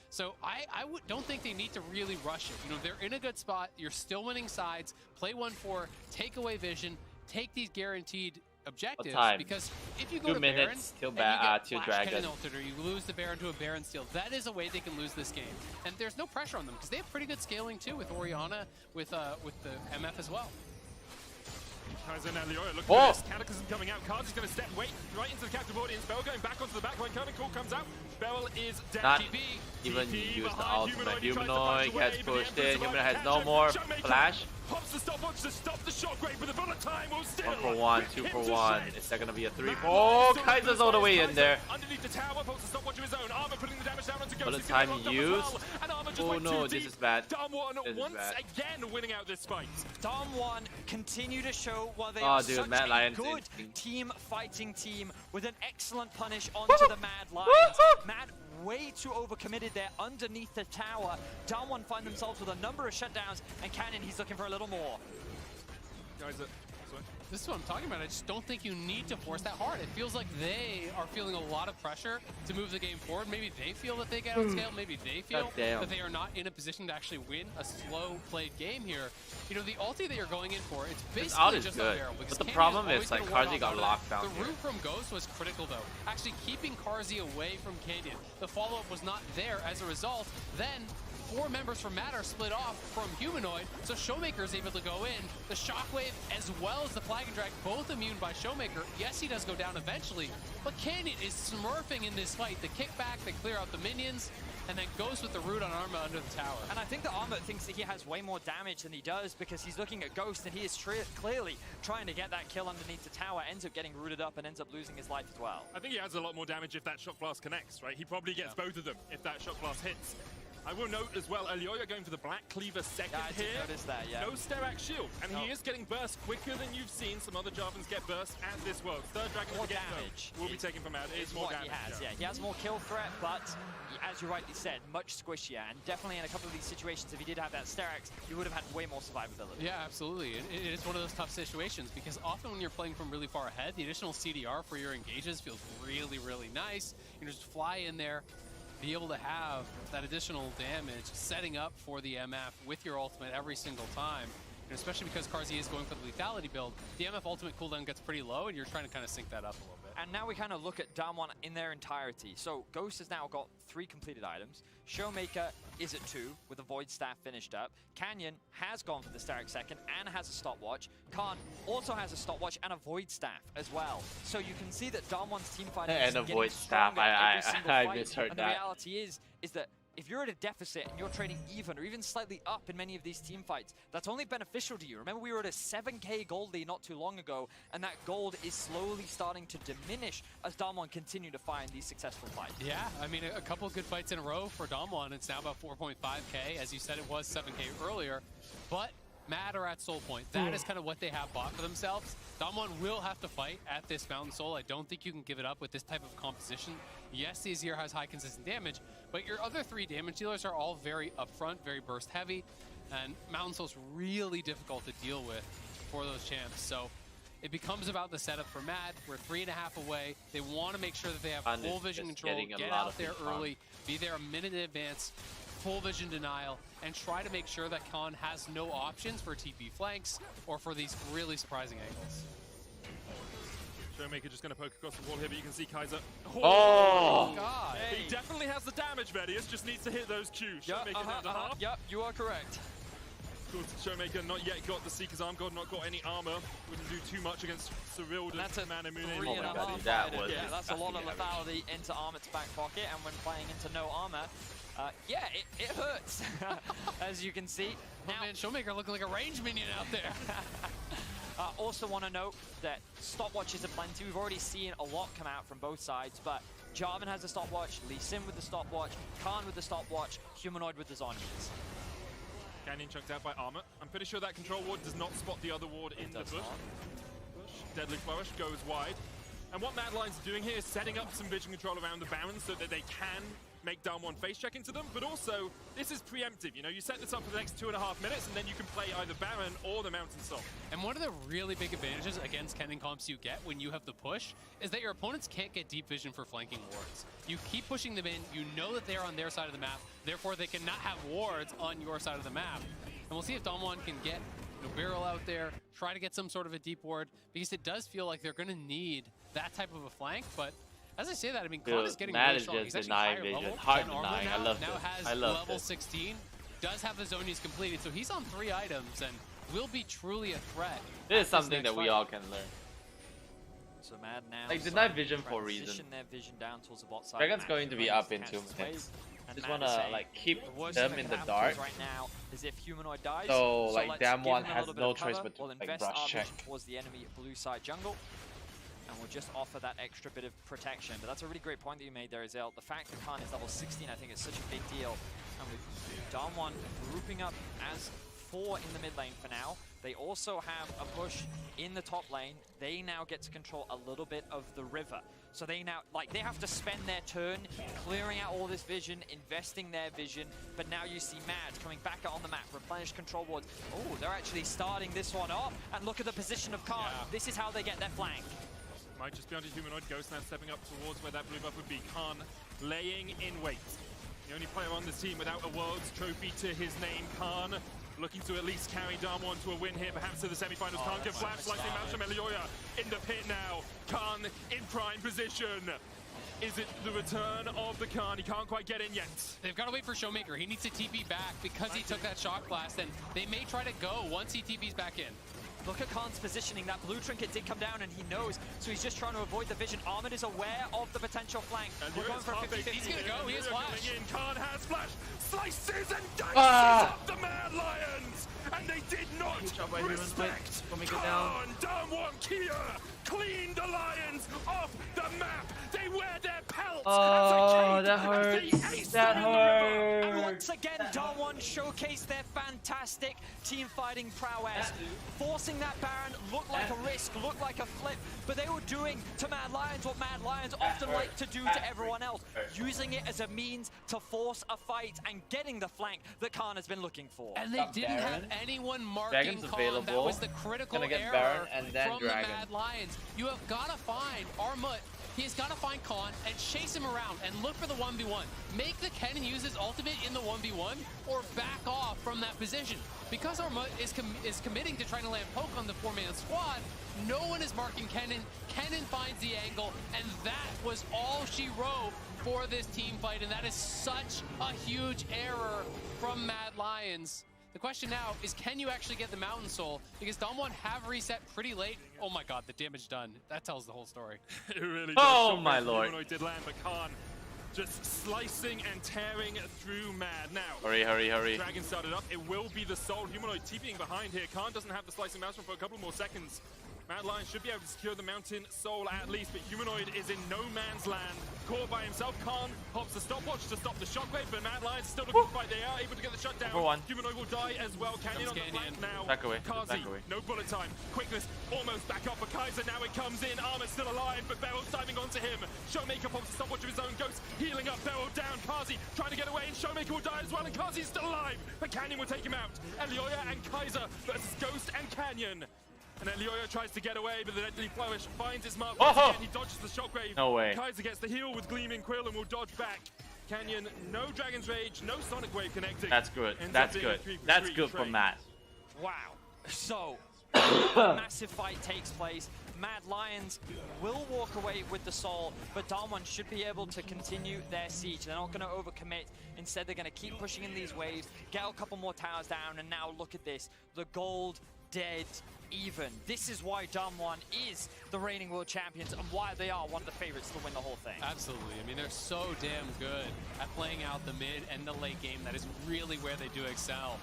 So I don't think they need to really rush it. You know, they're in a good spot. You're still winning sides. Play 1-4, take away vision, take these guaranteed objectives, because if you go 2 to minutes Baron till and you till get Dragon, ulted, or you lose the Baron to a Baron steal, that is a way they can lose this game. And there's no pressure on them because they have pretty good scaling too with Orianna, with the MF as well. Kaiser and Elyoya, look at this. Cataclysm coming out. Cards is going to step right into the captive audience. Beryl going back onto the back line. Curtain Call comes out. Beryl is dead. Not even used the ultimate. Humanoid gets pushed in. Humanoid has no more flash. Pops the stopwatch to stop the shockwave, but the bullet time will still 1 for 1, 2 for 1. Is that gonna be a 3 for? Oh, Kaiser's all the way in there. Underneath the tower, pops the stopwatch of his own. Armor putting the damage down onto Ghost. Bullet time used. Oh no, this is bad. Damwon once again winning out this fight. Damwon continue to show why they are such a good team fighting team with an excellent punish onto the Mad Lions. Mad way too overcommitted there underneath the tower. Damwon find themselves with a number of shutdowns, and Cannon, he's looking for a little more. Guys, this is what I'm talking about. I just don't think you need to force that hard. It feels like they are feeling a lot of pressure to move the game forward. Maybe they feel that they get outscaled. Maybe they feel that they are not in a position to actually win a slow-played game here. You know, the ulti that you're going in for, it's basically just a barrel. But the problem is, like, Carzzy got locked down. The root from Ghost was critical, though. Actually keeping Carzzy away from Canyon. The follow-up was not there as a result. Then 4 members from Mad are split off from Humanoid, so Showmaker is able to go in. The Shockwave as well as the Flag and Drag, both immune by Showmaker. Yes, he does go down eventually, but Canyon is smurfing in this fight. The kickback, they clear out the minions, and then goes with the root on Arma under the tower. And I think that Arma thinks that he has way more damage than he does because he's looking at Ghost and he is clearly trying to get that kill underneath the tower, ends up getting rooted up and ends up losing his life as well. I think he has a lot more damage if that Shock Blast connects, right? He probably gets both of them if that Shock Blast hits. I will note as well, Elyoya going for the Black Cleaver second here. I did notice that, yeah. No Sterak shield, and he is getting burst quicker than you've seen some other Jarvans get burst at this world. Third Dragon more again, damage will be taken from Mad. It's more damage. He has, he has more kill threat, but as you rightly said, much squishier. And definitely in a couple of these situations, if he did have that Sterak, you would have had way more survivability. Yeah, absolutely. It is one of those tough situations because often when you're playing from really far ahead, the additional CDR for your engages feels really, really nice. You just fly in there, be able to have that additional damage setting up for the MF with your ultimate every single time. And especially because Carzzy is going for the lethality build, the MF ultimate cooldown gets pretty low and you're trying to kind of sync that up a little bit. And now we kind of look at Damwon in their entirety. So Ghost has now got 3 completed items. Showmaker is at 2 with a Void Staff finished up. Canyon has gone for the Sterak second and has a stopwatch. Khan also has a stopwatch and a Void Staff as well. So you can see that Damwon's team fighting is getting Void Staff. I misheard that. And the reality is that if you're at a deficit and you're trading even or even slightly up in many of these team fights, that's only beneficial to you. Remember, we were at a 7k gold lead not too long ago, and that gold is slowly starting to diminish as Damwon continue to find these successful fights. Yeah, I mean, a couple of good fights in a row for Damwon. It's now about 4.5k. As you said, it was 7k earlier, but Mad are at Soul Point. That is kind of what they have bought for themselves. Damwon will have to fight at this Mountain Soul. I don't think you can give it up with this type of composition. Yes, the Azir has high consistent damage, but your other 3 damage dealers are all very upfront, very burst heavy, and Mountain Soul's really difficult to deal with for those champs. So it becomes about the setup for Mad. We're 3.5 away. They want to make sure that they have full vision control, get out there early, be there a minute in advance, full vision denial, and try to make sure that Khan has no options for TP flanks or for these really surprising angles. Showmaker just going to poke across the wall here, but you can see Kaiser. Oh! God. He definitely has the damage, Vedius, just needs to hit those Qs. Showmaker down to half. Yep, you are correct. Of course, Showmaker not yet got the Seeker's Arm God, not got any armor. Wouldn't do too much against Cyril. That's a Man 3.5. That's a lot of lethality into Armit's back pocket, and when playing into no armor, yeah, it hurts, as you can see. Now, man, Showmaker looking like a range minion out there. Also want to note that stopwatches are plenty. We've already seen a lot come out from both sides, but Jarvan has a stopwatch, Lee Sin with the stopwatch, Khan with the stopwatch, Humanoid with the zombies. Canyon chunked out by Armor. I'm pretty sure that control ward does not spot the other ward in the bush. Deadly Flourish goes wide. And what Mad Lions are doing here is setting up some vision control around the Barons so that they can make Damwon face check into them, but also this is preemptive. You know, you set this up for the next 2.5 minutes and then you can play either Baron or the Mountain Soul. And one of the really big advantages against Kennen comps you get when you have the push is that your opponents can't get deep vision for flanking wards. You keep pushing them in, you know that they're on their side of the map, therefore they cannot have wards on your side of the map. And we'll see if Damwon can get Barrel out there, try to get some sort of a deep ward, because it does feel like they're going to need that type of a flank, but as I say that, I mean, Khan is getting really strong. He's actually higher level than Armor now. I love now this. Has level 16, does have the zonies completed, so he's on 3 items and will be truly a threat. This is something that we all can learn. So Mad now like the night vision for a reason. Their vision down towards the bot side. Dragon's going to be up in 2 minutes. Just wanna like keep them in the dark. Right now is if Humanoid dies. So like Damwon has no choice but to like brush check towards the enemy blue side jungle. And we'll just offer that extra bit of protection. But that's a really great point that you made there, Azale. The fact that Khan is level 16, I think, is such a big deal. And with Damwon grouping up as 4 in the mid lane for now, they also have a push in the top lane. They now get to control a little bit of the river. So they now, like, they have to spend their turn clearing out all this vision, investing their vision. But now you see Mad coming back out on the map, replenish control wards. Oh, they're actually starting this one up. And look at the position of Khan. Yeah. This is how they get their flank. Might just be onto Humanoid. Ghost now stepping up towards where that blue buff would be. Khan laying in wait. The only player on this team without a Worlds trophy to his name, Khan. Looking to at least carry Damwon to a win here, perhaps to the semi-finals. Khan can flash, slicing Malcolm Elioya in the pit now. Khan in prime position. Is it the return of the Khan? He can't quite get in yet. They've got to wait for Showmaker. He needs to TP back because he took that shock blast, and they may try to go once he TPs back in. Look at Khan's positioning. That blue trinket did come down and he knows, so he's just trying to avoid the vision. Armid is aware of the potential flank. And we're going for 50-50. He's going to go. He has flash. Khan has flash. Slices and dices up the Mad Lions. And they did not respect Khan. Damwon Kia cleaned the Lions off the map. They wear their pelts. Oh, that hurts. That hurts. And once again, Damwon showcased their fantastic team fighting prowess. Forcing that Baron looked like a risk, looked like a flip, but they were doing to Mad Lions what Mad Lions often like to do to everyone else, using it as a means to force a fight and getting the flank that Khan has been looking for. And they didn't have anyone marking Khan. Available. That was the critical error Baron and then from Dragon. the Mad Lions. You have got to find Armut. He's got to find Khan and chase him around and look for the 1v1. Make the Kennen use his ultimate in the 1v1 or back off from that position. Because Armut is committing to trying to land poke on the 4-man squad, no one is marking Kennen. Kennen finds the angle, and that was all she wrote for this team fight, and that is such a huge error from Mad Lions. The question now is, can you actually get the Mountain Soul? Because Damwon have reset pretty late. Oh my god, the damage done. That tells the whole story. It really does. Oh my lord. Humanoid did land, but Khan just slicing and tearing through Mad. Now, hurry. Dragon started up. It will be the Soul. Humanoid TPing behind here. Khan doesn't have the slicing mouse for a couple more seconds. Mad Lion should be able to secure the Mountain Soul at least, but Humanoid is in no man's land. Caught by himself. Khan pops the stopwatch to stop the shockwave, but Mad Lions still looking to fight. They are able to get the shutdown. Humanoid will die as well. Canyon on the flank now. Back away. Kazi, no bullet time. Quickness almost back up for Kaiser. Now it comes in. Armor's still alive, but Beryl's diving onto him. Showmaker pops the stopwatch of his own. Ghost healing up. Beryl down. Kazi trying to get away, and Showmaker will die as well, and Kazi's still alive, but Canyon will take him out. Elioya and Kaiser versus Ghost and Canyon. And Elioya tries to get away, but the Deadly Flourish finds his mark once again. He dodges the shockwave. No way. Kaiser gets the heal with Gleaming Quill and will dodge back. Canyon, no Dragon's Rage, no Sonic Wave connecting. That's good. That's good. That's good for Matt. Wow. So, a massive fight takes place. Mad Lions will walk away with the Soul, but Damwon should be able to continue their siege. They're not going to overcommit. Instead, they're going to keep pushing in these waves, get a couple more towers down, and now look at this. The gold, dead, even. This is why Damwon is the reigning world champions and why they are one of the favorites to win the whole thing. Absolutely. I mean, they're so damn good at playing out the mid and the late game. That is really where they do excel.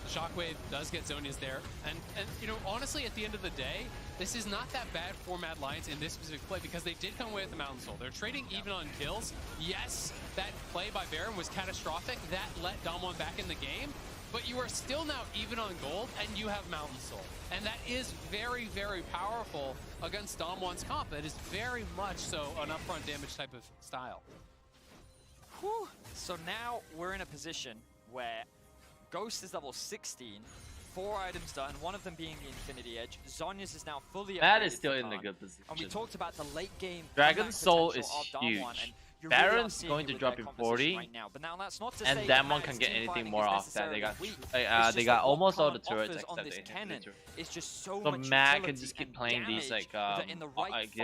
The Shockwave does get Zhonya's there. And you know, honestly, at the end of the day, this is not that bad for Mad Lions in this specific play because they did come away with the Mountain Soul. They're trading even on kills. Yes, that play by Baron was catastrophic. That let Damwon back in the game. But you are still now even on gold, and you have Mountain Soul. And that is very, very powerful against Damwon's comp. That is very much so an upfront damage type of style. Whew. So now we're in a position where Ghost is level 16, 4 items done, one of them being the Infinity Edge. Zhonya's is now fully upgraded. That is still in the good position. And we talked about the late game. Dragon Soul is huge. Baron's going to drop in 40, right now. But now that's not to and say Damwon can get anything more off that. They got almost all the turrets except the Infinity. It's just so So much Mad can just keep playing these like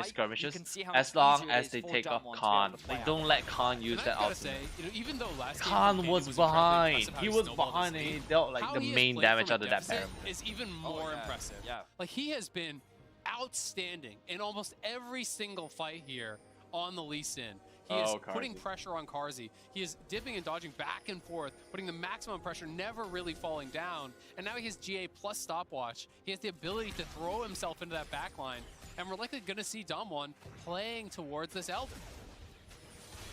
skirmishes as long as they take off Khan. They don't let Khan use that option. Even though last Khan was behind. He was behind and he dealt like the main damage out of that Baron. Is even more impressive. Yeah. Like he has been outstanding in almost every single fight here on the Lee Sin. He is putting pressure on Carzzy. He is dipping and dodging back and forth, putting the maximum pressure, never really falling down. And now he has GA plus stopwatch. He has the ability to throw himself into that backline. And we're likely going to see Damwon playing towards this Elder.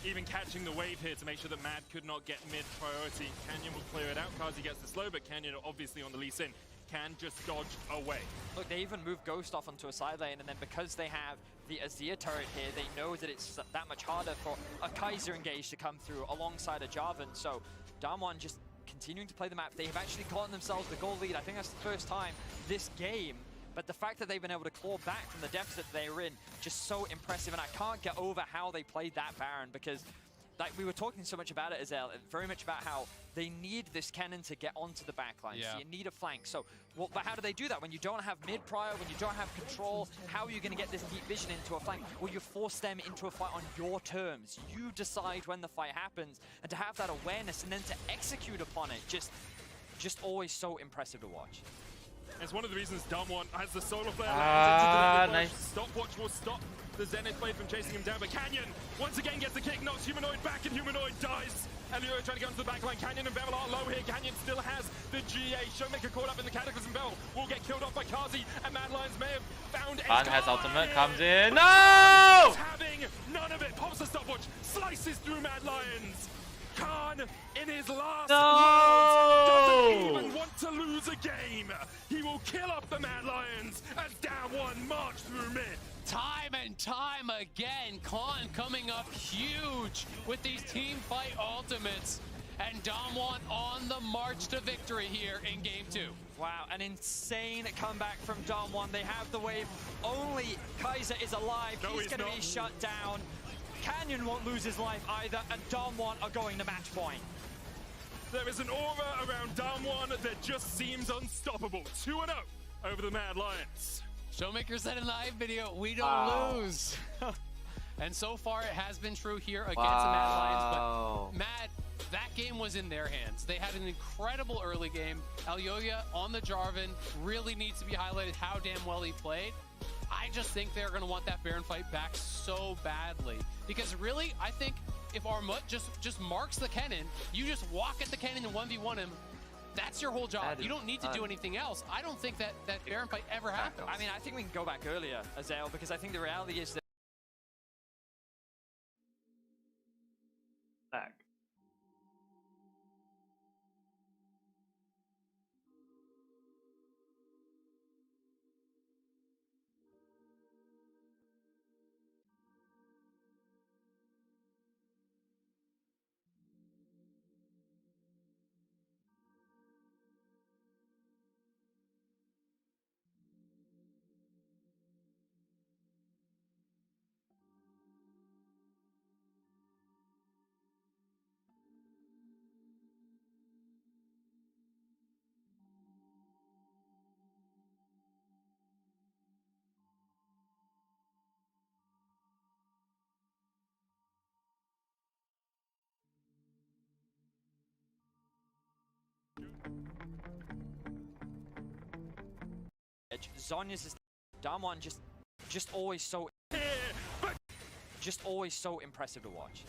Even catching the wave here to make sure that Mad could not get mid priority. Canyon will clear it out. Carzzy gets the slow, but Canyon obviously on the Lee Sin can just dodge away. Look, they even move Ghost off onto a side lane, and then because they have the Azir turret here, they know that it's that much harder for a Kaiser engage to come through alongside a Jarvan. So Damwon just continuing to play the map. They have actually gotten themselves the goal lead. I think that's the first time this game. But the fact that they've been able to claw back from the deficit they were in, just so impressive. And I can't get over how they played that Baron, because like we were talking so much about it, Azel, very much about how they need this cannon to get onto the backline. Yeah. So you need a flank. So, well, but how do they do that? When you don't have mid prior, when you don't have control, how are you going to get this deep vision into a flank? Well, you force them into a fight on your terms. You decide when the fight happens, and to have that awareness and then to execute upon it, just always so impressive to watch. It's one of the reasons Damwon has the solar flare. Nice. Stopwatch will stop the Zenith blade from chasing him down, but Canyon once again gets the kick, knocks Humanoid back, and Humanoid dies. Elio trying to get onto the backline. Canyon and Bevel are low here. Canyon still has the GA. Showmaker caught up in the Cataclysm. Bevel will get killed off by Carzzy, and Mad Lions may have found Khan has ultimate, comes in. No! Having none of it. Pops the stopwatch, slices through Mad Lions. Khan, in his last world, doesn't even want to lose a game. He will kill off the Mad Lions as Damwon march through mid. Time and time again, Khan coming up huge with these team fight ultimates. And Damwon on the march to victory here in Game 2. Wow, an insane comeback from Damwon. They have the wave. Only Kaiser is alive. He's going to be shut down. Canyon won't lose his life either, and Damwon are going to match point. There is an aura around Damwon that just seems unstoppable. 2-0 over the Mad Lions. Showmaker said in the live video, we don't lose. And so far it has been true here against the Mad Lions, but Mad, that game was in their hands. They had an incredible early game. Elyoya on the Jarvan really needs to be highlighted how damn well he played. I just think they're going to want that Baron fight back so badly. Because really, I think if Armut just marks the cannon, you just walk at the cannon and 1v1 him, that's your whole job. You don't need to do anything else. I don't think that Baron fight ever happens. I mean, I think we can go back earlier, Azel, because I think the reality is that Zhonya's is Damwon just always so impressive to watch.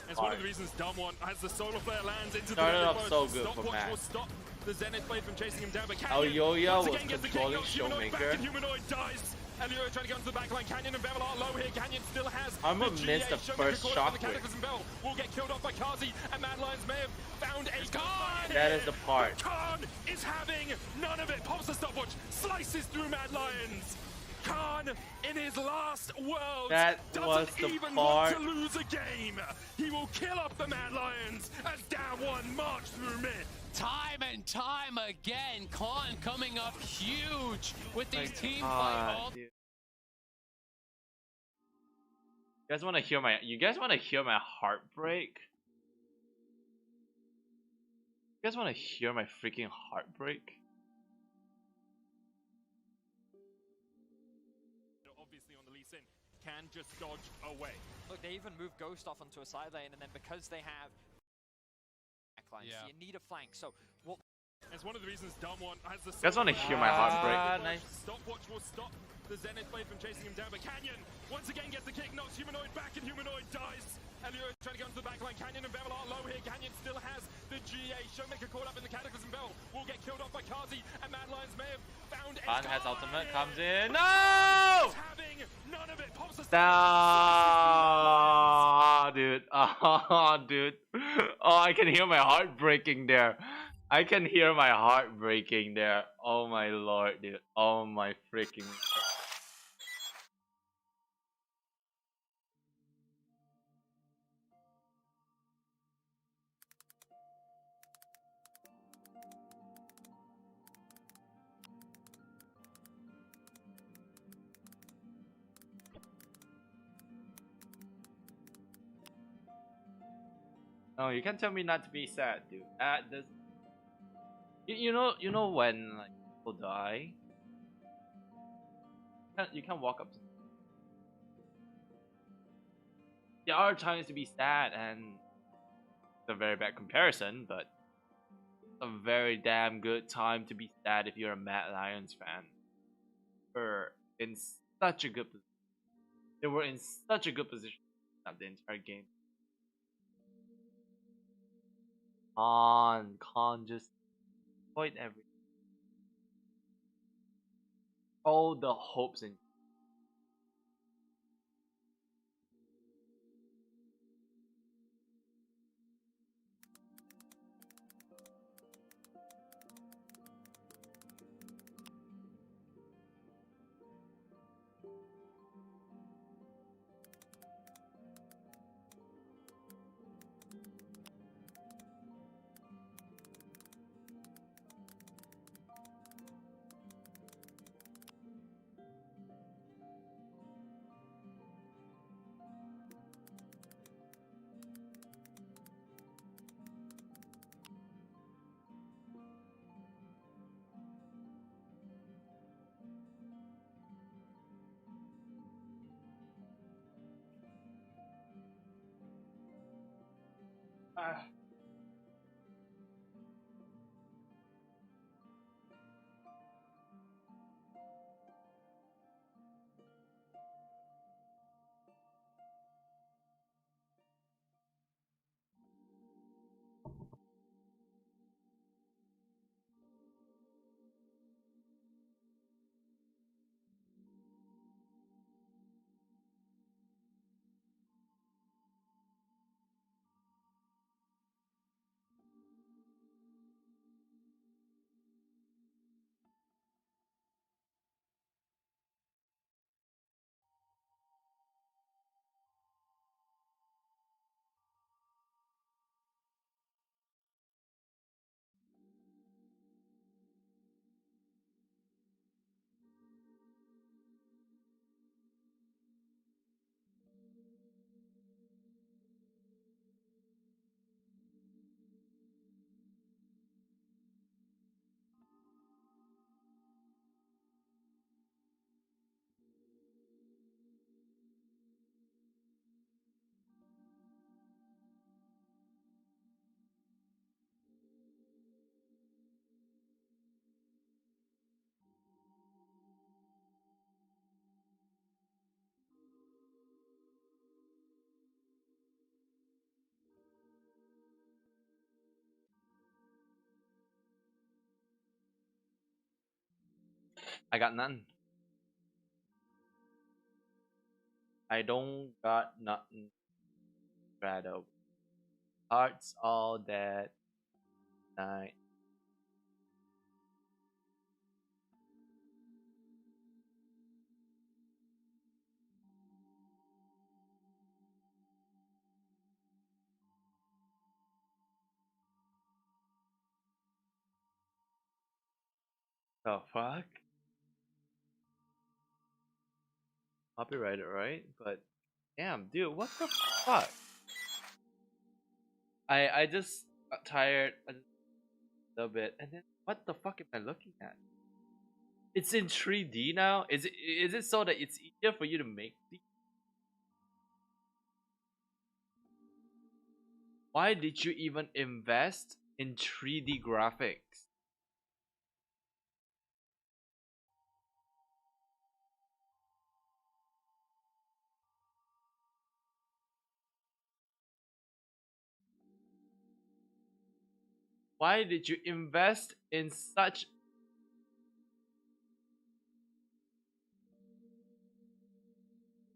It's one of the reasons Damwon, as the solar flare lands into started the off so good for Stopwatch Matt. will stop the Zenith Blade from chasing him down, but Oh, Canyon Yoya once was again gets the kick, controlling knocks Humanoid back, Showmaker. and Humanoid dies. Elio trying to go into the backline. Canyon and Bevel are low here. Canyon still has Armor the missed GA. the Showmaker first caught up in the shockwave. Cataclysm Bell will get killed off by Kazi, and Mad Lions may have found a Khan. That is the part. Khan is having none of it. Pops the stopwatch, slices through Mad Lions. Khan, in his last world, That doesn't was the even part. want to lose a game. He will kill off the Mad Lions as Down One march through mid. Time and time again, Khan coming up huge with these team God, fight. dude. You guys want to hear my heartbreak? You guys want to hear my freaking heartbreak? Obviously on the Lee Sin, can just dodge away. Look, they even moved Ghost off onto a side lane, and then because they have backlines, Yeah. you need a flank. So what? It's one of the reasons Dumb One has the. You guys want to hear my heartbreak? Nice. Stopwatch will stop the Zenith Blade from chasing him down, but Canyon once again gets the kick, knocks Humanoid back, and Humanoid dies. Elio trying to go into the backline. Canyon and Bevel are low here. Canyon still has the GA. Showmaker caught up in the Cataclysm Bell will get killed off by Kazi, and Mad Lions may have found a Khan has Khan. ultimate, comes in. No! He's having none of it. Pops the Ah, dude. Oh, dude. Oh, I can hear my heart breaking there. I can hear my heart breaking there. Oh my lord, dude. Oh my freaking. No, you can't tell me not to be sad, dude. This. You know when like people die. You can't walk up to. There are times to be sad, and it's a very bad comparison, but it's a very damn good time to be sad if you're a Mad Lions fan. They're in such a good position. They were in such a good position at the entire game. Khan just destroyed everything. All the hopes in. I got none. I don't got nothing. Shadow. Hearts all dead. Night. The fuck? Copyrighted, right? But damn, dude, what the fuck? I just got tired a little bit, and then what the fuck am I looking at? It's in 3D now. Is it so that it's easier for you to make these? Why did you even invest in 3D graphics? Why did you invest in such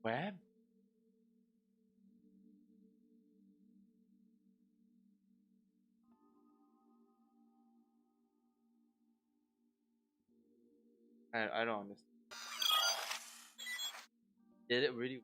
web? I don't understand. Did it really?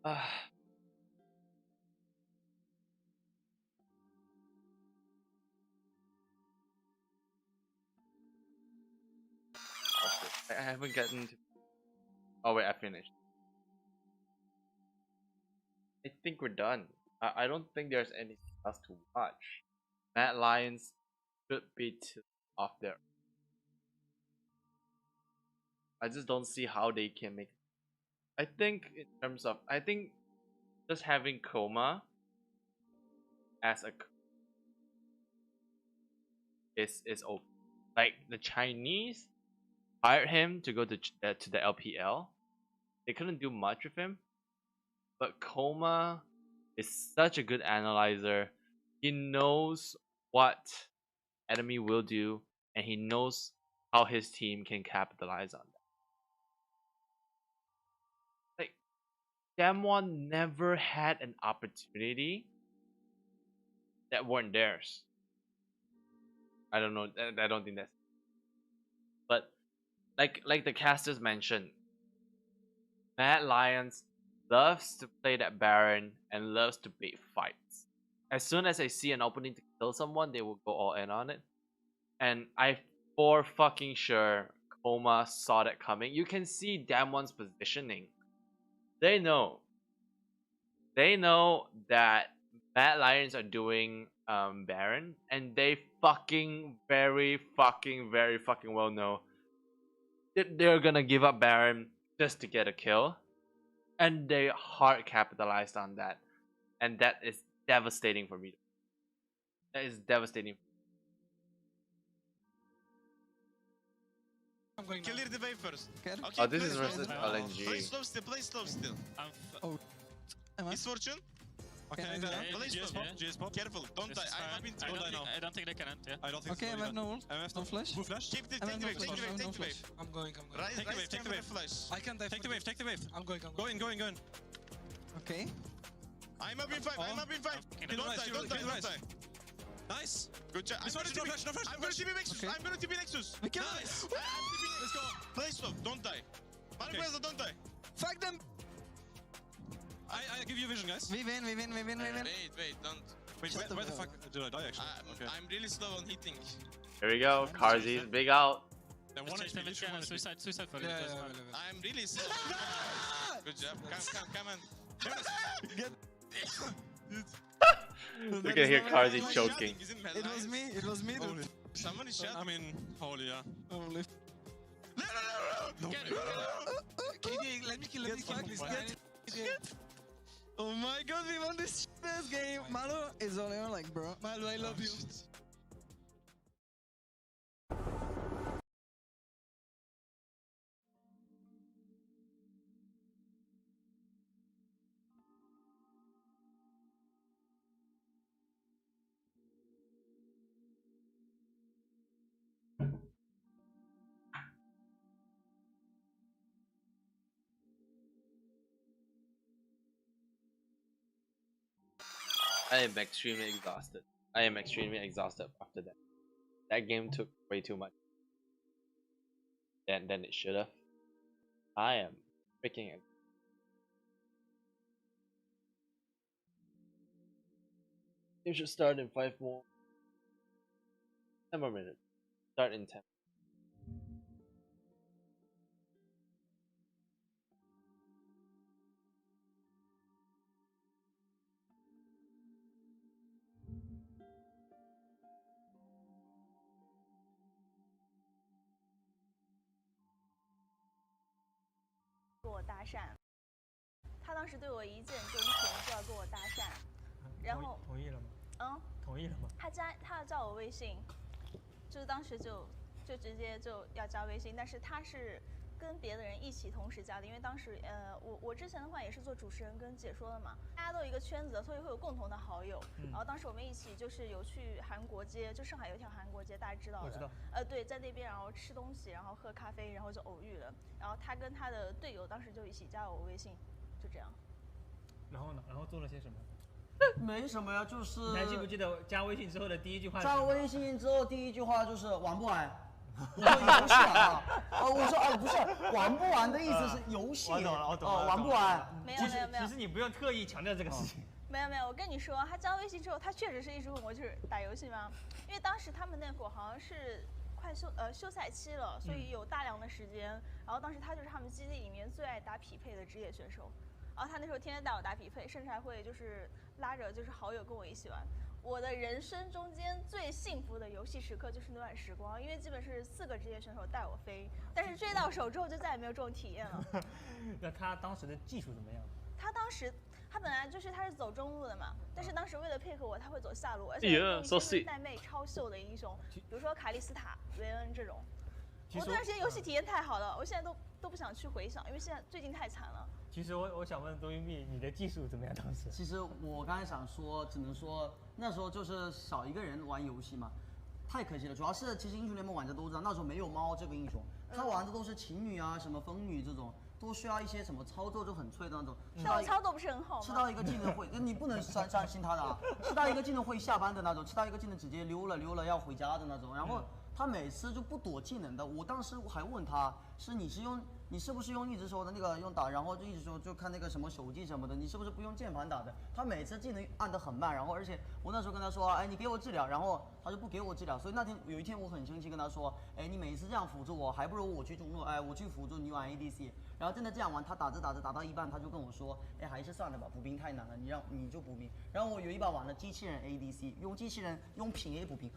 Ah. I haven't gotten to. Oh wait, I finished. I think we're done. I don't think there's anything else to watch. Mad Lions should be off there. I just don't see how they can make. I think in terms of, I think just having Coma as a is open. Like the Chinese hired him to go to the LPL. They couldn't do much with him, but Coma is such a good analyzer. He knows what enemy will do, and he knows how his team can capitalize on that. Like Damwon never had an opportunity that weren't theirs. I don't know. I don't think that's. But like the casters mentioned, Mad Lions loves to play that Baron and loves to bait fights. As soon as they see an opening to kill someone, they will go all in on it. And I for fucking sure Coma saw that coming. You can see Damwon's positioning. They know. They know that Mad Lions are doing Baron, and they very fucking well know that they're gonna give up Baron just to get a kill, and they hard capitalized on that, and that is devastating for me. That is devastating. I'm going clear the wave first. Okay, oh, this is versus LNG. Play slow still. Oh, Is Fortune? Okay, Play slow. Careful, don't die. I don't think they can end, yeah. I don't think okay, so. I have no ult. No flash. Who flash? Take the wave. I'm going. Take the wave. Flash. I can dive. Take the wave. I'm going. Going. Okay. I'm up in 5. Don't die. Nice. Good job. No flash. I'm gonna TP Nexus. I'm gonna TP Nexus. Nice. Let's go. Play slow. Don't die. Marquez, don't die. Fuck them. I give you vision, guys. We win. Wait, don't. Wait, where the fuck did I die actually? Okay. I'm really slow on hitting. Here we go. Karzi's big out. Then one HP, literally one HP. Suicide for it. I'm really slow. Good job. Come on. You can hear Karzi choking. It was me. Someone is shot. I mean, holy yeah. Holy. No. Get it. KD, let me kill please. Get. Oh my god, we won this game. Malo is only on like, bro. Malo, I love you. I am extremely exhausted. I am extremely exhausted after that. That game took way too much than it should have. I am freaking. It should start in 10 more minutes. Start in 10.跟我搭讪，他当时对我一见钟情，就要跟我搭讪，然后同意了吗？同意了吗？他要加我微信，就是当时就直接就要加微信，但是他是跟别的人一起同时加的，因为当时我之前的话也是做主持人跟解说的嘛，大家都有一个圈子，所以会有共同的好友。然后当时我们一起就是有去韩国街，就上海有一条韩国街，大家知道的。我知道。对，在那边然后吃东西，然后喝咖啡，然后就偶遇了。然后他跟他的队友当时就一起加我微信，就这样。然后呢？然后做了些什么？没什么呀，就是。你还记不记得加微信之后的第一句话？加微信之后第一句话就是玩不玩？我说游戏啊，我说不是玩不玩的意思是游戏。我懂了，玩不玩？没有。其实你不用特意强调这个事情。没有，我跟你说，他加微信之后，他确实是一直问我就是打游戏吗？因为当时他们那会儿好像是快休赛期了，所以有大量的时间。然后当时他就是他们基地里面最爱打匹配的职业选手。然后他那时候天天带我打匹配，甚至还会就是拉着就是好友跟我一起玩。我的人生中间最幸福的游戏时刻就是那段时光，因为基本是4个职业选手带我飞，但是追到手之后就再也没有这种体验了。那他当时的技术怎么样？他本来就是他是走中路的嘛，但是当时为了配合我，他会走下路，而且用一些带妹超秀的英雄，比如说卡莉斯塔、维恩这种。我那段时间游戏体验太好了，我现在都不想去回想，因为现在最近太惨了。其实我想问多玉蜜，你的技术怎么样？当时？其实我刚才想说，只能说那时候就是少一个人玩游戏嘛，太可惜了。主要是其实英雄联盟玩家都知道，那时候没有猫这个英雄，他玩的都是琴女啊、什么风女这种，都需要一些什么操作就很脆的那种。但我操作不是很好吗？吃到一个技能会，你不能相信他的啊！吃到一个技能会下班的那种，吃到一个技能直接溜了要回家的那种，然后。他每次就不躲技能的，我当时还问他，你是不是用一直说的那个用打，然后就一直说就看那个什么手技什么的，你是不是不用键盘打的？他每次技能按得很慢，然后而且我那时候跟他说，哎，你给我治疗，然后他就不给我治疗，所以有一天我很生气跟他说，哎，你每次这样辅助我，还不如我去中路，哎，我去辅助你玩 ADC， 然后真的这样玩，他打着打到一半，他就跟我说，哎，还是算了吧，补兵太难了，你就补兵。然后我有一把玩了机器人 ADC， 用机器人用品 A 补兵，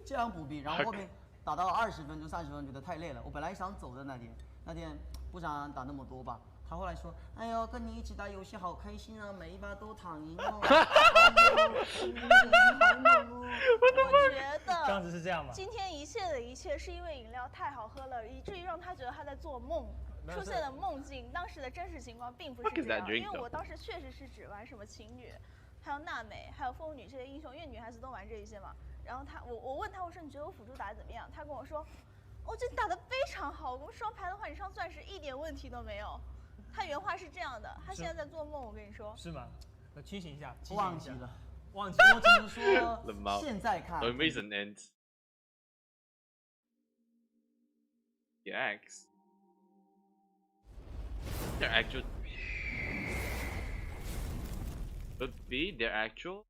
这样补兵，然后后面打到20分钟30分钟觉得太累了，我本来想走的那天不想打那么多吧。他后来说：“哎呦，跟你一起打游戏好开心啊，每一把都躺赢哦。”我觉得这样子是这样吗？今天一切的一切是因为饮料太好喝了，以至于让他觉得他在做梦，出现了梦境。当时的真实情况并不是这样，因为我当时确实是只玩什么琴女，还有娜美，还有风女这些英雄，因为女孩子都玩这一些嘛。然后我问他，我说你觉得我辅助打得怎么样？他跟我说，我觉得打得非常好。我们双排的话，你上钻石一点问题都没有。他原话是这样的，他现在在做梦，我跟你说。是吗？那清醒一下，忘记了。我只能说现在看。The reason ends. Yikes. They're actual. Could be they're actual.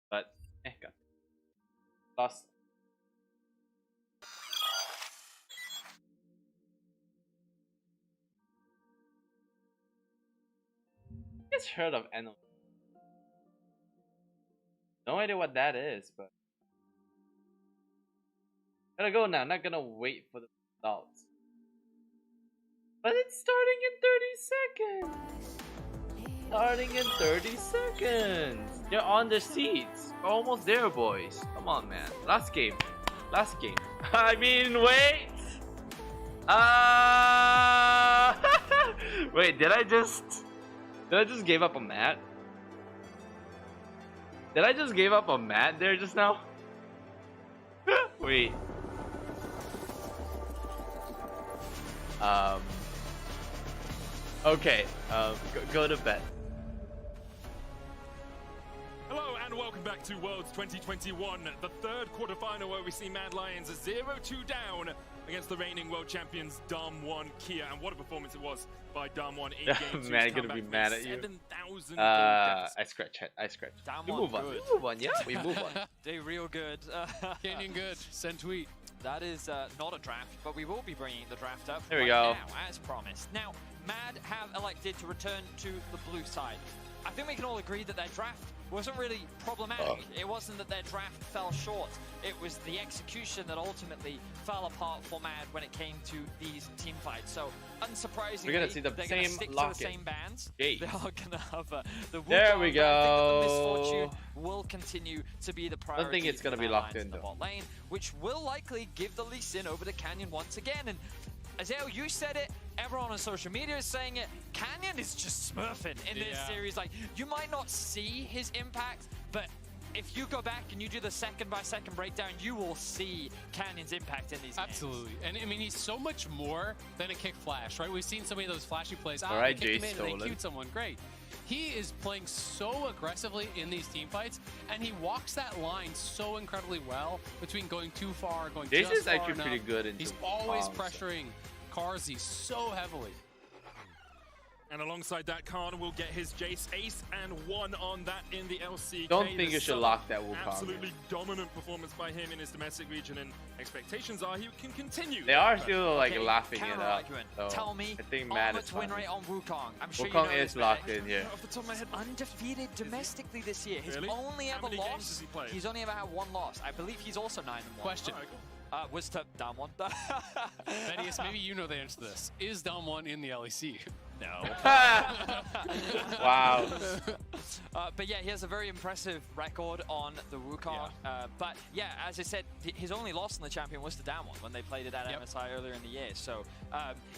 But God. Lost. Just heard of Eno. No idea what that is, but gotta go now. Not gonna wait for the thoughts. But it's starting in 30 seconds. Starting in 30 seconds. You're on the seats. We're almost there, boys. Come on, man. Last game. Last game. I mean, wait. Wait, did I just give up a mat? Did I just give up a mat there just now? Wait. Okay. Go to bed. Hello and welcome back to Worlds 2021, the third quarterfinal where we see Mad Lions 0-2 down against the reigning world champions Dam1 Kia, and what a performance it was by Dam1 in game. Man, gonna be mad at you. 7,000 I scratch. We move on. Good. We move on. Yeah, we move on. They real good. Canyon good. Send tweet. That is not a draft, but we will be bringing the draft up There we right go. now, as promised. Now, Mad have elected to return to the blue side. I think we can all agree that their draft wasn't really problematic. It wasn't that their draft fell short. It was the execution that ultimately fell apart for Mad when it came to these team fights. So, unsurprisingly, We're gonna see the they're same gonna stick to the lock-in. same bands. Gate. They are gonna have the There we Wukong, but I think that the go. misfortune will continue to be the priority. I don't think it's gonna for be Mad locked Lions in, the though. bot lane, which will likely give the Lee Sin over to Canyon once again. And Azael, you said it, everyone on social media is saying it, Canyon is just smurfing in this series. Like, you might not see his impact, but if you go back and you do the second-by-second breakdown, you will see Canyon's impact in these Absolutely. And I mean, he's so much more than a kick flash, right? We've seen so many of those flashy plays. All right, they kick Jay him in and they stolen. cute someone. Great. He is playing so aggressively in these team fights, and he walks that line so incredibly well between going too far, going Jace just is far actually enough. pretty good into He's always bombs. pressuring Carzzy so heavily. And alongside that, Khan will get his Jace ace and 1 on that in the LCK. Don't think The you should Southern, lock that Wukong. Absolutely dominant performance by him in his domestic region, and expectations are he can continue. They are still like Okay, laughing it up. counter-argument. So Tell me, I think Mad is ultimate win fine. rate on Wukong. I'm sure Wukong you know is this, locked Matt. in here. Off the top of my head, Undefeated domestically this year. He's Really? only How ever many games lost. has he played? He's only ever had 1 loss. I believe he's also 9-1. Question. Alright, cool. Was to Dam1. Thaddeus, maybe you know the answer to this. Is Dam1 in the LEC? No. Wow. But yeah, he has a very impressive record on the Wukong. But yeah, as I said, his only loss in the champion was to Dam1 when they played it at MSI earlier in the year. So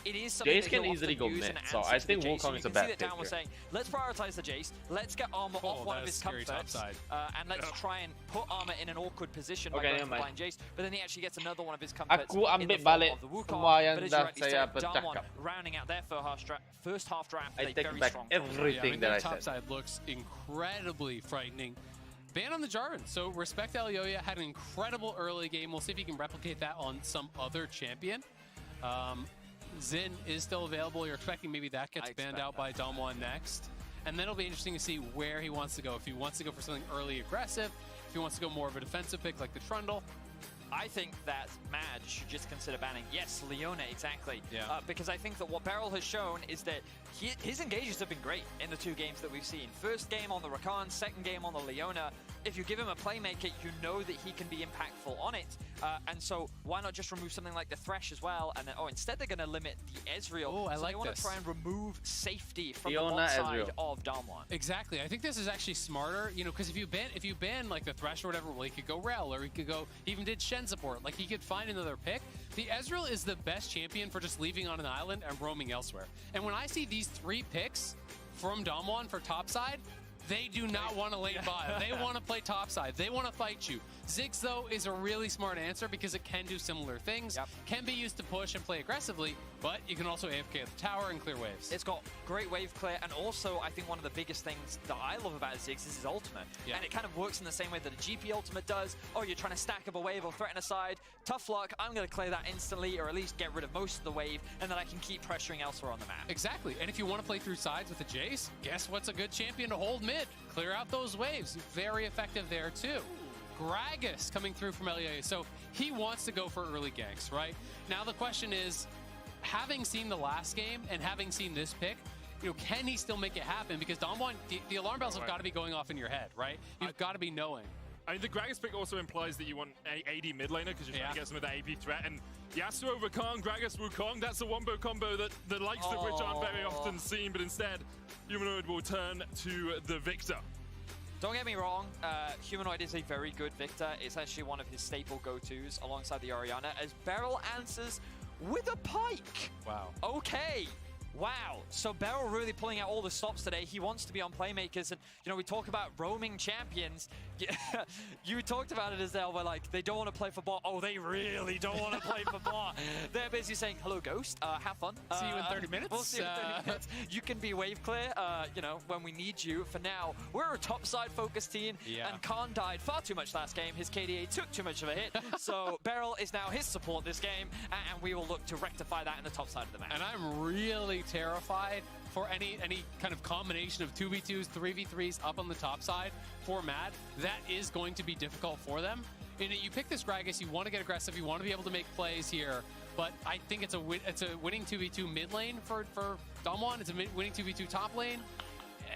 it is something Jace that can he'll easily often go use mid, in so answer I to the think Jace. Wukong You is a can bad see that pick Dam was here. saying, let's prioritize the Jace, let's get armor off one that of his is scary comforts, topside. and let's try and put armor in an awkward position by Okay, going never for mind. blind Jace. But then he actually gets another one of his comforts Aku in the ambil form balik of the Wukong. semua yang But as you dah rightly saya said, Dam1 bercakap. rounding out their first half draft I with a take very back strong everything that I their said. topside looks incredibly frightening. Ban on the Jarvan. So respect Elioya had an incredible early game. We'll see if he can replicate that on some other champion. Xin is still available. You're expecting maybe that gets banned out by Dam1 next. And then it'll be interesting to see where he wants to go. If he wants to go for something early aggressive, if he wants to go more of a defensive pick like the Trundle. I think that Mad should just consider banning, yes, Leona, exactly. Yeah. Because I think that what Beryl has shown is that his engages have been great in the 2 games that we've seen. First game on the Rakan, second game on the Leona. If you give him a playmaker, you know that he can be impactful on it. And so why not just remove something like the Thresh as well? And then, instead they're going to limit the Ezreal. Oh, I so like they want this. to try and remove safety from Leona, the bot side Ezreal. of Dam1. Exactly. I think this is actually smarter, you know, because if you ban like the Thresh or whatever, well, he could go Rel, or he could go, he even did Shen support. Like, he could find another pick. The Ezreal is the best champion for just leaving on an island and roaming elsewhere. And when I see these 3 picks from Dam1 for topside, they do not want to lane bot. They want to play topside. They want to fight you. Ziggs, though, is a really smart answer because it can do similar things. Can be used to push and play aggressively, but you can also AFK at the tower and clear waves. It's got great wave clear, and also I think one of the biggest things that I love about Ziggs is his ultimate. And it kind of works in the same way that a GP ultimate does. Oh, you're trying to stack up a wave or threaten a side. Tough luck, I'm going to clear that instantly, or at least get rid of most of the wave, and then I can keep pressuring elsewhere on the map. Exactly, and if you want to play through sides with a Jace, guess what's a good champion to hold mid? Clear out those waves. Very effective there, too. Gragas coming through from LEA. So he wants to go for early ganks, right? Now the question is, having seen the last game and having seen this pick, you know, can he still make it happen? Because Dam1, the alarm bells have got to be going off in your head, right? You've got to be knowing. I mean, the Gragas pick also implies that you want a AD mid laner because you're trying to get some of that AP threat. And Yasuo, Rakan, Gragas, Wukong, that's a wombo combo that the likes of which aren't very often seen, but instead, Humanoid will turn to the Victor. Don't get me wrong, Humanoid is a very good Victor. It's actually one of his staple go-tos alongside the Orianna, as Beryl answers with a pike. Wow. Okay. Wow, so Beryl really pulling out all the stops today. He wants to be on playmakers, and you know, we talk about roaming champions. You talked about it, Azelle, where like they don't want to play for bot. Oh, they really don't want to play for bot. They're busy saying, "Hello, Ghost. Have fun. See you in 30 minutes. We'll see you in 30 minutes. You can be wave clear. You know, when we need you. For now, we're a top side focused team, and Khan died far too much last game. His KDA took too much of a hit, so Beryl is now his support this game, and we will look to rectify that in the top side of the map. And I'm really terrified for any kind of combination of 2v2s, 3v3s up on the top side for Mad. That is going to be difficult for them. You pick this Gragas, you want to get aggressive, you want to be able to make plays here, but I think it's a winning 2v2 mid lane for Damwon. It's a winning 2v2 top lane.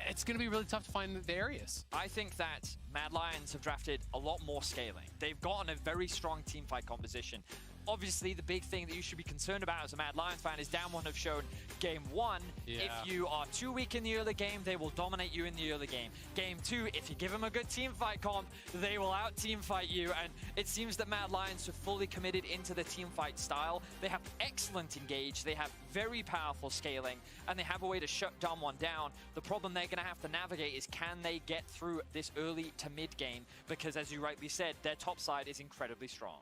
It's going to be really tough to find the areas. I think that Mad Lions have drafted a lot more scaling. They've gotten a very strong teamfight composition. Obviously, the big thing that you should be concerned about as a Mad Lions fan is Damwon have shown game 1, if you are too weak in the early game, they will dominate you in the early game. Game 2, if you give them a good teamfight comp, they will out-teamfight you, and it seems that Mad Lions have fully committed into the teamfight style. They have excellent engage, they have very powerful scaling, and they have a way to shut Damwon down. The problem they're going to have to navigate is, can they get through this early to mid game? Because as you rightly said, their top side is incredibly strong.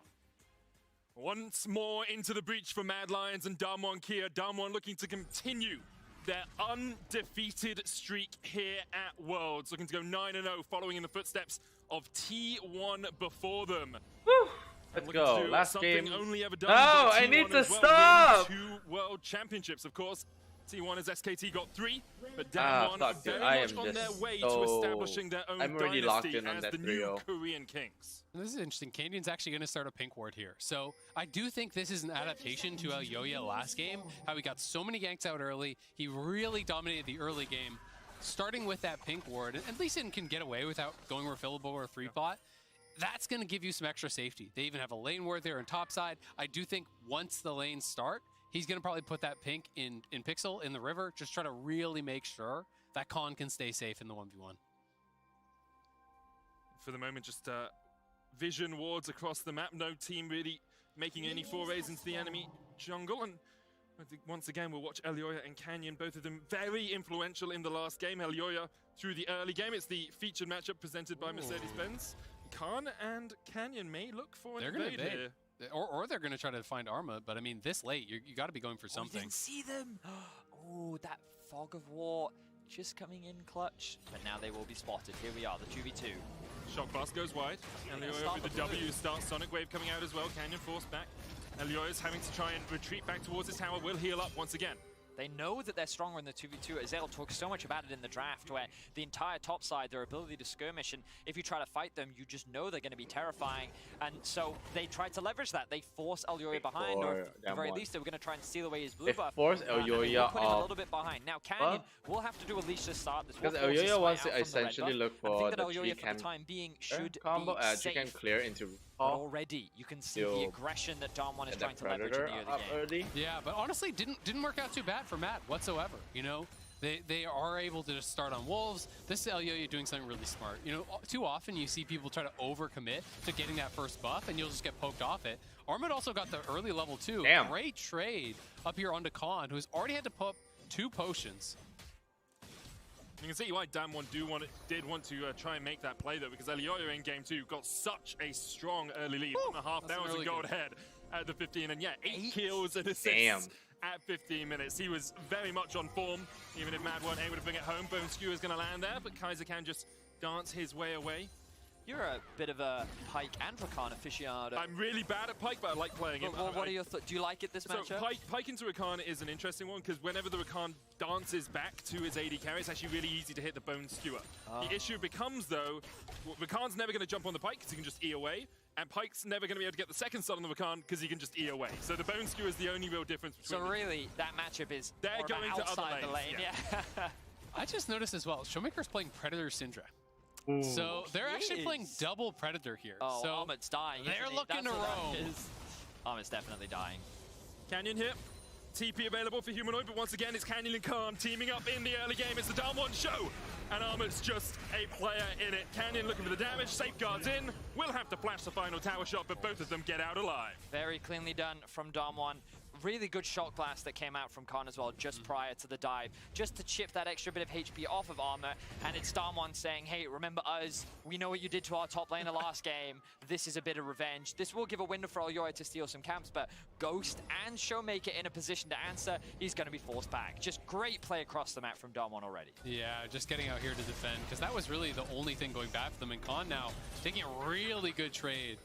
Once more into the breach for Mad Lions and Damwon Kia. Damwon looking to continue their undefeated streak here at Worlds. Looking to go 9-0, following in the footsteps of T1 before them. Woo! Let's go. Last game. Only ever done no, I need to stop! 2 World Championships, of course. T1 as SKT got 3, but Damwon are very much on their way to establishing their own dynasty as the new Korean kings. This is interesting. Canadian's actually going to start a pink ward here. So I do think this is an adaptation to Elyoya last game, how he got so many ganks out early. He really dominated the early game, starting with that pink ward. And Lee Sin can get away without going refillable or 3-bot. That's going to give you some extra safety. They even have a lane ward there on top side. I do think once the lanes start, he's going to probably put that pink in Pixel in the river, just try to really make sure that Khan can stay safe in the 1v1. For the moment, just vision wards across the map. No team really making any forays into the enemy jungle. And I think once again, we'll watch Elyoya and Canyon, both of them very influential in the last game. Elyoya through the early game. It's the featured matchup presented by Mercedes-Benz. Khan and Canyon may look for an invade here. Or they're going to try to find Arma, but I mean, this late, you got to be going for something. You didn't see them! Oh, that fog of war just coming in clutch. But now they will be spotted. Here we are, the 2v2. Shock Blast goes wide. Elyoya with the W starts Sonic Wave coming out as well. Canyon forced back. Elyoya's having to try and retreat back towards his tower. Will heal up once again. They know that they're stronger in the 2v2. Azelle talks so much about it in the draft, where the entire top side, their ability to skirmish, and if you try to fight them, you just know they're going to be terrifying. And so they try to leverage that. They force Elyoya behind, or at the very least, they were going to try and steal away his blue buff. Force Elyoya put him a little bit behind. Now Canyon will have to do at least to start this. Because Elyoya wants to essentially look for the Elyoya for the time being should combo be safe. you can clear into. But already you can see the aggression that Damwon is trying to leverage in the early game. Yeah, but honestly, didn't work out too bad for Matt whatsoever. You know, they are able to just start on wolves. This is Elyoya doing something really smart. You know, too often you see people try to overcommit to getting that first buff, and you'll just get poked off it. Armad also got the early level 2. Damn. Great trade up here onto Khan, who's already had to put 2 potions. You can see why Damwon did want to try and make that play, though, because Elyoya in game 2 got such a strong early lead. 1,500 gold ahead at the 15, and yeah, 8 kills and assists at 15 minutes. He was very much on form, even if Mad weren't able to bring it home. Bone Skewer is going to land there, but Kaiser can just dance his way away. You're a bit of a Pike and Rakan aficionado. I'm really bad at Pike, but I like playing it. What are your thoughts? Do you like it this matchup? Pike into Rakan is an interesting one, because whenever the Rakan dances back to his AD carry, it's actually really easy to hit the Bone Skewer. The issue becomes, though, Rakan's never going to jump on the Pike because he can just E away, and Pike's never going to be able to get the second stun on the Rakan because he can just E away. So the Bone Skewer is the only real difference between them. Really, that matchup is they're going to outside other lanes, the lane. Yeah. I just noticed as well, Showmaker's playing Predator Syndra. So they're actually playing double Predator here. Oh, so Armut's dying. They're looking to roam. Armut's definitely dying. Canyon here. TP available for Humanoid, but once again, it's Canyon and Khan teaming up in the early game. It's the Down 1 show, and Armut's just a player in it. Canyon looking for the damage, safeguards in. We'll have to flash the final tower shot, but both of them get out alive. Very cleanly done from Dom 1. Really good shot blast that came out from Khan as well, just prior to the dive, just to chip that extra bit of HP off of Armut. And it's Damwon saying, hey, remember us? We know what you did to our top laner last game. This is a bit of revenge. This will give a window for Elyoya to steal some camps, but Ghost and Showmaker in a position to answer. He's going to be forced back. Just great play across the map from Damwon already. Yeah, just getting out here to defend, because that was really the only thing going bad for them. And Khan now taking a really good trade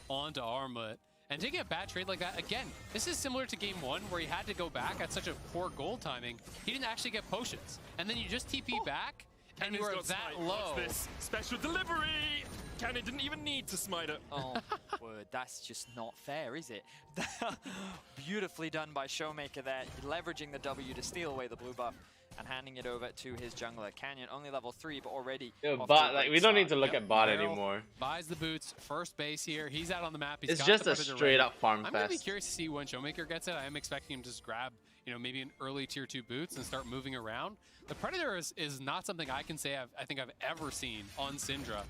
onto Armut. And taking a bad trade like that, again, this is similar to game 1 where he had to go back at such a poor goal timing. He didn't actually get potions. And then you just TP back, and you are that low. Watch this special delivery! Canyon didn't even need to smite it. Oh, word. That's just not fair, is it? Beautifully done by Showmaker there, leveraging the W to steal away the blue buff and handing it over to his jungler. Canyon only level 3, but already bot, like, we don't need to look at bot anymore. Buys the boots, first base here. He's out on the map. He's It's got just the a straight up farm I'm fest. gonna be curious to see when Showmaker gets it. I am expecting him to just grab, you know, maybe an early tier 2 boots and start moving around. The Predator is not something I can say I think I've ever seen on Syndra.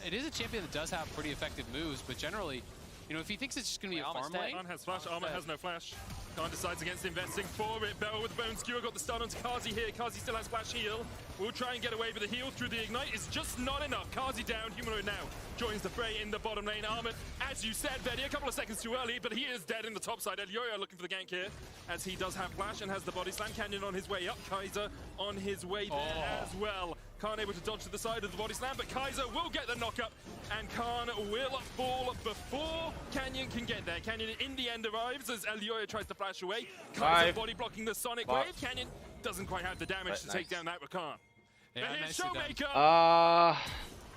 It is a champion that does have pretty effective moves, but generally, you know, if he thinks it's just going to be a farm lane... Khan has flash, Armut has no flash. Khan decides against investing for it. Bell with the Bone Skewer got the stun onto Kazi here. Kazi still has flash heal. Will try and get away, but the heal through the ignite is just not enough. Kazi down, Humanoid now joins the fray in the bottom lane. Armut, as you said, Betty, a couple of seconds too early, but he is dead in the top side. Elyoya looking for the gank here, as he does have flash and has the body slam. Canyon on his way up, Kaiser on his way there as well. Khan able to dodge to the side of the body slam, but Kaiser will get the knock up, and Khan will fall before Canyon can get there. Canyon in the end arrives as Elyoya tries to flash away. Kaiser body blocking the Sonic Wave. Canyon doesn't quite have the damage to take down that with Khan. Yeah, but here's Showmaker!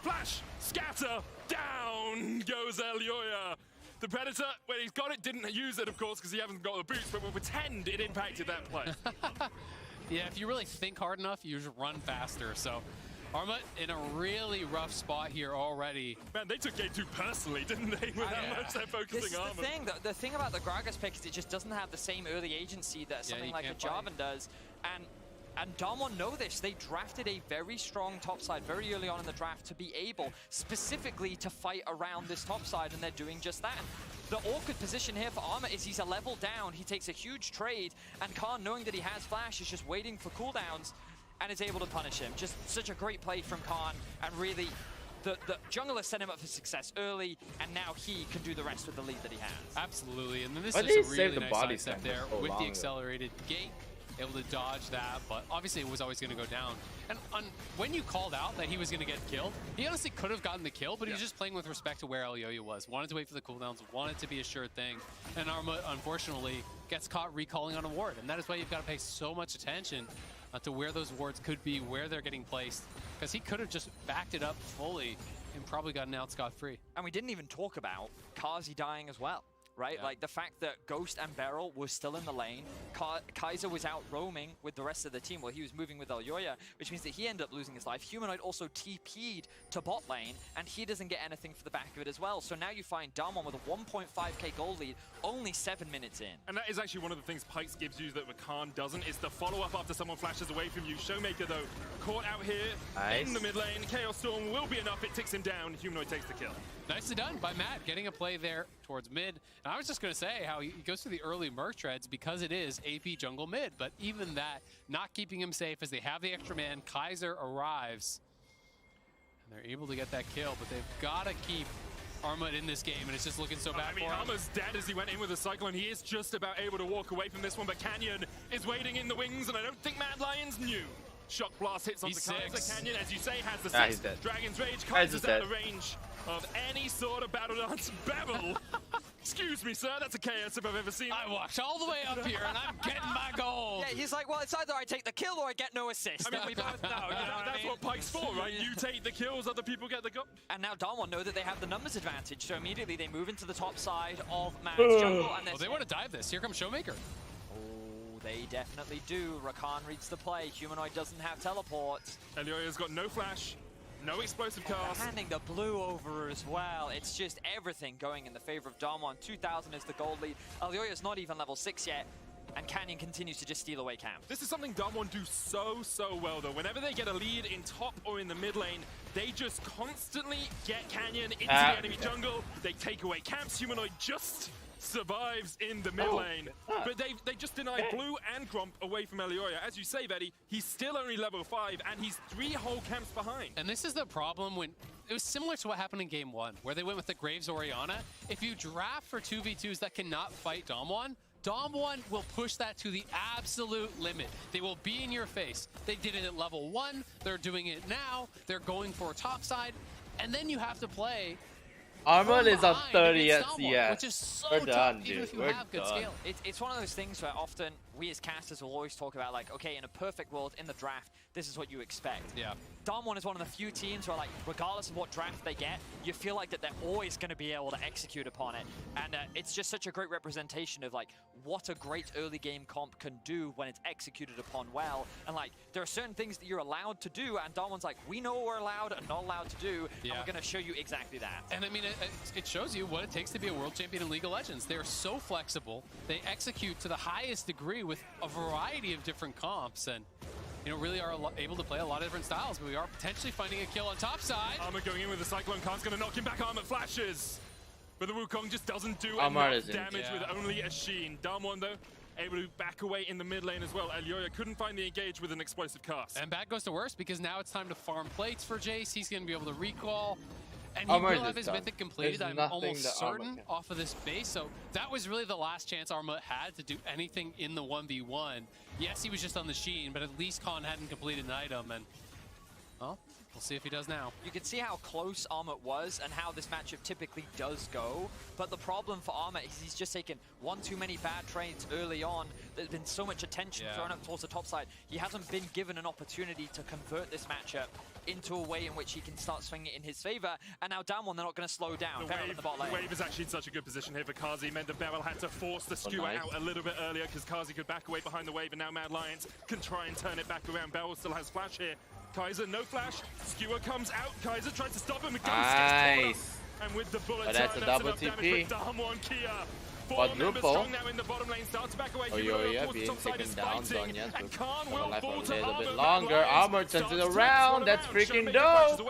Flash! Scatter! Down goes Elyoya! The Predator, when he's got it, didn't use it, of course, because he hasn't got the boots, but we'll pretend it impacted that play. Yeah, if you really think hard enough, you just run faster. So Armut in a really rough spot here already. Man, they took game 2 personally, didn't they? With how much they're focusing on Armut. The thing about the Gragas pick is it just doesn't have the same early agency that something like a Jarvan does. And Damwon know this. They drafted a very strong top side very early on in the draft to be able specifically to fight around this top side, and they're doing just that. And the awkward position here for Armut is he's a level down. He takes a huge trade, and Khan, knowing that he has flash, is just waiting for cooldowns and is able to punish him. Just such a great play from Khan, and really the jungler set him up for success early, and now he can do the rest with the lead that he has. Absolutely, and then this is a really nice side step there with the accelerated gate. Able to dodge that, but obviously it was always going to go down. And when you called out that he was going to get killed, he honestly could have gotten the kill, but he was just playing with respect to where Elyoya was. Wanted to wait for the cooldowns, wanted to be a sure thing. And Armut, unfortunately, gets caught recalling on a ward. And that is why you've got to pay so much attention to where those wards could be, where they're getting placed. Because he could have just backed it up fully and probably gotten out scot-free. And we didn't even talk about Kazi dying as well. Right? Like the fact that Ghost and Beryl were still in the lane, Kaiser was out roaming with the rest of the team while he was moving with Elyoya, which means that he ended up losing his life. Humanoid also TP'd to bot lane, and he doesn't get anything for the back of it as well. So now you find Damwon with a 1.5k goal lead, only 7 minutes in. And that is actually one of the things Pikes gives you that Khan doesn't, is the follow-up after someone flashes away from you. Showmaker, though, caught out here in the mid lane. Chaos Storm will be enough. It ticks him down. Humanoid takes the kill. Nicely done by Matt, getting a play there towards mid. And I was just going to say how he goes through the early Merc treads because it is AP jungle mid, but even that, not keeping him safe as they have the extra man. Kaiser arrives, and they're able to get that kill, but they've got to keep Armut in this game, and it's just looking so bad for him. Armut's dead as he went in with a Cyclone. He is just about able to walk away from this one, but Canyon is waiting in the wings, and I don't think Mad Lions knew. Shock Blast hits onto Kaiser. Canyon, as you say, has the 6. Dragon's Rage. Kaiser's out of the range of any sort of battle dance. Bevel! Excuse me, sir, that's a chaos if I've ever seen. I walked all the way up here, and I'm getting my gold. Yeah, he's like, well, it's either I take the kill or I get no assist. I mean, we both know. That's what Pike's for, right? You take the kills, other people get the gold. And now Damwon know that they have the numbers advantage, so immediately they move into the top side of Mad's jungle. And they want to dive this. Here comes Showmaker. They definitely do. Rakan reads the play. Humanoid doesn't have teleport. Elyoya's got no flash. No explosive cast. Handing the blue over as well. It's just everything going in the favor of Damwon. 2,000 is the gold lead. Elyoya's not even level 6 yet. And Canyon continues to just steal away camp. This is something Damwon do so well though. Whenever they get a lead in top or in the mid lane, they just constantly get Canyon into the enemy jungle. They take away camps. Humanoid just survives in the mid lane. But they just denied Blue and Gromp away from Elyoya. As you say, Betty, he's still only level 5 and he's 3 whole camps behind. And this is the problem when it was similar to what happened in game 1, where they went with the Graves Orianna. If you draft for 2v2s that cannot fight Damwon, Damwon will push that to the absolute limit. They will be in your face. They did it at level 1. They're doing it now. They're going for topside. And then you have to play Armor is on 30 at CS. Which is so We're tough, done, even dude. if you We're have good done. skill. It's one of those things where often we as casters will always talk about like, okay, in a perfect world, in the draft, this is what you expect. Yeah. Damwon is one of the few teams where, like, regardless of what draft they get, you feel like that they're always going to be able to execute upon it. And it's just such a great representation of, like, what a great early game comp can do when it's executed upon well. And, like, there are certain things that you're allowed to do, and Damwon's like, we know what we're allowed and not allowed to do, and we're going to show you exactly that. And, I mean, it shows you what it takes to be a world champion in League of Legends. They're so flexible. They execute to the highest degree with a variety of different comps. And you know, really are able to play a lot of different styles, but we are potentially finding a kill on top side. Armor going in with the Cyclone Khan's gonna knock him back. Armor flashes, but the Wukong just doesn't do Armor enough isn't. damage with only a Sheen. Damwon though, able to back away in the mid lane as well. Elyoya couldn't find the engage with an explosive cast. And bad goes to worse because now it's time to farm plates for Jace. He's gonna be able to recall. And he will have his mythic completed, I'm almost certain, off of this base. So that was really the last chance Arma had to do anything in the 1v1. Yes, he was just on the Sheen, but at least Khan hadn't completed an item. And, well, we'll see if he does now. You can see how close Armut was and how this matchup typically does go. But the problem for Armut is he's just taken one too many bad trades early on. There's been so much attention thrown up towards the top side. He hasn't been given an opportunity to convert this matchup into a way in which he can start swinging it in his favor. And now Damwon, they're not going to slow down. The wave is actually in such a good position here for Kazi. Meant that Beryl had to force the skewer out a little bit earlier because Kazi could back away behind the wave, and now Mad Lions can try and turn it back around. Beryl still has flash here. Kaiser, no flash. Skewer comes out. Kaiser tries to stop him. Ghost gets caught up. And with the bullet That's a double TP. Damwon, Kia. Quadruple. Now in the bottom lane, starts back away. Elyoya being taken down. Zhonya's and Khan will life a fall to little bit Armor. longer. Armor turns it around. That's freaking dope.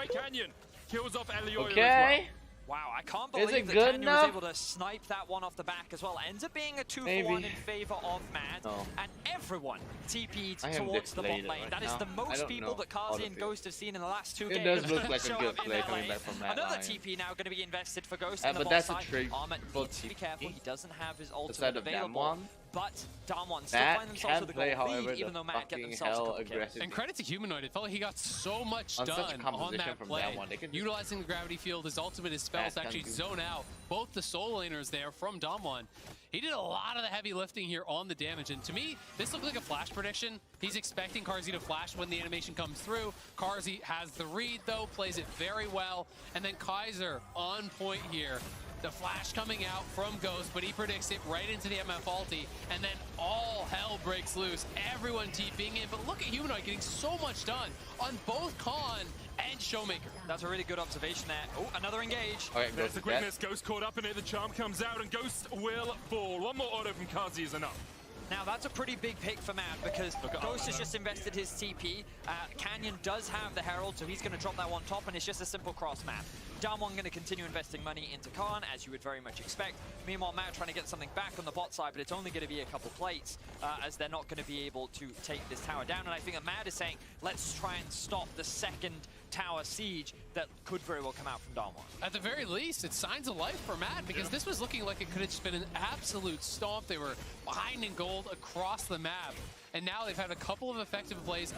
Kills off Elyoya Okay. Wow, I can't believe that good Canyon enough? was able to snipe that one off the back as well. Ends up being a 2-for-1 Maybe. in favor of Mad, No. and everyone TP'd I am towards the bot deflated lane. right That is now. the I most don't people know that all Kazi of and it. Ghost have seen in the last 2 It games. does look like a show good up in play that coming lane. back from Mad Another Lions. TP now going to be invested for Ghost in the But bot that's a side. trade Armut for needs to be careful. He doesn't have his side ultimate of available. Damwon. But Damwon still Matt find themselves can with a play, gold however, lead, even the though Matt get fucking themselves a hell couple kills. aggressive. And credit to Humanoid, it felt like he got so much On such a done on composition that from play. that one, they can just- Utilizing the gravity field, his ultimate, his spells to Matt actually can do- zone out both the soul laners there from Damwon. He did a lot of the heavy lifting here on the damage, and to me, this looked like a flash prediction. He's expecting Carzzy to flash when the animation comes through. Carzzy has the read, though, plays it very well, and then Kaiser on point here. The flash coming out from Ghost, but he predicts it right into the MF ulti, and then all hell breaks loose. Everyone TPing in, but look at Humanoid getting so much done on both Khan and Showmaker. That's a really good observation there. Oh, another engage. Okay, There's the quickness. Ghost caught up in it. The charm comes out, and Ghost will fall. One more auto from Kazi is enough. Now that's a pretty big pick for Mad because Ghost has just invested his TP. Canyon does have the Herald, so he's going to drop that one top, and it's just a simple cross map. Damwon going to continue investing money into Khan, as you would very much expect. Meanwhile, Mad trying to get something back on the bot side, but it's only going to be a couple plates, as they're not going to be able to take this tower down. And I think that Mad is saying, let's try and stop the second tower siege that could very well come out from Damwon. At the very least, it's signs of life for Mad, because this was looking like it could have just been an absolute stomp. They were behind in gold across the map, and now they've had a couple of effective plays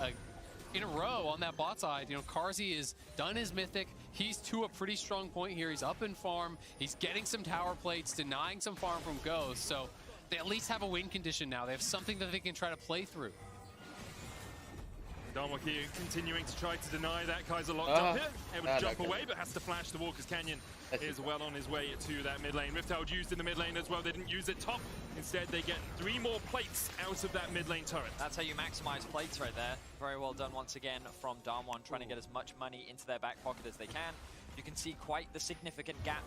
in a row on that bot side. You know, Carzzy has done his mythic. He's to a pretty strong point here. He's up in farm. He's getting some tower plates, denying some farm from Ghost. So they at least have a win condition now. They have something that they can try to play through. Darmok here continuing to try to deny that. Kaiser locked up here. Able to jump away, but has to flash. The Walker's Canyon is well on his way to that mid lane. Rifthold used in the mid lane as well. They didn't use it top. Instead, they get 3 more plates out of that mid lane turret. That's how you maximize plates right there. Very well done once again from Damwon, trying to get as much money into their back pocket as they can. You can see quite the significant gap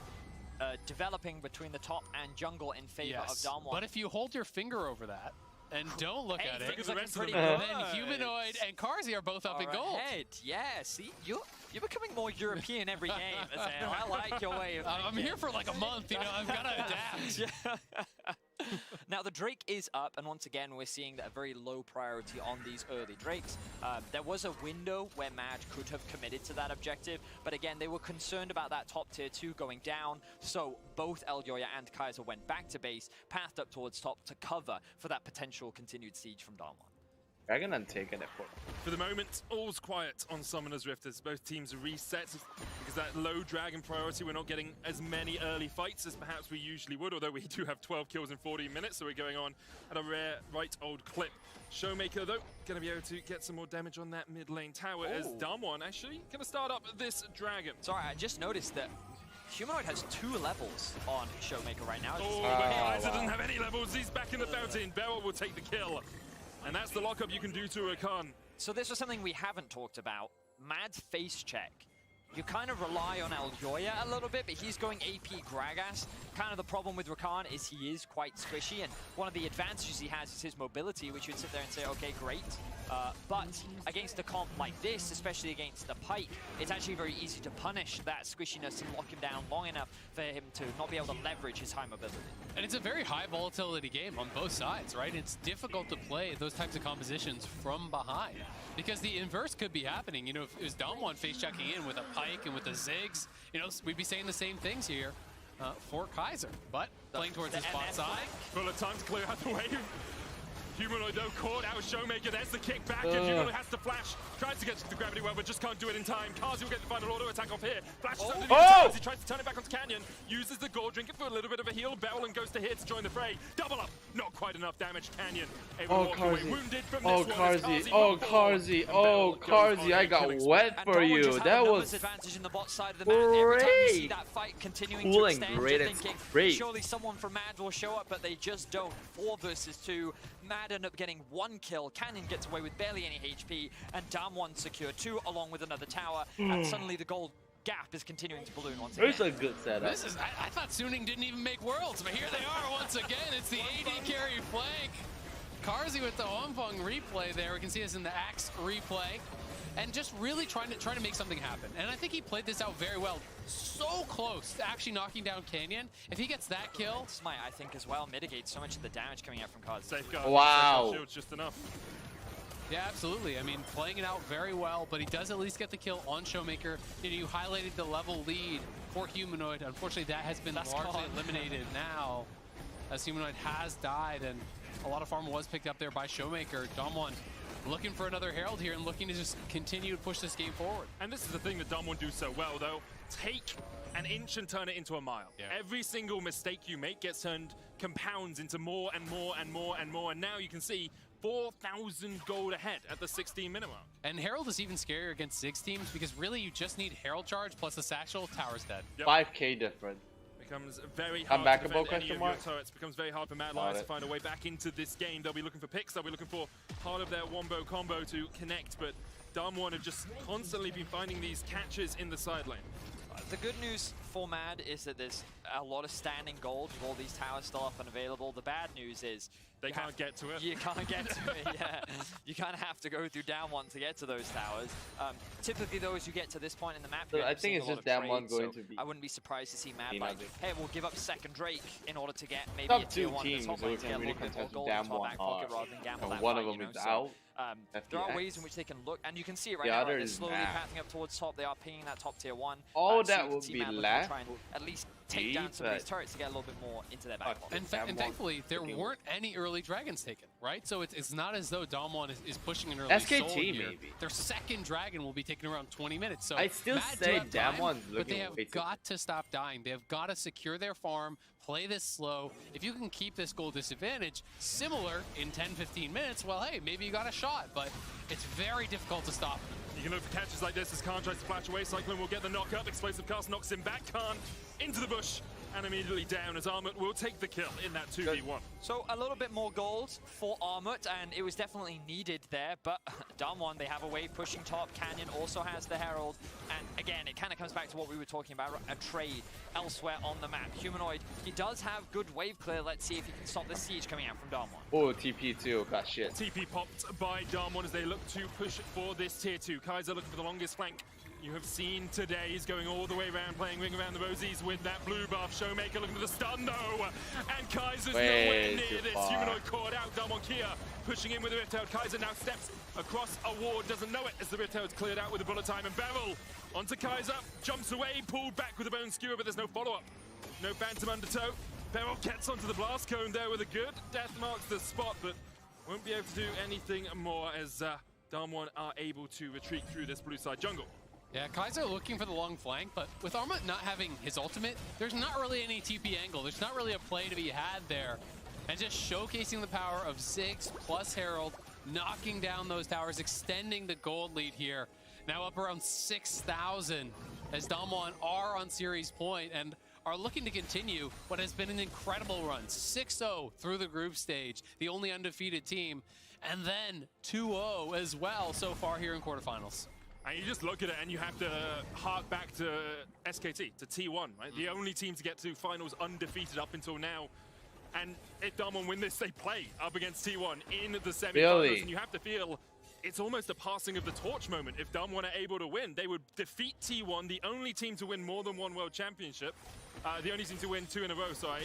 developing between the top and jungle in favor of Damwon. But if you hold your finger over that, and don't look at it, pretty then Humanoid and Carzzy are both up in gold. Yeah, see, you're becoming more European every game. I like your way of I'm here for like a month, you know, I've got to adapt. Now the Drake is up, and once again we're seeing that a very low priority on these early Drakes. There was a window where Mad could have committed to that objective, but again they were concerned about that top tier 2 going down, so both Elyoya and Kaiser went back to base, pathed up towards top to cover for that potential continued siege from Damwon. Dragon untaken at 4. For the moment, all's quiet on Summoner's Rift as both teams are reset because that low Dragon priority, we're not getting as many early fights as perhaps we usually would, although we do have 12 kills in 14 minutes, so we're going on at a rare right old clip. Showmaker, though, going to be able to get some more damage on that mid lane tower as Damwon actually going to start up this Dragon. Sorry, I just noticed that Humanoid has 2 levels on Showmaker right now. But Kaiser doesn't have any levels. He's back in the fountain. Beryl will take the kill. And that's the lockup you can do to Rakan. So this was something we haven't talked about. Mad's face check. You kind of rely on Elyoya a little bit, but he's going AP Gragas. Kind of the problem with Rakan is he is quite squishy, and one of the advantages he has is his mobility, which you'd sit there and say, okay, great. But against a comp like this, especially against the Pike, it's actually very easy to punish that squishiness and lock him down long enough for him to not be able to leverage his high mobility. And it's a very high volatility game on both sides, right? It's difficult to play those types of compositions from behind because the inverse could be happening. You know, if it was Damwon face checking in with a Pike and with the Ziggs, you know, we'd be saying the same things here for Kaiser. But playing towards his bot side. Full of time to clear out the wave. Humanoid though caught out Showmaker. There's the kick back, and Humanoid has to flash. Tries to get to the gravity well, but just can't do it in time. Carzzy will get the final auto attack off here. Flashes underneath as he tries to turn it back onto Canyon. Uses the gold drinker for a little bit of a heal. Beryl goes to here to join the fray. Double up. Not quite enough damage. Canyon able to walk away wounded from this one. Carzzy, I got wet for you. That was advantage in the bot side of the map. Every time you see that fight continuing to extend, you're thinking, surely someone from Mad will show up, but they just don't. 4 versus 2. Mad end up getting 1 kill. Canyon gets away with barely any HP, and Damwon secure 2 along with another tower, and suddenly the gold gap is continuing to balloon once again. It's a good setup. This is, I thought Suning didn't even make Worlds, but here they are once again. It's the AD carry flank. Carzzy with the Hongfeng replay there. We can see this in the Axe replay. And just really trying to make something happen. And I think he played this out very well. So close to actually knocking down Canyon. If he gets that kill, this might, I think, as well mitigate so much of the damage coming out from Carzzy. Safeguard. Wow. Shield's just enough. Yeah, absolutely. I mean, playing it out very well, but he does at least get the kill on Showmaker. You know, you highlighted the level lead for Humanoid. Unfortunately, that has been largely eliminated now, as Humanoid has died, and a lot of farm was picked up there by Showmaker. Damwon looking for another Herald here and looking to just continue to push this game forward. And this is the thing that Damwon do so well, though. Take an inch and turn it into a mile. Yeah. Every single mistake you make gets turned, compounds into more and more and more and more. And now you can see 4,000 gold ahead at the 16-minute mark. And Herald is even scarier against Ziggs teams because really you just need Herald charge plus a satchel, tower's dead. 5k different. Becomes very hard to defend any of your turrets. Becomes very hard for Mad Lions to find a way back into this game. They'll be looking for picks. They'll be looking for part of their wombo combo to connect. But Damwon have just constantly been finding these catches in the side lane. The good news for Mad is that there's a lot of standing gold with all these towers still up and available. The bad news is they can't get to it. You can't get to it, yeah. You kind of have to go through Damwon to get to those towers. Typically, though, as you get to this point in the map, I think it's just Damwon going to be. I wouldn't be surprised to see Mad like, hey, we'll give up second Drake in order to get maybe top a tier 2 1 teams top who lane to get a can little really bit more contest gold into our Damwon back pocket hard. rather than gamble that One fight, of them is so, out. there are ways in which they can look, and you can see it right the now. other They're is slowly mad. pathing up towards top. They are pinging that top tier 1. All so that you will can see be Mad looking to left. try and at least take down some of these turrets to get a little bit more into their back. And thankfully, there weren't any early dragons taken, right? So it's not as though Damwon is pushing an early soul here. Maybe. Their second dragon will be taken around 20 minutes. So I still say Damwon's looking, but they have got to stop dying. They have got to secure their farm, play this slow. If you can keep this goal disadvantage similar in 10-15 minutes, well, hey, maybe you got a shot, but it's very difficult to stop them. You can look for catches like this as Khan tries to flash away. Cyclone will get the knock up. Explosive Cast knocks him back. Khan into the bush and immediately down as Armut will take the kill in that 2v1. So a little bit more gold for Armut, and it was definitely needed there, but Damwon, they have a wave pushing top. Canyon also has the Herald, and again, it kind of comes back to what we were talking about, a trade elsewhere on the map. Humanoid, he does have good wave clear. Let's see if he can stop the siege coming out from Damwon. Oh, TP too, got shit. TP popped by Damwon as they look to push for this tier 2. Kaiser looking for the longest flank. You have seen today, he's going all the way around, playing Ring Around the Rosies with that blue buff. Showmaker looking for the stun though, and Kaiser's nowhere near this. Humanoid caught out, Damwon Kia pushing in with the Rift Herald. Kaiser now steps across a ward, doesn't know it as the Rift Herald's cleared out with the bullet time, and Beryl onto Kaiser, jumps away, pulled back with the Bone Skewer, but there's no follow-up. No Phantom undertow. Beryl gets onto the blast cone there with a good death marks the spot, but won't be able to do anything more as Damwon are able to retreat through this blue side jungle. Yeah, Kaiser looking for the long flank, but with Armut not having his ultimate, there's not really any TP angle. There's not really a play to be had there. And just showcasing the power of Ziggs plus Herald, knocking down those towers, extending the gold lead here. Now up around 6,000 as Damwon are on series point and are looking to continue what has been an incredible run. 6-0 through the group stage, the only undefeated team, and then 2-0 as well so far here in quarterfinals. And you just look at it and you have to hark back to SKT, to T1, right? The only team to get to finals undefeated up until now. And if Damwon win this, they play up against T1 in the semi-finals. And you have to feel it's almost a passing of the torch moment. If Damwon are able to win, they would defeat T1, the only team to win more than one World Championship. The only team to win 2 in a row, sorry.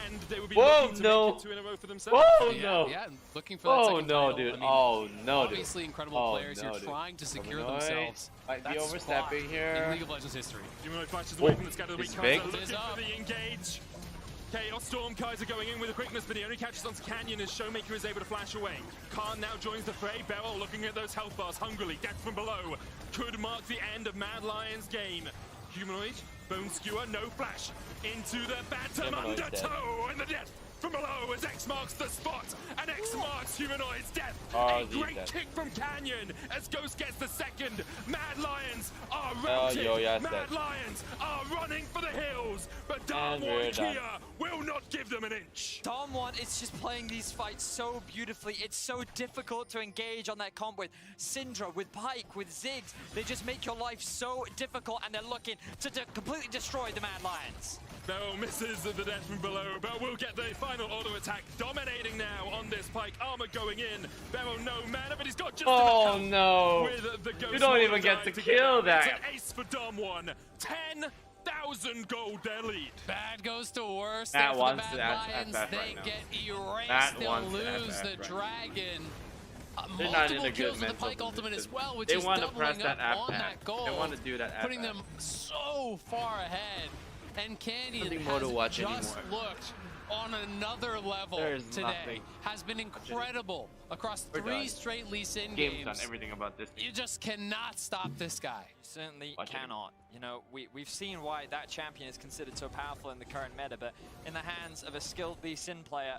And they would be looking to make it 2 in a row for themselves. Yeah, looking for that second title. Dude. I mean, dude. Obviously incredible players here trying to secure themselves. Might be overstepping here. In League of Legends history. Humanoid flashes away from the scatter. It's Kaiser big. looking for the engage. Chaos Storm, Kaiser going in with a quickness, but he only catches onto Canyon as Showmaker is able to flash away. Khan now joins the fray. Beryl looking at those health bars hungrily. Death from below could mark the end of Mad Lion's game. Humanoid, Bone Skewer, no flash. Into the Phantom undertow, and the death from below as X marks the spot, and X marks Humanoid's death. A great kick from Canyon as Ghost gets the second. Mad Lions are routed. Mad Lions are running for the hills, but Damwon Kia will not give them an inch. Damwon is just playing these fights so beautifully. It's so difficult to engage on that comp with Syndra, with Pyke, with Ziggs. They just make your life so difficult, and they're looking to completely destroy the Mad Lions. Beryl misses the death from below, but will get the final auto attack. Dominating now on this Pyke. Armor going in. Beryl no mana, but he's got just enough no. With the Ghost. You don't even get to kill that. It's an ace for Damwon. 10,000 gold their lead. Bad goes to worse. That for one's the Mad Lions. They get erased. They'll lose the dragon. They're not in Multiple a good kills with the mental Pyke ultimate as position. well, which They is want to doubling press that up on app that goal. They want to do that putting them so far ahead. And Canyon has just looked on another level today. Has been incredible across 3 straight Lee Sin games. Done everything about this. You just cannot stop this guy. You certainly cannot. You know, we've seen why that champion is considered so powerful in the current meta, but in the hands of a skilled Lee Sin player,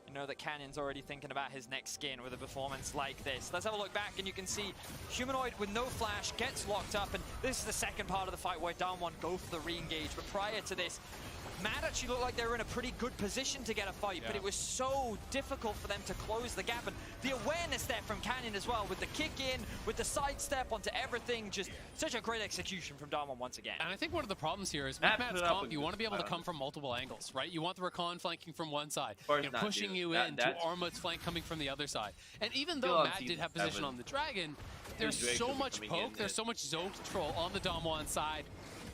you know that Canyon's already thinking about his next skin with a performance like this. Let's have a look back, and you can see Humanoid with no flash gets locked up, and this is the second part of the fight where Damwon go for the re-engage. But prior to this, Mad actually looked like they were in a pretty good position to get a fight, but it was so difficult for them to close the gap. And the awareness there from Canyon as well, with the kick in, with the sidestep onto everything, just such a great execution from Damwon once again. And I think one of the problems here is with Mad's comp, you want to be able to come from multiple angles, right? You want the Rakan flanking from one side, pushing you in to Armut's flank coming from the other side. And even though Mad did have position on the Dragon, there's so much poke, there's so much zone control on the Damwon side.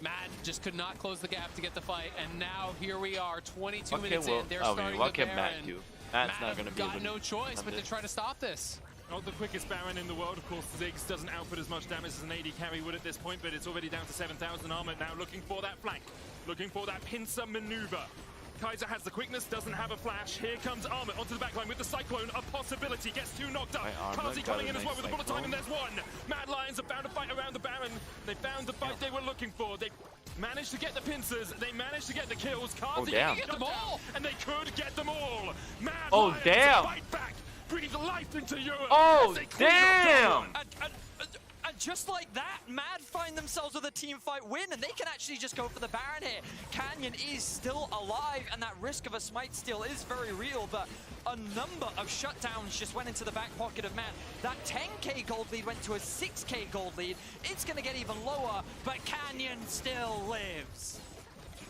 Mad just could not close the gap to get the fight, and now here we are, 22 minutes in. They're starting to pair, and Matt's not going to be got no choice but to try to stop this. Not the quickest Baron in the world. Of course, Ziggs doesn't output as much damage as an AD carry would at this point, but it's already down to 7,000 armor. Now looking for that flank, looking for that pincer maneuver. Kaiser has the quickness, doesn't have a flash. Here comes Armut onto the backline with the Cyclone. A possibility, gets 2 knocked up. Kazi coming in as well with a bullet time, and there's 1. Mad Lions have found a fight around the Baron. They found the fight they were looking for. They managed to get the pincers. They managed to get the kills. Kazi damn. get them all, and they could get them all. Mad Oh, Lions damn. fight back, breathe life into Europe. Oh, as they clean up damn. And just like that, Mad find themselves with a team fight win, and they can actually just go for the Baron here. Canyon is still alive, and that risk of a smite steal is very real, but a number of shutdowns just went into the back pocket of Mad. That 10k gold lead went to a 6k gold lead. It's going to get even lower, but Canyon still lives.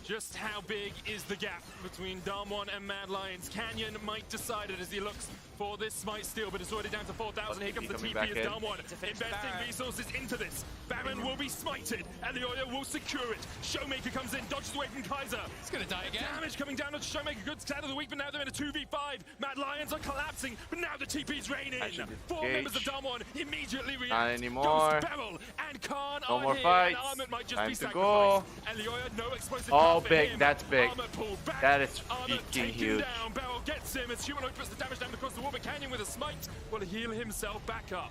Just how big is the gap between Damwon and Mad Lions? Canyon might decide it as he looks for this smite steal, but it's already down to 4,000. Here comes the TP as Damwon investing resources into this. Baron will be smited. Elioya will secure it. Showmaker comes in, dodges away from Kaiser. It's gonna die again. Damage coming down on Showmaker. Good stat of the week, but now they're in a 2v5. Mad Lions are collapsing, but now the TP's raining. 4 members of Damwon immediately react. Not anymore. Ghost Beryl and Khan No are more here, fights. and Armut might just Time be to go. sacrificed. Elioya, no explosive. Oh, for big. him. That's big. Armut pulled back. That is Armut freaking taken huge. down. Beryl gets him as Humanoid puts the damage down across the wall, but Canyon with a smite will heal himself back up.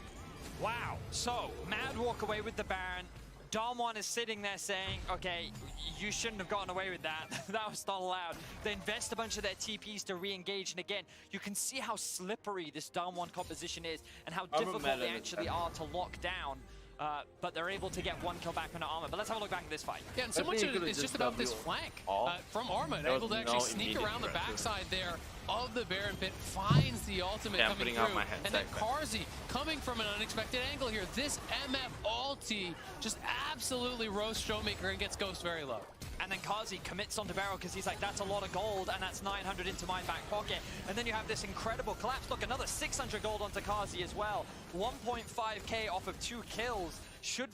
Wow. So, Mad walk away with the Baron. Damwon is sitting there saying, okay, you shouldn't have gotten away with that. That was not allowed. They invest a bunch of their TPs to re-engage, and again, you can see how slippery this Damwon composition is and how difficult they actually are to lock down. But they're able to get 1 kill back on Armut. But let's have a look back at this fight. Yeah, and so much of it is just about this flank from Armut, able to actually sneak around the backside there of the Baron pit, finds the ultimate coming through, and then Carzzy coming from an unexpected angle here. This MF ulti just absolutely roasts Showmaker and gets Ghost very low. And then Carzzy commits onto Beryl because he's like, that's a lot of gold, and that's 900 into my back pocket. And then you have this incredible collapse. Look, another 600 gold onto Carzzy as well. 1.5k off of 2 kills should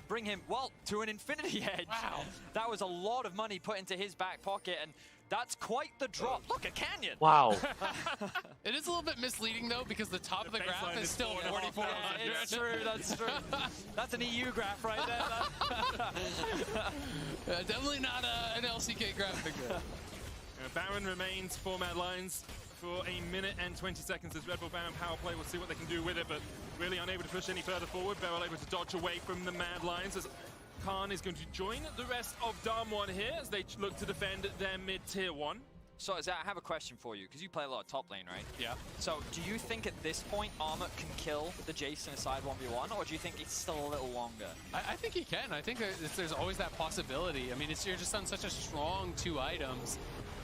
bring him, well, to an infinity edge. Wow. That was a lot of money put into his back pocket, and that's quite the drop. Look at Canyon. Wow. It is a little bit misleading, though, because the top of the graph is still 44. Yeah, it's true, that's true. That's an EU graph right there. Definitely not an LCK graphic there. Baron remains for Mad Lions for 1 minute and 20 seconds as Red Bull Baron power play. We'll see what they can do with it, but really unable to push any further forward. Beryl able to dodge away from the Mad Lions as Khan is going to join the rest of Damwon here as they look to defend their mid-tier 1. So, Zach, I have a question for you, because you play a lot of top lane, right? Yeah. So, do you think at this point Armut can kill the Jace in a side 1v1, or do you think it's still a little longer? I think he can. I think there's always that possibility. I mean, you're just on such a strong 2 items.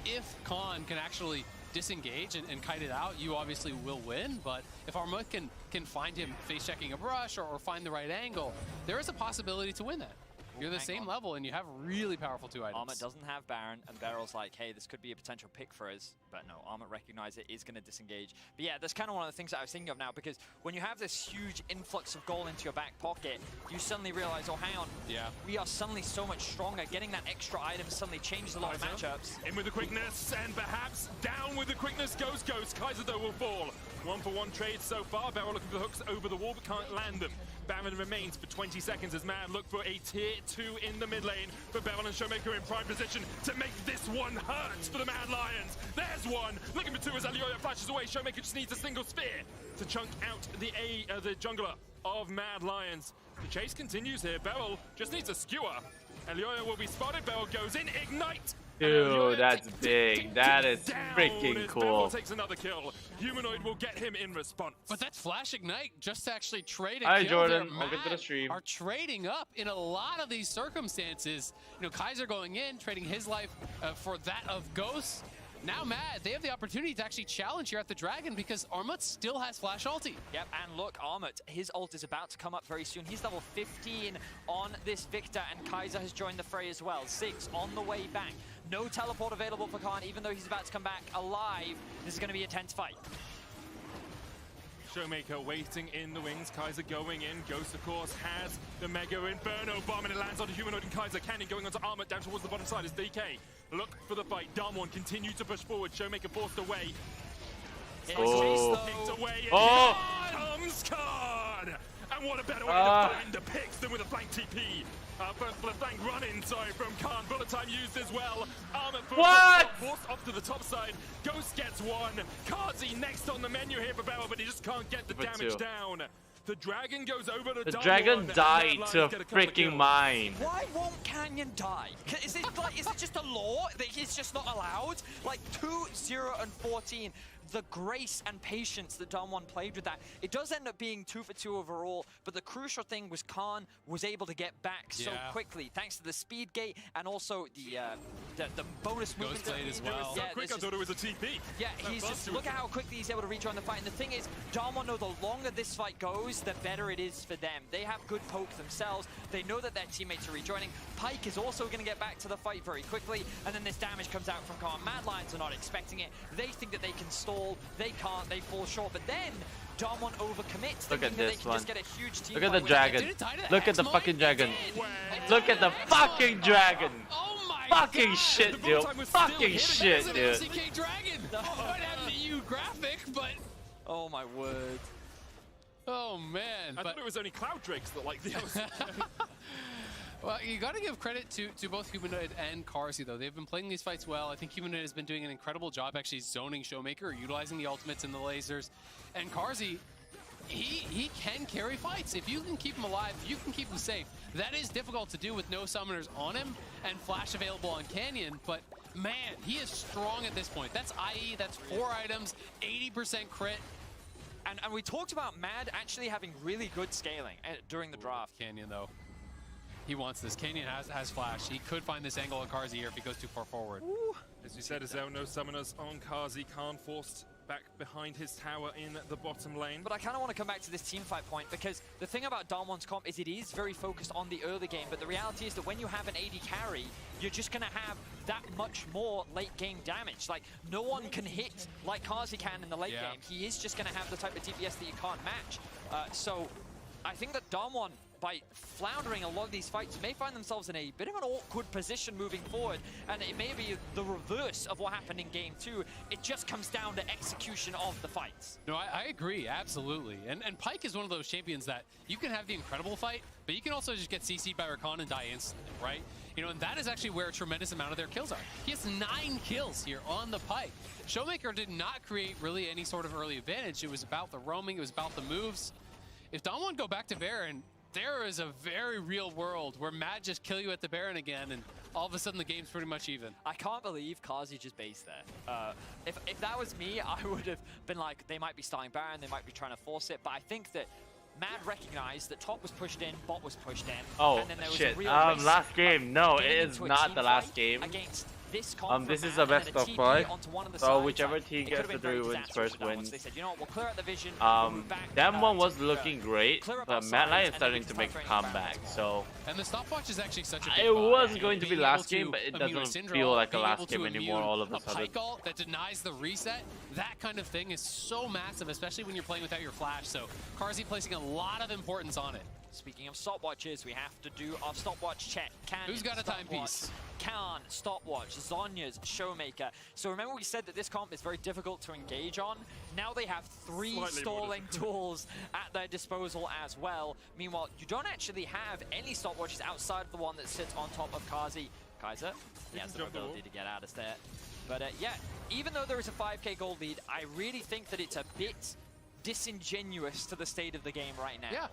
If Khan can actually disengage and kite it out, you obviously will win. But if Armut can find him face-checking a brush or find the right angle, there is a possibility to win that. You're the same level, and you have really powerful 2 items. Armut doesn't have Baron, and Beryl's like, hey, this could be a potential pick for us. But no, Armut recognizes it, is going to disengage. But yeah, that's kind of one of the things that I was thinking of now, because when you have this huge influx of gold into your back pocket, you suddenly realize, oh, hang on. Yeah. We are suddenly so much stronger. Getting that extra item suddenly changes a lot of matchups. In with the quickness, and perhaps down with the quickness goes Ghost. Kaiser, though, will fall. 1-for-1 trade so far. Beryl looking for the hooks over the wall, but can't land them. Baron remains for 20 seconds as Mad look for a tier 2 in the mid lane. But Beryl and Showmaker in prime position to make this one hurt for the Mad Lions. There's one. Looking for 2 as Elioya flashes away. Showmaker just needs a single spear to chunk out the jungler of Mad Lions. The chase continues here. Beryl just needs a skewer. Elioya will be spotted. Beryl goes in. Ignite. Dude, that's big. That is freaking cool. Beryl takes another kill. Humanoid will get him in response. But that Flash Ignite just to actually trade a Hi, kill Jordan. there. Welcome to the stream. Are trading up in a lot of these circumstances. You know, Kaiser going in, trading his life for that of Ghost. Now Mad, they have the opportunity to actually challenge here at the Dragon because Armut still has Flash ulti. Yep, and look, Armut, his ult is about to come up very soon. He's level 15 on this Victor, and Kaiser has joined the fray as well. 6 on the way back. No teleport available for Khan, even though he's about to come back alive. This is going to be a tense fight. Showmaker waiting in the wings. Kaiser going in. Ghost, of course, has the Mega Inferno bomb, and it lands onto Humanoid and Kaiser. Canyon going onto Armut down towards the bottom side as DK look for the fight. Damwon continue to push forward. Showmaker forced away. Picked away. Comes Khan! And what a better way to find the picks than with a flank TP. Flank run-in, sorry, from Khan. Bullet time used as well. Armor forced off to the top side. Ghost gets one. Kazi next on the menu here for Barrel, but he just can't get the damage down. The dragon goes over to The dragon died to a freaking mine. Why won't Canyon die? Is it just a law that he's just not allowed? Like 2, 0, and 14. The grace and patience that Damwon played with that. It does end up being 2 for 2 overall, but the crucial thing was Khan was able to get back so quickly, thanks to the speed gate and also the bonus movement. Ghost blade as well. So quick, I thought it was a TP. Yeah, he's just, look at how quickly he's able to rejoin the fight. And the thing is, Damwon know the longer this fight goes, the better it is for them. They have good poke themselves. They know that their teammates are rejoining. Pyke is also going to get back to the fight very quickly, and then this damage comes out from Khan. Mad Lions are not expecting it. They think that they can stall. They can't. They fall short. But then Damwon overcommits. Look at this this one. Just get a huge team Look at the dragon. Look at the fucking dragon. Look at the fucking dragon. Oh my fucking shit, dude. Fucking shit, dude. LCK dragon. Might have an EU graphic, but oh my word. Oh man. I thought it was only Cloud Drakes that like the others. Well, you got to give credit to both Humanoid and Carzzy, though. They've been playing these fights well. I think Humanoid has been doing an incredible job actually zoning Showmaker, utilizing the ultimates and the lasers. And Carzzy, he can carry fights. If you can keep him alive, if you can keep him safe. That is difficult to do with no summoners on him and flash available on Canyon, but man, he is strong at this point. That's IE, that's 4 items, 80% crit. And we talked about Mad actually having really good scaling during the draft. Canyon, though. He wants this. Canyon has flash. He could find this angle on Carzzy here if he goes too far forward. Ooh. As you said, Azel, no summoners on Carzzy. Khan forced back behind his tower in the bottom lane. But I kind of want to come back to this team fight point, because the thing about Damwon's comp is it is very focused on the early game, but the reality is that when you have an AD carry, you're just going to have that much more late game damage. Like, no one can hit like Carzzy can in the late game. He is just going to have the type of DPS that you can't match. So I think that Damwon, by floundering a lot of these fights, may find themselves in a bit of an awkward position moving forward, and it may be the reverse of what happened in Game 2. It just comes down to execution of the fights. No, I agree, absolutely. And Pyke is one of those champions that you can have the incredible fight, but you can also just get CC'd by Rakan and die instantly, right? You know, and that is actually where a tremendous amount of their kills are. He has 9 kills here on the Pyke. Showmaker did not create really any sort of early advantage. It was about the roaming, it was about the moves. If Damwon go back to Baron, there is a very real world where Mad just kill you at the Baron again, and all of a sudden the game's pretty much even. I can't believe Carzzy just based there. If that was me, I would have been like, they might be starting Baron, they might be trying to force it, but I think that Mad recognized that top was pushed in, bot was pushed in. Oh, and then there was shit. a real last game. No, it is not the last game. This is a best of 5. So whichever team gets the 3 wins first wins. They said, you know what, we'll clear out the vision. That one was looking great, but Mad Lion is starting to make a comeback. So and the stopwatch is actually such a big it was buy. going to be last game, but it doesn't feel like a last game anymore all of a sudden. Pyke ult that denies the reset, that kind of thing is so massive, especially when you're playing without your flash. So Carzzy placing a lot of importance on it. Speaking of stopwatches, we have to do our stopwatch check. Who's got a timepiece? Khan, stopwatch, Zonya's, Showmaker. So remember we said that this comp is very difficult to engage on. Now they have 3 stalling tools at their disposal as well. Meanwhile, you don't actually have any stopwatches outside of the one that sits on top of Carzzy. Kaiser, he has the ability to get out of there. But yeah, even though there is a 5k gold lead, I really think that it's a bit disingenuous to the state of the game right now. Yeah.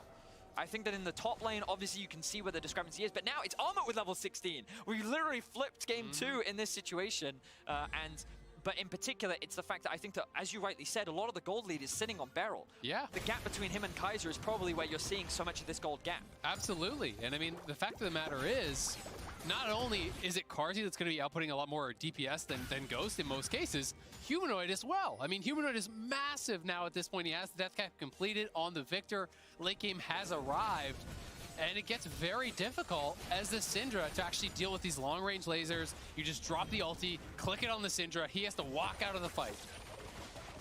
I think that in the top lane, obviously you can see where the discrepancy is, but now it's Armut with level 16. We literally flipped game 2 in this situation, but in particular, it's the fact that I think that, as you rightly said, a lot of the gold lead is sitting on Beryl. Yeah. The gap between him and Kaiser is probably where you're seeing so much of this gold gap. Absolutely, and I mean, the fact of the matter is, not only is it Carzzy that's going to be outputting a lot more DPS than Ghost in most cases, Humanoid as well. I mean, Humanoid is massive now at this point. He has the death cap completed on the Victor. Late game has arrived, and it gets very difficult as the Syndra to actually deal with these long-range lasers. You just drop the ulti, click it on the Syndra. He has to walk out of the fight.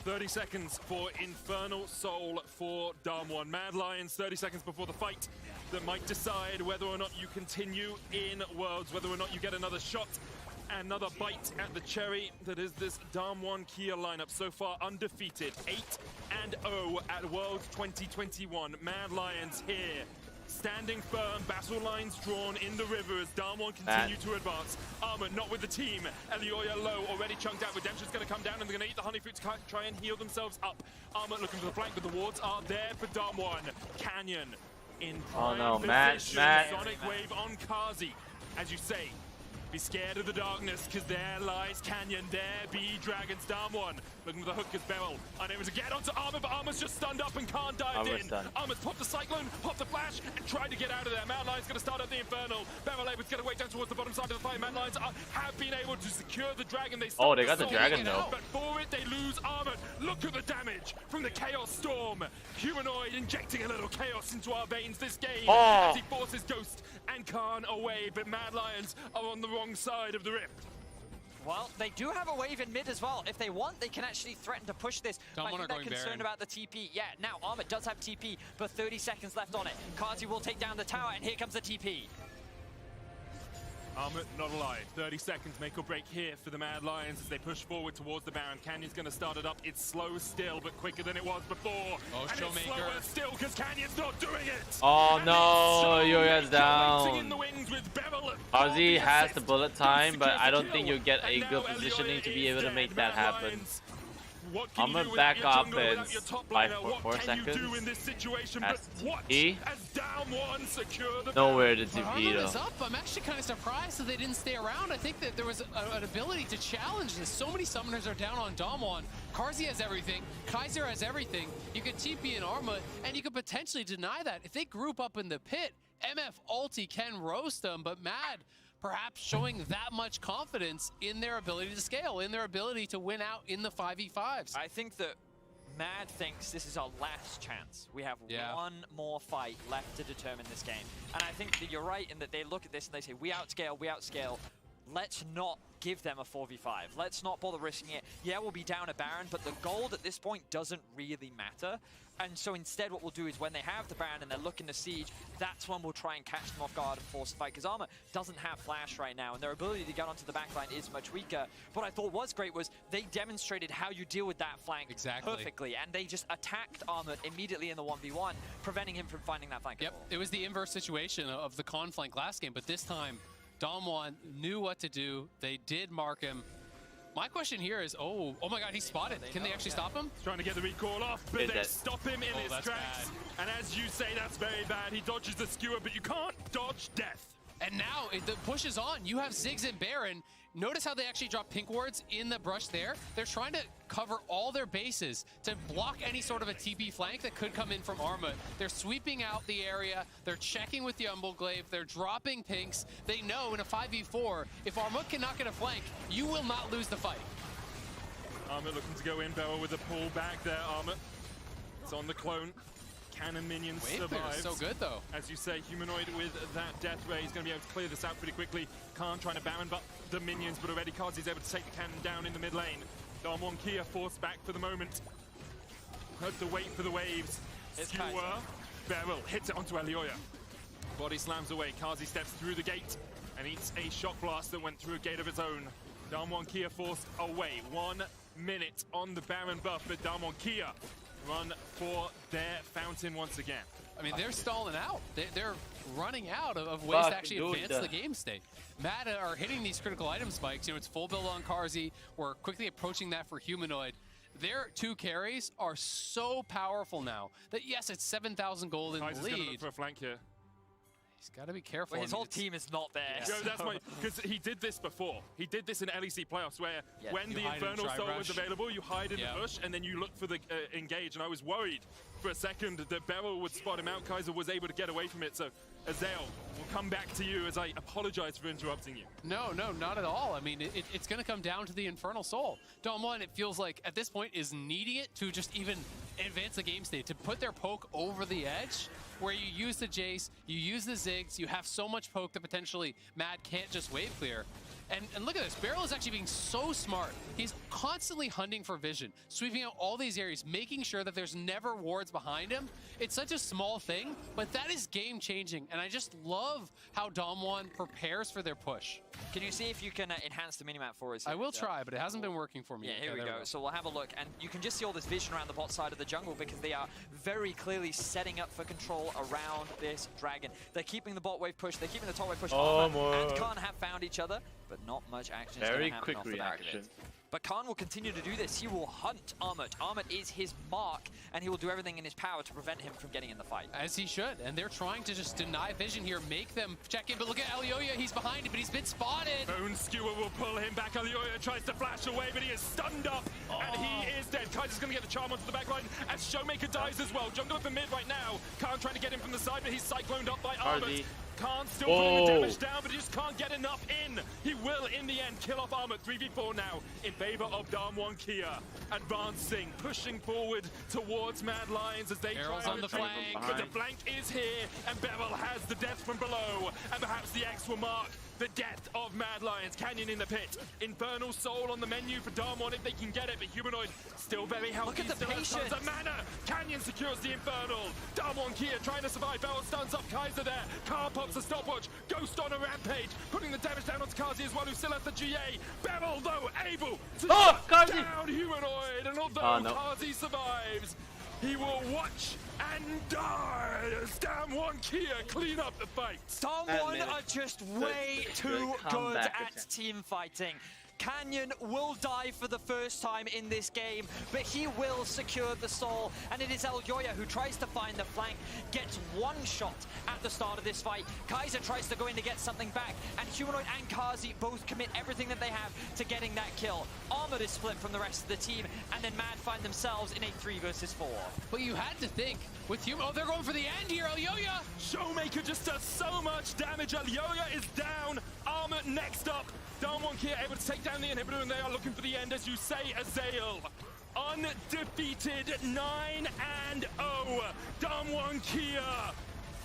30 seconds for Infernal Soul for Damwon. Mad Lions, 30 seconds before the fight that might decide whether or not you continue in Worlds, whether or not you get another shot another bite at the cherry that is this Damwon Kia lineup. So far undefeated, 8-0 at Worlds 2021. Mad Lions here, standing firm, battle lines drawn in the river as Damwon continue to advance. Armor not with the team. Elioya low, already chunked out. Redemption's going to come down and they're going to eat the honey fruit to try and heal themselves up. Armor looking for the flank, but the wards are there for Damwon. Canyon in prime position. Sonic Wave on Kazi. As you say, be scared of the darkness, because there lies Canyon, there be Dragons. Damwon looking for the hook as Beryl unable to get onto Armor, but Armor's just stunned up and can't dive in. Armor's popped the Cyclone, popped the Flash, and tried to get out of there. Mad Lion's going to start up the Infernal. Beryl able to get away down towards the bottom side of the fight. Mad Lions have been able to secure the Dragon. They got the Dragon though. But for it, they lose Armor. Look at the damage from the Chaos Storm. Humanoid injecting a little chaos into our veins this game as he forces Ghost and Khan away, but Mad Lions are on the wrong side of the rift. Well, they do have a wave in mid as well. If they want, they can actually threaten to push this. I think they're concerned about the TP. Yeah, now Armor does have TP, but 30 seconds left on it. Kazi will take down the tower, and here comes the TP. Armor not alive. 30 seconds make or break here for the Mad Lions as they push forward towards the Baron. Canyon's going to start it up. It's slow still, but quicker than it was before. Oh, and it's slower still because Canyon's not doing it. Oh no, Yoya's down. Ozzy has the bullet time, but I don't think you'll get a good positioning to be able to make that happen. I'm gonna back offense by 4 seconds. As TP. Nowhere to TP though. I'm actually kind of surprised that they didn't stay around. I think that there was an ability to challenge this. So many summoners are down on Damwon. Karzi has everything. Kaiser has everything. You could TP in Arma, and you could potentially deny that. If they group up in the pit, MF ulti can roast them, but Mad perhaps showing that much confidence in their ability to scale, in their ability to win out in the 5v5s. I think that Mad thinks this is our last chance. We have one more fight left to determine this game. And I think that you're right in that they look at this and they say, we outscale. Let's not give them a 4v5. Let's not bother risking it. Yeah, we'll be down a Baron, but the gold at this point doesn't really matter. And so instead what we'll do is when they have the Baron and they're looking to siege, that's when we'll try and catch them off guard and force a fight. Because Armor doesn't have Flash right now, and their ability to get onto the backline is much weaker. What I thought was great was they demonstrated how you deal with that flank perfectly. And they just attacked Armor immediately in the 1v1, preventing him from finding that flank. Yep, it was the inverse situation of the Con flank last game, but this time Damwon knew what to do. They did mark him. My question here is, oh my god, he's spotted. Can they actually stop him? Trying to get the recall off, but they stop him in his tracks. And as you say, that's very bad. He dodges the skewer, but you can't dodge death. And now the push is on. You have Ziggs and Baron. Notice how they actually drop pink wards in the brush there. They're trying to cover all their bases to block any sort of a TP flank that could come in from Arma. They're sweeping out the area. They're checking with the Umbleglaive. They're dropping pinks. They know in a 5v4, if Arma cannot get a flank, you will not lose the fight. Arma looking to go in, Beryl with a pull back there. Arma, it's on the clone. Cannon minions survive. So good though. As you say, Humanoid with that death ray is going to be able to clear this out pretty quickly. Khan trying to Baron but the minions, but already Kazi's able to take the cannon down in the mid lane. Damwon Kia forced back for the moment. Had to wait for the waves. Skewer. Beryl hits it onto Elioya. Body slams away. Kazi steps through the gate and eats a shock blast that went through a gate of its own. Damwon Kia forced away. 1 minute on the Baron buff, but Damwon Kia run for their fountain once again. I mean, they're stalling out. They're running out of ways to actually advance the game state. Mad are hitting these critical item spikes. You know, it's full build on Karzi. We're quickly approaching that for Humanoid. Their 2 carries are so powerful now that, yes, it's 7,000 gold in the lead. Gonna look for a flank here. He's got to be careful. Well, his whole team is not there. Yeah. That's because he did this before. He did this in LEC playoffs where when the Infernal Soul was available, you hide in the bush and then you look for the engage. And I was worried for a second that Beryl would spot him out. Kaiser was able to get away from it. So Azael, we'll come back to you as I apologize for interrupting you. No, not at all. I mean, it's going to come down to the Infernal Soul. Damwon, it feels like at this point is needing it to just even advance the game state, to put their poke over the edge. where you use the Jace, you use the Ziggs, you have so much poke that potentially Mad can't just wave clear. And look at this, Beryl is actually being so smart. He's constantly hunting for vision, sweeping out all these areas, making sure that there's never wards behind him. It's such a small thing, but that is game changing. And I just love how Damwon prepares for their push. Can you see if you can enhance the minimap for us? I will try, but it hasn't been working for me. Yeah, here we there go. So we'll have a look, and you can just see all this vision around the bot side of the jungle because they are very clearly setting up for control around this dragon. They're keeping the bot wave push, they're keeping the top wave push. Armor and Khan have found each other, but not much action is going to happen off the back of it. But Khan will continue to do this. He will hunt Armut. Armut is his mark, and he will do everything in his power to prevent him from getting in the fight. As he should, and they're trying to just deny vision here, make them check in, but look at Elyoya, he's behind him, but he's been spotted. Bone Skewer will pull him back. Elyoya tries to flash away, but he is stunned up, and he is dead. Kaiser's going to get the charm onto the back line, as Showmaker dies as well. Jungle up in mid right now. Khan trying to get him from the side, but he's cycloned up by Armut. Khan still putting the damage down, but he just can't get enough in. He will, in the end, kill off Armut. 3v4 now in favor of Damwon Kia. Advancing, pushing forward towards Mad Lions as they Beryl's try on the retreat. flank. But the flank is here, and Beryl has the death from below. And perhaps the X will mark the death of Mad Lions. Canyon in the pit. Infernal Soul on the menu for Damwon if they can get it, but Humanoid still very healthy. Look at the patience. Tons of mana. Canyon secures the Infernal. Damwon Kia trying to survive. Beryl stuns up Kaiser there. Car pops a stopwatch. Ghost on a rampage. Putting the damage down onto Kazi as well, who still has the GA. Beryl, though, able to shut down Humanoid. And although Kazi survives, he will watch and die as Damwon Kia clean up the fight. Damwon are just way too good at team fighting. Canyon will die for the first time in this game, but he will secure the soul, and it is Elyoya who tries to find the flank, gets one shot at the start of this fight. Kaiser tries to go in to get something back, and Humanoid and Kazi both commit everything that they have to getting that kill. Armor is split from the rest of the team, and then Mad find themselves in a 3 versus 4. But you had to think, with Humanoid, oh, they're going for the end here, Elyoya! Showmaker just does so much damage. Elyoya is down. Armor next up. Damwon Kia able to take down the inhibitor, and they are looking for the end, as you say, Azael. Undefeated 9-0. Damwon Kia,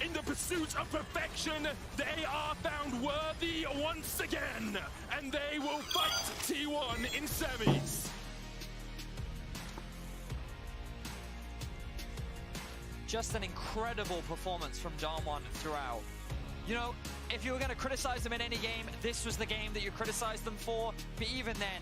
in the pursuit of perfection, they are found worthy once again, and they will fight T1 in semis. Just an incredible performance from Damwon throughout. You know, if you were going to criticize them in any game, this was the game that you criticized them for. But even then,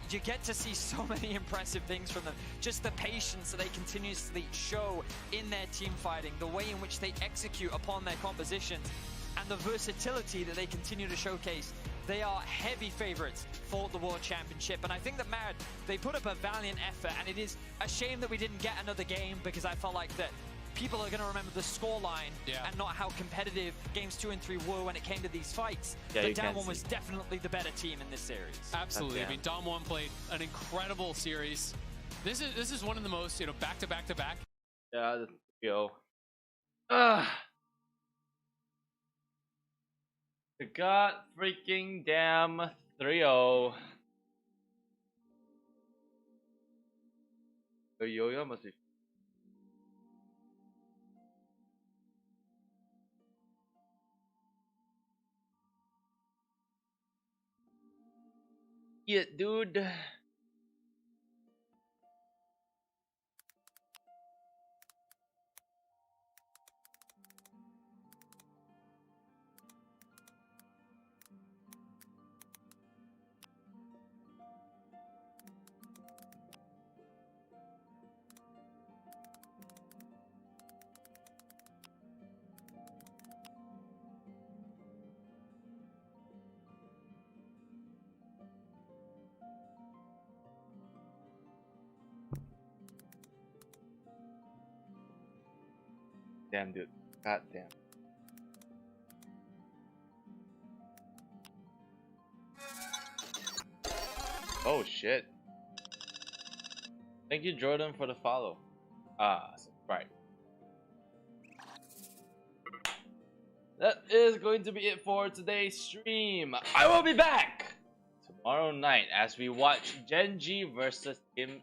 you get to see so many impressive things from them. Just the patience that they continuously show in their team fighting, the way in which they execute upon their compositions, and the versatility that they continue to showcase. They are heavy favorites for the World Championship. And I think that Mad, they put up a valiant effort, and it is a shame that we didn't get another game, because I felt like that people are going to remember the scoreline and not how competitive games 2 and 3 were when it came to these fights. But Damwon was definitely the better team in this series. Absolutely. I mean, Damwon played an incredible series. This is one of the most, you know, back to back to back. Yeah, let's go. We got freaking damn 3-0. The Yo-Yo must be. Yeah, dude. Damn, dude. God damn. Oh shit. Thank you, Jordan, for the follow. Right. That is going to be it for today's stream. I will be back tomorrow night as we watch Genji versus Team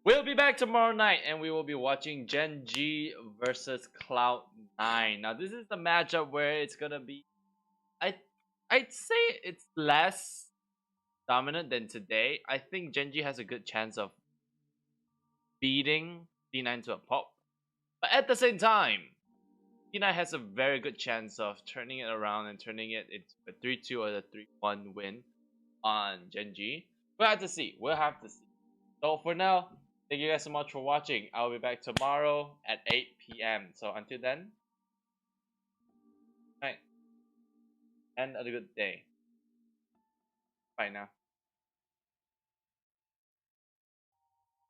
We'll be back tomorrow night and we will be watching Gen G versus Cloud9. Now this is the matchup where it's gonna be, I'd say it's less dominant than today. I think Gen G has a good chance of beating D9 to a pop. But at the same time, D9 has a very good chance of turning it around and turning it into a 3-2 or a 3-1 win on Gen G. We'll have to see. We'll have to see. So for now, thank you guys so much for watching. I'll be back tomorrow at 8 p.m. So until then, night and a good day. Bye now.